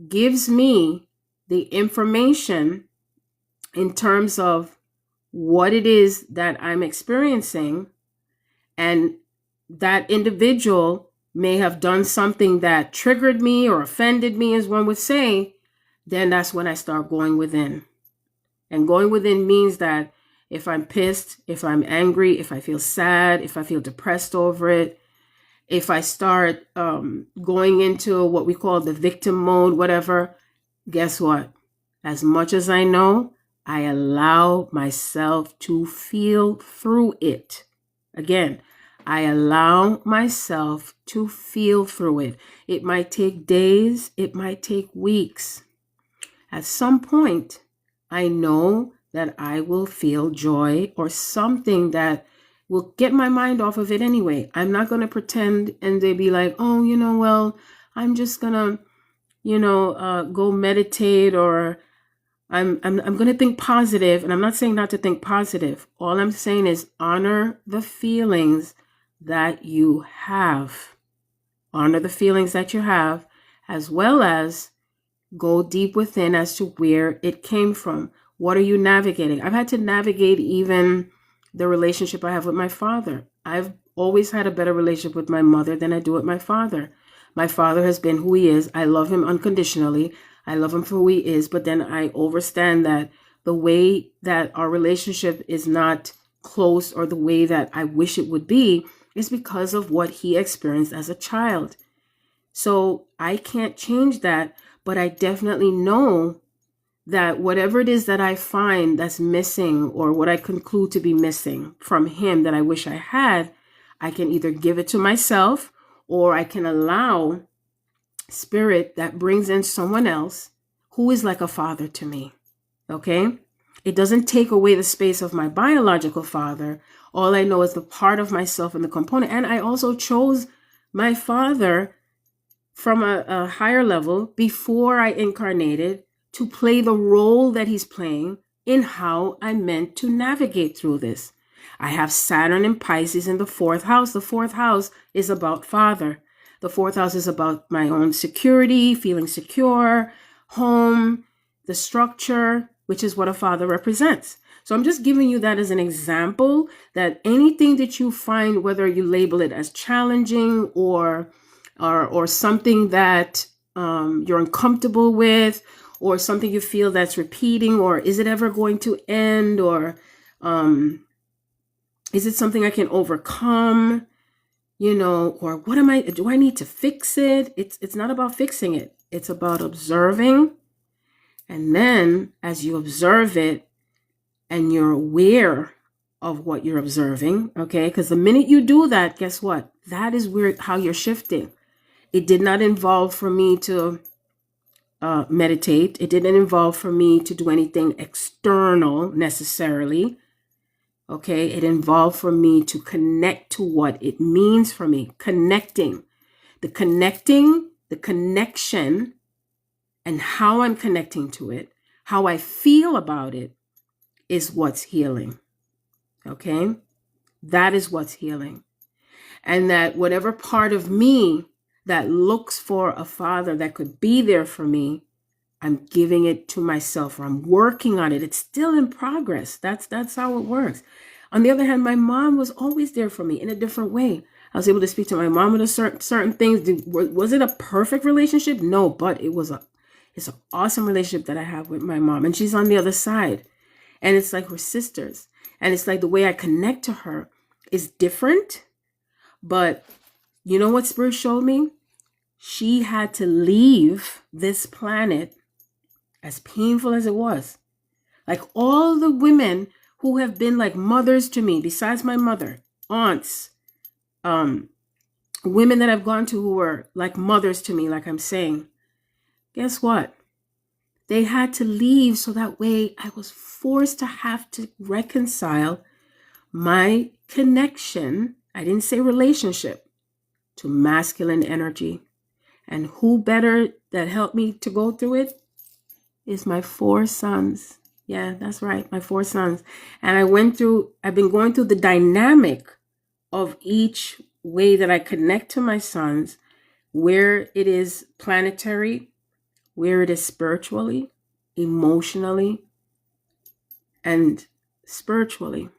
gives me the information in terms of what it is that I'm experiencing, and that individual may have done something that triggered me or offended me, as one would say, then that's when I start going within. And going within means that if I'm pissed, if I'm angry, if I feel sad, if I feel depressed over it, if I start going into what we call the victim mode, whatever, guess what? As much as I know, I allow myself to feel through it. Again, I allow myself to feel through it. It might take days, it might take weeks. At some point, I know that I will feel joy or something that will get my mind off of it anyway. I'm not going to pretend and they be like, oh, well, I'm just going to, go meditate, or I'm going to think positive. And I'm not saying not to think positive. All I'm saying is honor the feelings that you have. Honor the feelings that you have, as well as go deep within as to where it came from. What are you navigating? I've had to navigate even the relationship I have with my father. I've always had a better relationship with my mother than I do with my father. My father has been who he is. I love him unconditionally. I love him for who he is. But then I understand that the way that our relationship is not close, or the way that I wish it would be, is because of what he experienced as a child. So I can't change that, but I definitely know that whatever it is that I find that's missing, or what I conclude to be missing from him that I wish I had, I can either give it to myself, or I can allow spirit that brings in someone else who is like a father to me. Okay? It doesn't take away the space of my biological father, All I know is the part of myself and the component. And I also chose my father from a higher level before I incarnated to play the role that he's playing in how I'm meant to navigate through this. I have Saturn and Pisces in the fourth house. The fourth house is about father. The fourth house is about my own security, feeling secure, home, the structure, which is what a father represents. So I'm just giving you that as an example, that anything that you find, whether you label it as challenging or something that you're uncomfortable with, or something you feel that's repeating, or is it ever going to end, or is it something I can overcome, or do I need to fix it? It's not about fixing it. It's about observing. And then as you observe it and you're aware of what you're observing, okay? Because the minute you do that, guess what? That is how you're shifting. It did not involve for me to meditate. It didn't involve for me to do anything external necessarily. Okay, it involved for me to connect to what it means for me. Connecting, the connection, and how I'm connecting to it, how I feel about it is what's healing. Okay, that is what's healing. And that whatever part of me that looks for a father that could be there for me, I'm giving it to myself, or I'm working on it. It's still in progress. That's how it works. On the other hand, my mom was always there for me in a different way. I was able to speak to my mom with certain things. Was it a perfect relationship? No, but it's an awesome relationship that I have with my mom. And she's on the other side. And it's like we're sisters. And it's like the way I connect to her is different. But you know what Spirit showed me? She had to leave this planet, as painful as it was. Like all the women who have been like mothers to me, besides my mother, aunts, women that I've gone to who were like mothers to me, like I'm saying, guess what? They had to leave, so that way I was forced to have to reconcile my connection, I didn't say relationship, to masculine energy. And who better that helped me to go through it is my 4 sons. Yeah, that's right, my 4 sons. And I've been going through the dynamic of each way that I connect to my sons, where it is planetary, where it is spiritually, emotionally, and spiritually,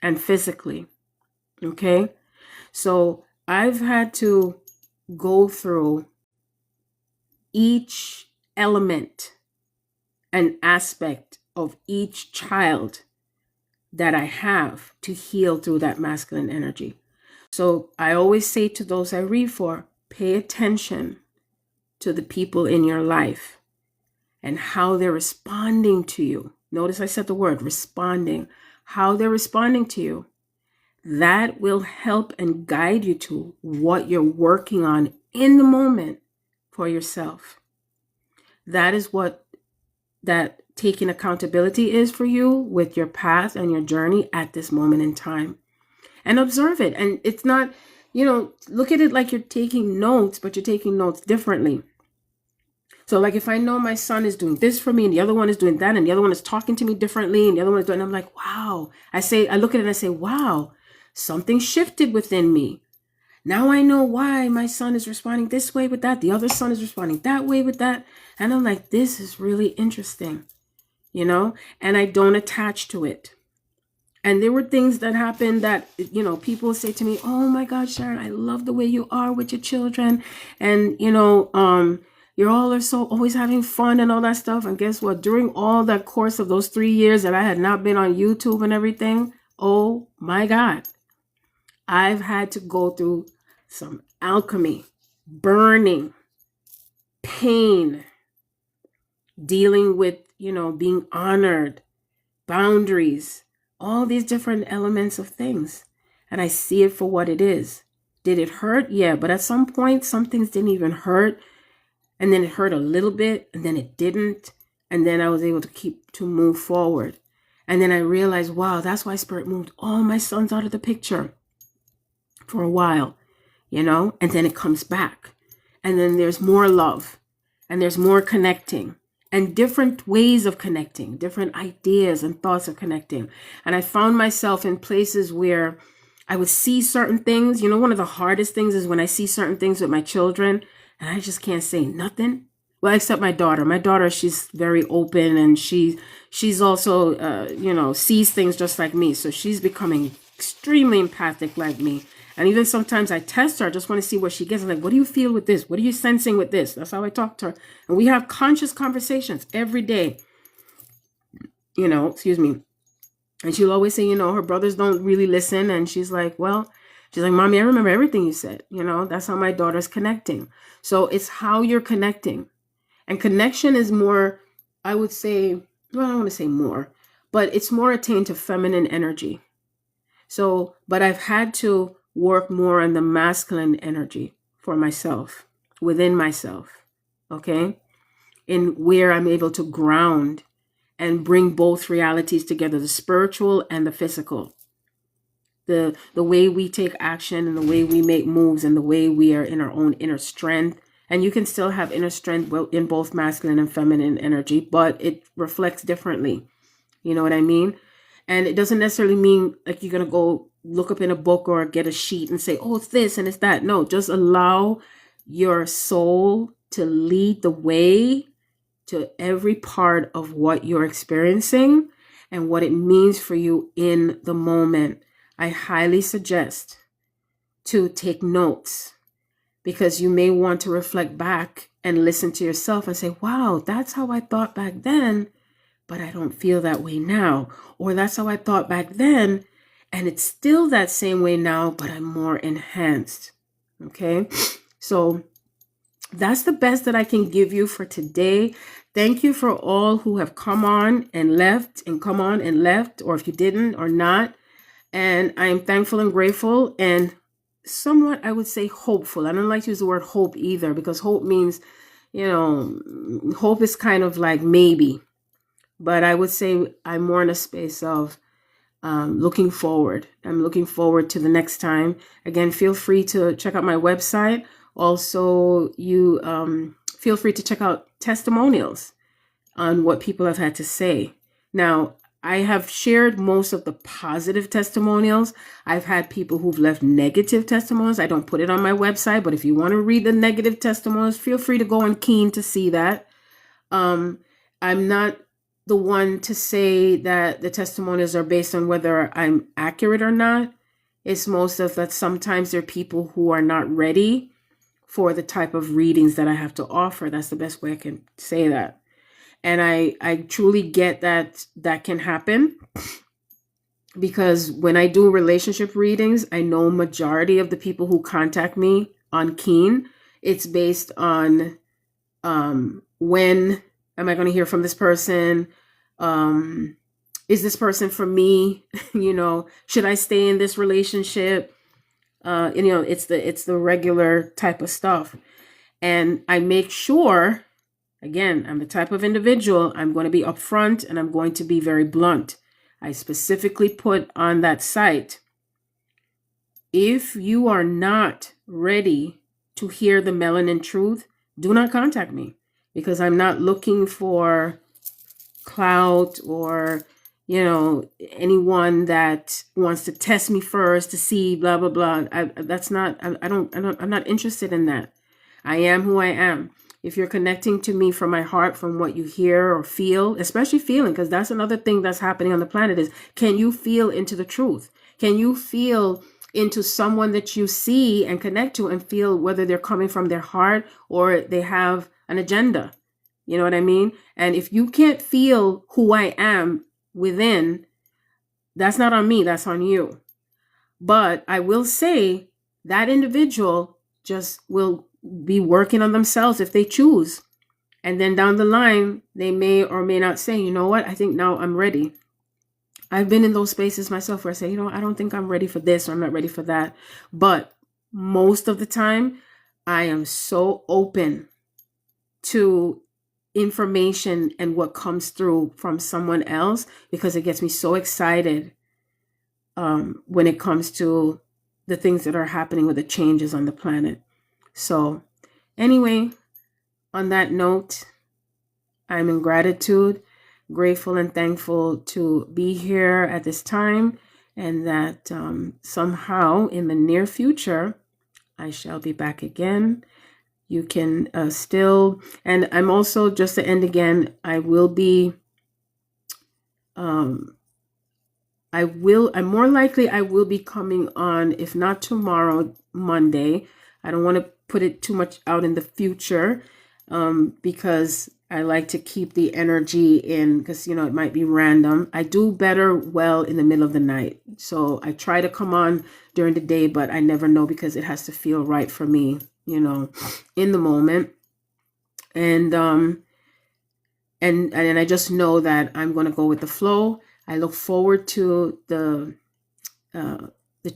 and physically. Okay? So I've had to go through each element and aspect of each child that I have to heal through that masculine energy. So I always say to those I read for, pay attention to the people in your life and how they're responding to you. Notice I said the word responding, how they're responding to you. That will help and guide you to what you're working on in the moment for yourself. That is what that taking accountability is for you with your path and your journey at this moment in time. And observe it. And it's not, look at it like you're taking notes, but you're taking notes differently. So like if I know my son is doing this for me and the other one is doing that and the other one is talking to me differently and the other one is doing, I'm like, wow. I look at it and I say, wow, something shifted within me. Now I know why my son is responding this way with that. The other son is responding that way with that. And I'm like, this is really interesting, and I don't attach to it. And there were things that happened that, people say to me, oh my God, Sharon, I love the way you are with your children. And, you're all are so always having fun and all that stuff. And guess what? During all that course of those 3 years that I had not been on YouTube and everything, oh my God, I've had to go through some alchemy, burning, pain, dealing with, being honored, boundaries, all these different elements of things. And I see it for what it is. Did it hurt? Yeah. But at some point, some things didn't even hurt. And then it hurt a little bit and then it didn't. And then I was able to move forward. And then I realized, wow, that's why Spirit moved all my sons out of the picture for a while, you know, and then it comes back. And then there's more love and there's more connecting and different ways of connecting, different ideas and thoughts of connecting. And I found myself in places where I would see certain things. You know, one of the hardest things is when I see certain things with my children and I just can't say nothing. Well, except my daughter. My daughter, she's very open, and she's also, you know, sees things just like me. So she's becoming extremely empathic like me. And even sometimes I test her. I just want to see what she gets. I'm like, what do you feel with this? What are you sensing with this? That's how I talk to her. And we have conscious conversations every day. You know, excuse me. And she'll always say, you know, her brothers don't really listen. And she's like, well, she's like, Mommy, I remember everything you said. You know, that's how my daughter's connecting. So it's how you're connecting. And connection is more, I would say, well, I don't want to say more, but it's more attained to feminine energy. So, but I've had to work more on the masculine energy for myself, within myself, okay? In where I'm able to ground and bring both realities together, the spiritual and the physical. The way we take action and the way we make moves and the way we are in our own inner strength. And you can still have inner strength in both masculine and feminine energy, but it reflects differently. You know what I mean? And it doesn't necessarily mean like you're going to go look up in a book or get a sheet and say, oh, it's this and it's that. No, just allow your soul to lead the way to every part of what you're experiencing and what it means for you in the moment. I highly suggest to take notes, because you may want to reflect back and listen to yourself and say, wow, that's how I thought back then, but I don't feel that way now. Or that's how I thought back then, and it's still that same way now, but I'm more enhanced. Okay? So that's the best that I can give you for today. Thank you for all who have come on and left and come on and left, or if you didn't or not. And I am thankful and grateful and somewhat, I would say, hopeful. I don't like to use the word hope either, because hope means, you know, hope is kind of like maybe. But I would say I'm more in a space of looking forward. I'm looking forward to the next time. Again, feel free to check out my website. Also, you feel free to check out testimonials on what people have had to say. Now, I have shared most of the positive testimonials. I've had people who've left negative testimonials. I don't put it on my website, but if you want to read the negative testimonials, feel free to go on Keen to see that. I'm not the one to say that the testimonials are based on whether I'm accurate or not. It's most of that sometimes there are people who are not ready for the type of readings that I have to offer. That's the best way I can say that. And I truly get that that can happen, because when I do relationship readings, I know majority of the people who contact me on Keen, it's based on when am I going to hear from this person? Is this person for me? You know, should I stay in this relationship? And, you know, it's the regular type of stuff. And I make sure, again, I'm the type of individual, I'm going to be upfront and I'm going to be very blunt. I specifically put on that site, if you are not ready to hear the melanin truth, do not contact me, because I'm not looking for clout or, you know, anyone that wants to test me first to see blah, blah, blah. I'm not interested in that. I am who I am. If you're connecting to me from my heart, from what you hear or feel, especially feeling, because that's another thing that's happening on the planet is, can you feel into the truth? Can you feel into someone that you see and connect to and feel whether they're coming from their heart or they have an agenda? You know what I mean? And if you can't feel who I am within, that's not on me, that's on you. But I will say that individual just will be working on themselves if they choose. And then down the line, they may or may not say, you know what, I think now I'm ready. I've been in those spaces myself where I say, you know, I don't think I'm ready for this or I'm not ready for that. But most of the time, I am so open to information and what comes through from someone else, because it gets me so excited when it comes to the things that are happening with the changes on the planet. So anyway, on that note, I'm in gratitude, grateful and thankful to be here at this time, and that somehow in the near future, I shall be back again. You can still, and I'm also, just to end again, I'm more likely I will be coming on, if not tomorrow, Monday. I don't want to put it too much out in the future because I like to keep the energy in, because, you know, it might be random. I do better well in the middle of the night. So I try to come on during the day, but I never know, because it has to feel right for me, you know, in the moment. And I just know that I'm going to go with the flow. I look forward to the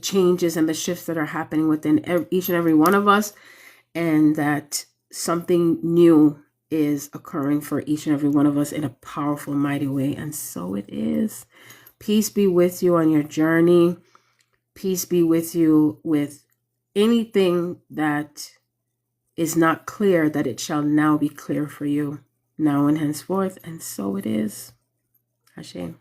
changes and the shifts that are happening within each and every one of us, and that something new is occurring for each and every one of us in a powerful, mighty way. And so it is. Peace be with you on your journey. Peace be with you with anything that is not clear, that it shall now be clear for you, now and henceforth. And so it is. Hashem.